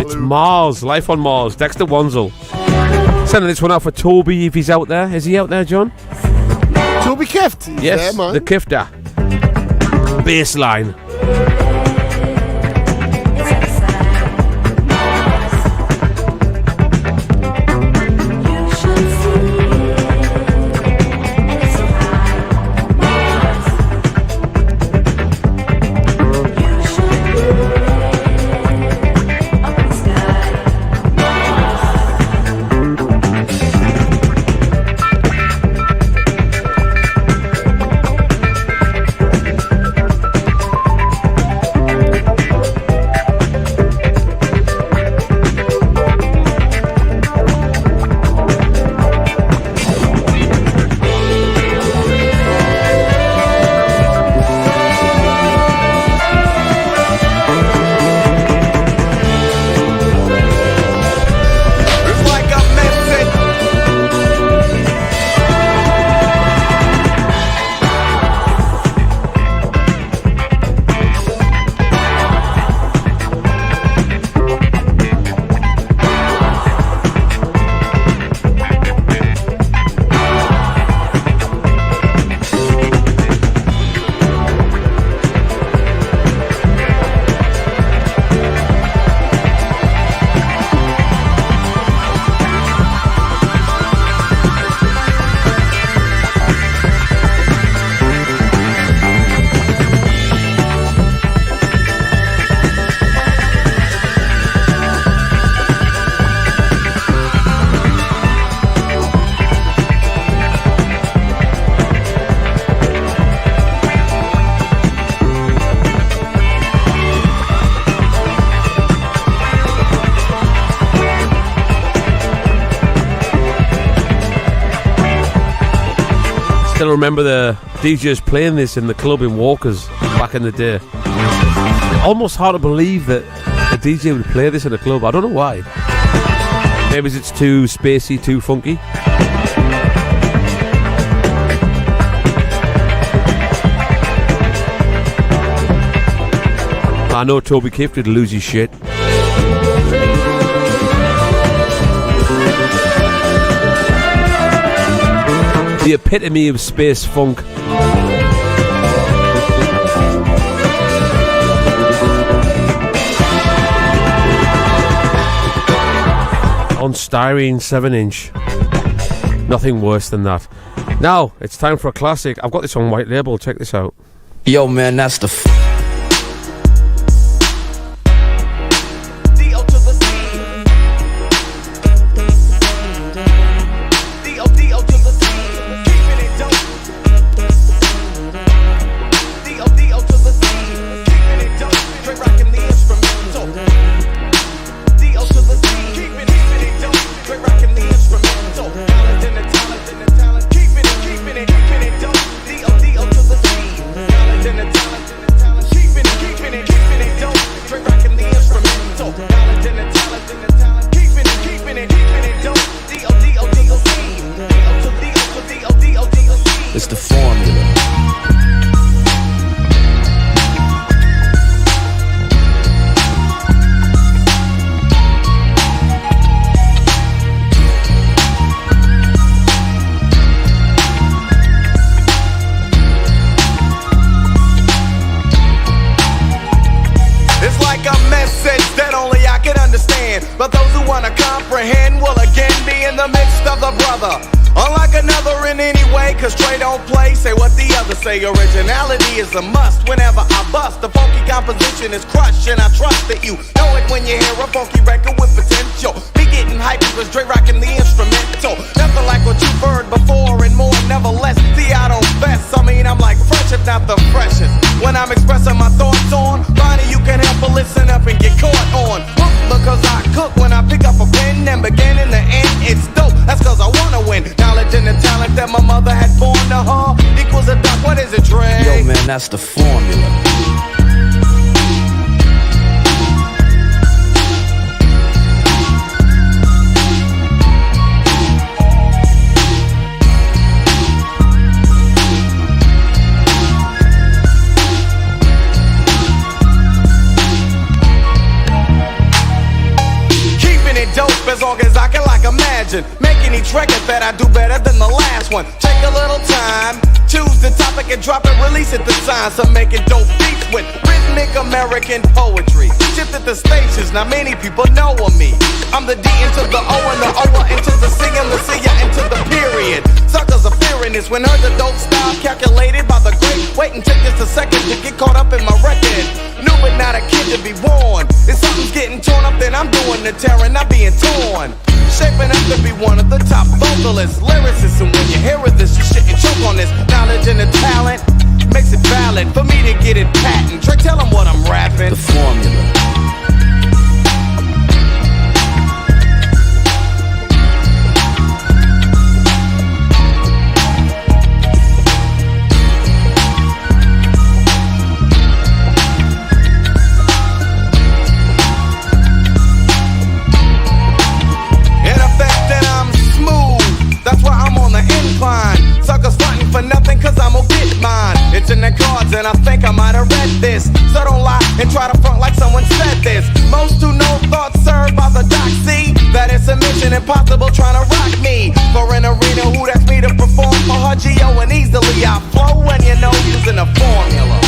it's Mars. Life on Mars. Dexter Wanzel. Sending this one out for Toby if he's out there. Is he out there, John? Toby Kift. Yes, there, man. the Kifter. Baseline. Still remember the DJs playing this in the club in Walkers back in the day. Almost hard to believe that a DJ would play this in a club. I don't know why. Maybe it's too spacey, too funky. I know Toby Kift would lose his shit. The epitome of space funk. On styrene 7-inch. Nothing worse than that. Now, it's time for a classic. I've got this on white label. Check this out. Yo, man, that's the It's the formula. It's like a message that only I can understand, but those who wanna comprehend will again be in the midst of the brother. Unlike another in any way, cause Trey don't play, say what the others say. Originality is a must whenever I bust. The funky composition is crushed, and I trust that you know it when you hear a funky record with potential. Be getting hyped because Dre rocking the instrumental. Nothing like what you've heard before and more, never less. See, I don't best, I mean I'm like fresh if not the freshest. When I'm expressing my thoughts on Bonnie, you can help but listen up and get caught on. Because I cook when I pick up a pen and begin in the end, it's dope. That's cause I wanna win. Knowledge and the talent that my mother had born to her equals a duck. What is it, Dre? Yo, man, that's the formula. Dope as long as I can like imagine. Making each record that I do better than the last one. Take a little time, choose the topic and drop it, release it the sign. So making dope beats with rhythmic American poetry. Shifted the stations, now many people know of me. I'm the D into the O and the O into the C and the C into the period. Suckers are fearing this when heard the dope style calculated by the great. Wait and take just a second to get caught up in my record. New but not a kid to be born. If something's getting torn up, then I'm doing the tearing, not being torn. Shaping up to be one of the top vocalists, lyricists, and when you hear of this, you shouldn't choke on this. Knowledge and the talent makes it valid for me to get it patent. Trey, tell them what I'm rapping. The formula. That's why I'm on the incline. Suckers fighting for nothing cause I'm gonna get mine. It's in the cards and I think I might have read this. So don't lie and try to front like someone said this. Most who know thoughts served by the doc see that it's a mission impossible trying to rock me. For an arena who that's me to perform for her G.O. and easily I flow when you know using a formula.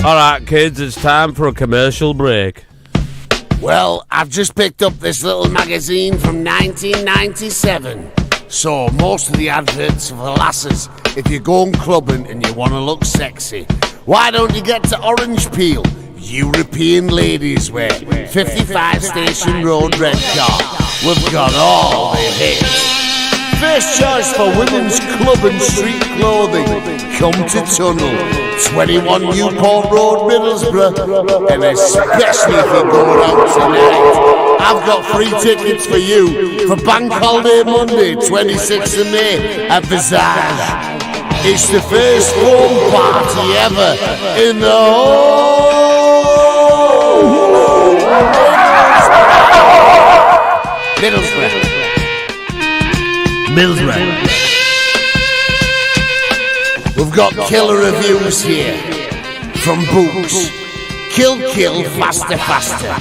Alright, kids, it's time for a commercial break. Well, I've just picked up this little magazine from 1997. So, most of the adverts are for lasses. If you're going clubbing and you want to look sexy, why don't you get to Orange Peel? European ladies wear. 55 Station Road Red Car. We've got all the hits. First choice for women's club and street clothing. Come to Tunnel, 21 Newport Road, Middlesbrough. And especially if you're going out tonight, I've got free tickets for you for Bank Holiday Monday, 26th of May at Visage. It's the first home party ever in the whole Middlesbrough. We've got killer reviews here from Books. Kill, Faster, Faster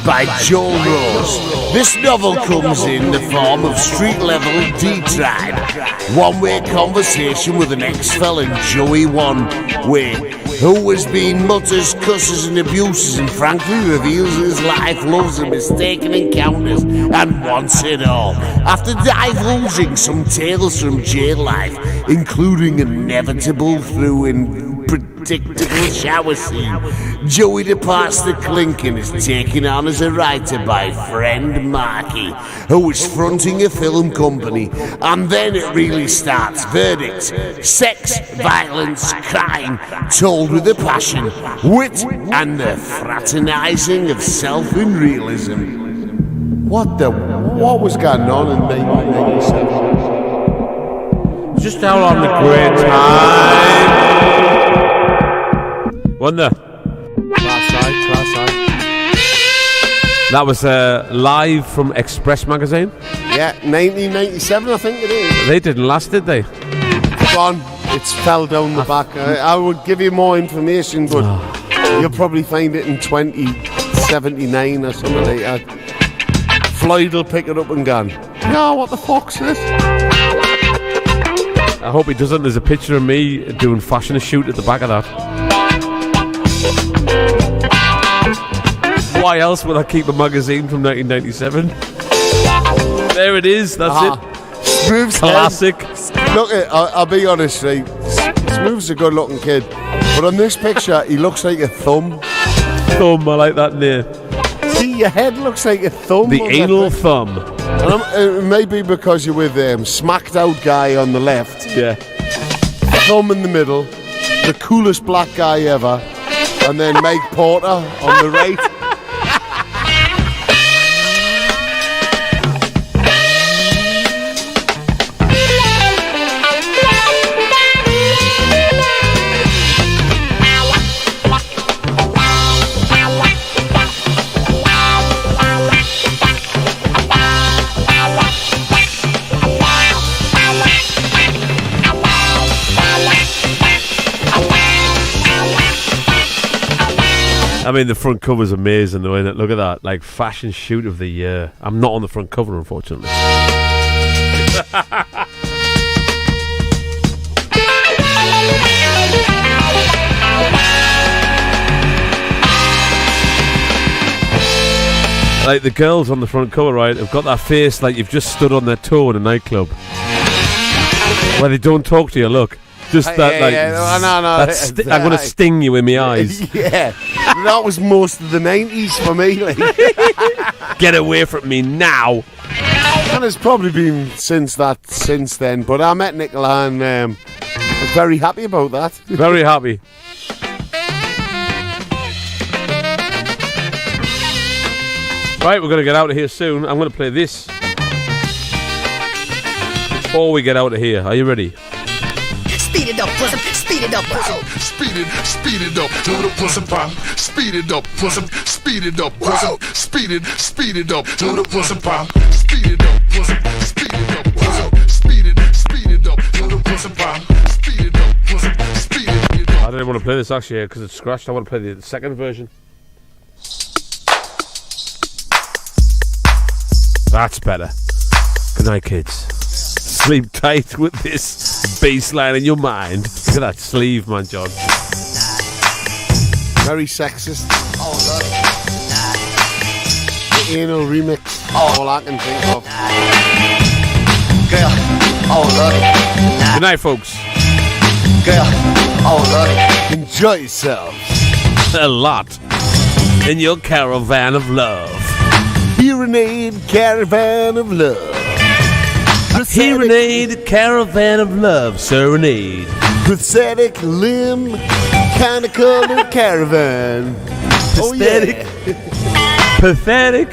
by Joel Rose. This novel comes in the form of street-level D-Tribe, one-way conversation with an ex-felon, Joey One Way, who has been mutters, cusses and abuses and frankly reveals his life, loves and mistaken encounters and wants it all. After divulging some tales from jail life, including an inevitable through in predictable shower scene, Joey departs the clink and is taken on as a writer by friend Marky, who is fronting a film company. And then it really starts. Verdict: sex, violence, crime, told with a passion, wit, and the fraternizing of self and realism. What was going on in 1997? Just out on the great time. Wonder. Class side. That was live from Express magazine. Yeah, 1997 I think it is. They didn't last, did they? Gone. It's fell down the back. I would give you more information, but you'll probably find it in 2079 or something like that. Floyd will pick it up and gone, no, what the fuck's this? I hope he doesn't. There's a picture of me doing fashion shoot at the back of that. Why else would I keep a magazine from 1997? There it is. That's it. Smoove's classic. Look, I'll be honest, right? Smoove's a good-looking kid, but on this picture, he looks like a thumb. Thumb, I like that name. See, your head looks like a thumb. The anal thumb. And it may be because you're with smacked out guy on the left. Yeah. Thumb in the middle. The coolest black guy ever. And then Mike Porter on the right. I mean, the front cover's amazing, though, isn't it? Look at that. Like, fashion shoot of the year. I'm not on the front cover, unfortunately. Like, the girls on the front cover, right, have got that face like you've just stood on their toe in a nightclub. Where they don't talk to you, look. Just that, like, no. I'm going to sting you in my eyes. Yeah, that was most of the 90s for me. Like. Get away from me now. And it's probably been since then. But I met Nicola and I was very happy about that. Very happy. Right, we're going to get out of here soon. I'm going to play this before we get out of here. Are you ready? Speed it up, pussy. Speed it up, pussy. Speed it up, to the pussy pop. Speed it up, pussy. Speed it up, pussy. Speed it up, to the pussy pop. Speed it up, pussy. Speed it up, pussy. Speed it up, to the pussy pop. Speed it up, pussy. Speed it up. I didn't want to play this actually because it's scratched. I want to play the second version. That's better. Good night, kids. Sleep tight with this bass line in your mind. Look at that sleeve, man, John. Very sexist. The anal remix. All I can think of. Girl, love it. Good night, folks. Girl, love it. Enjoy yourselves. A lot. In your caravan of love. Pyrenean caravan of love. Serenade, caravan of love, serenade. Pathetic limb, kind of colored caravan. Pathetic. Pathetic.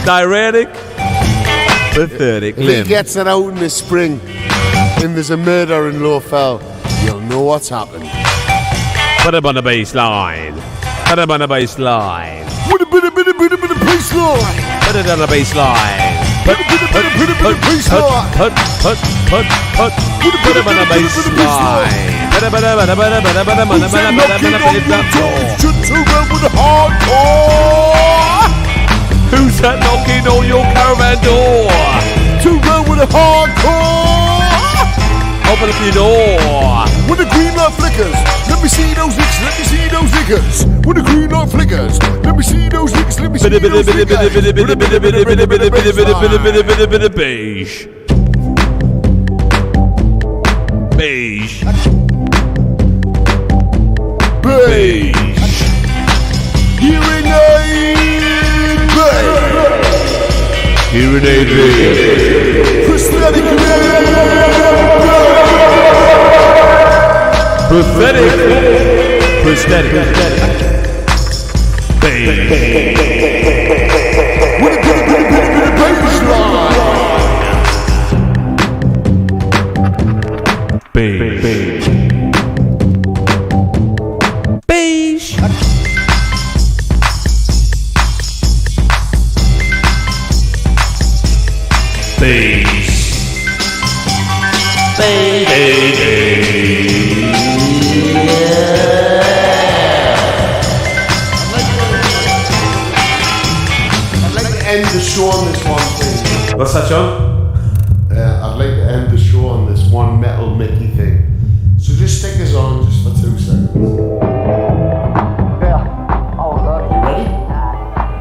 Diuretic. Pathetic If limb. he gets it out in the spring and there's a murder in Lowfell, you'll know what's happened. Put him on the baseline. Put him on the baseline. Put it on the baseline. Put it on the baseline. Put him on the baseline. Put him on the baseline. Who's that knocking on your caravan door? To run with a hardcore. Open up your door. When the green light flickers, let me see those licks, let me see those lickers. When the green light flickers, let me see those licks, let me see those lickers. Beige. Beige. Beige. Hearing aid. Beige. Hearing aid. Beige. Prosthetic Pathetic. Prosthetic. Beige. With a baseline. Beige. Beige. Beige. I'd like to end the show on this one thing. What's that, John? I'd like to end the show on this one Metal Mickey thing. So just stick us on just for 2 seconds. You ready?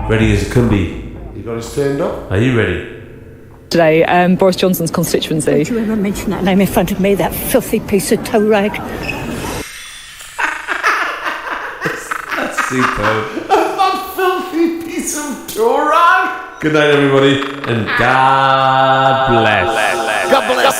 Ready as it can be. You got us turned up? Are you ready? Today, Boris Johnson's constituency. Don't you ever mention that name in front of me, that filthy piece of toe rag. That's superb. That filthy piece of toe rag. Good night, everybody, and God bless. God bless.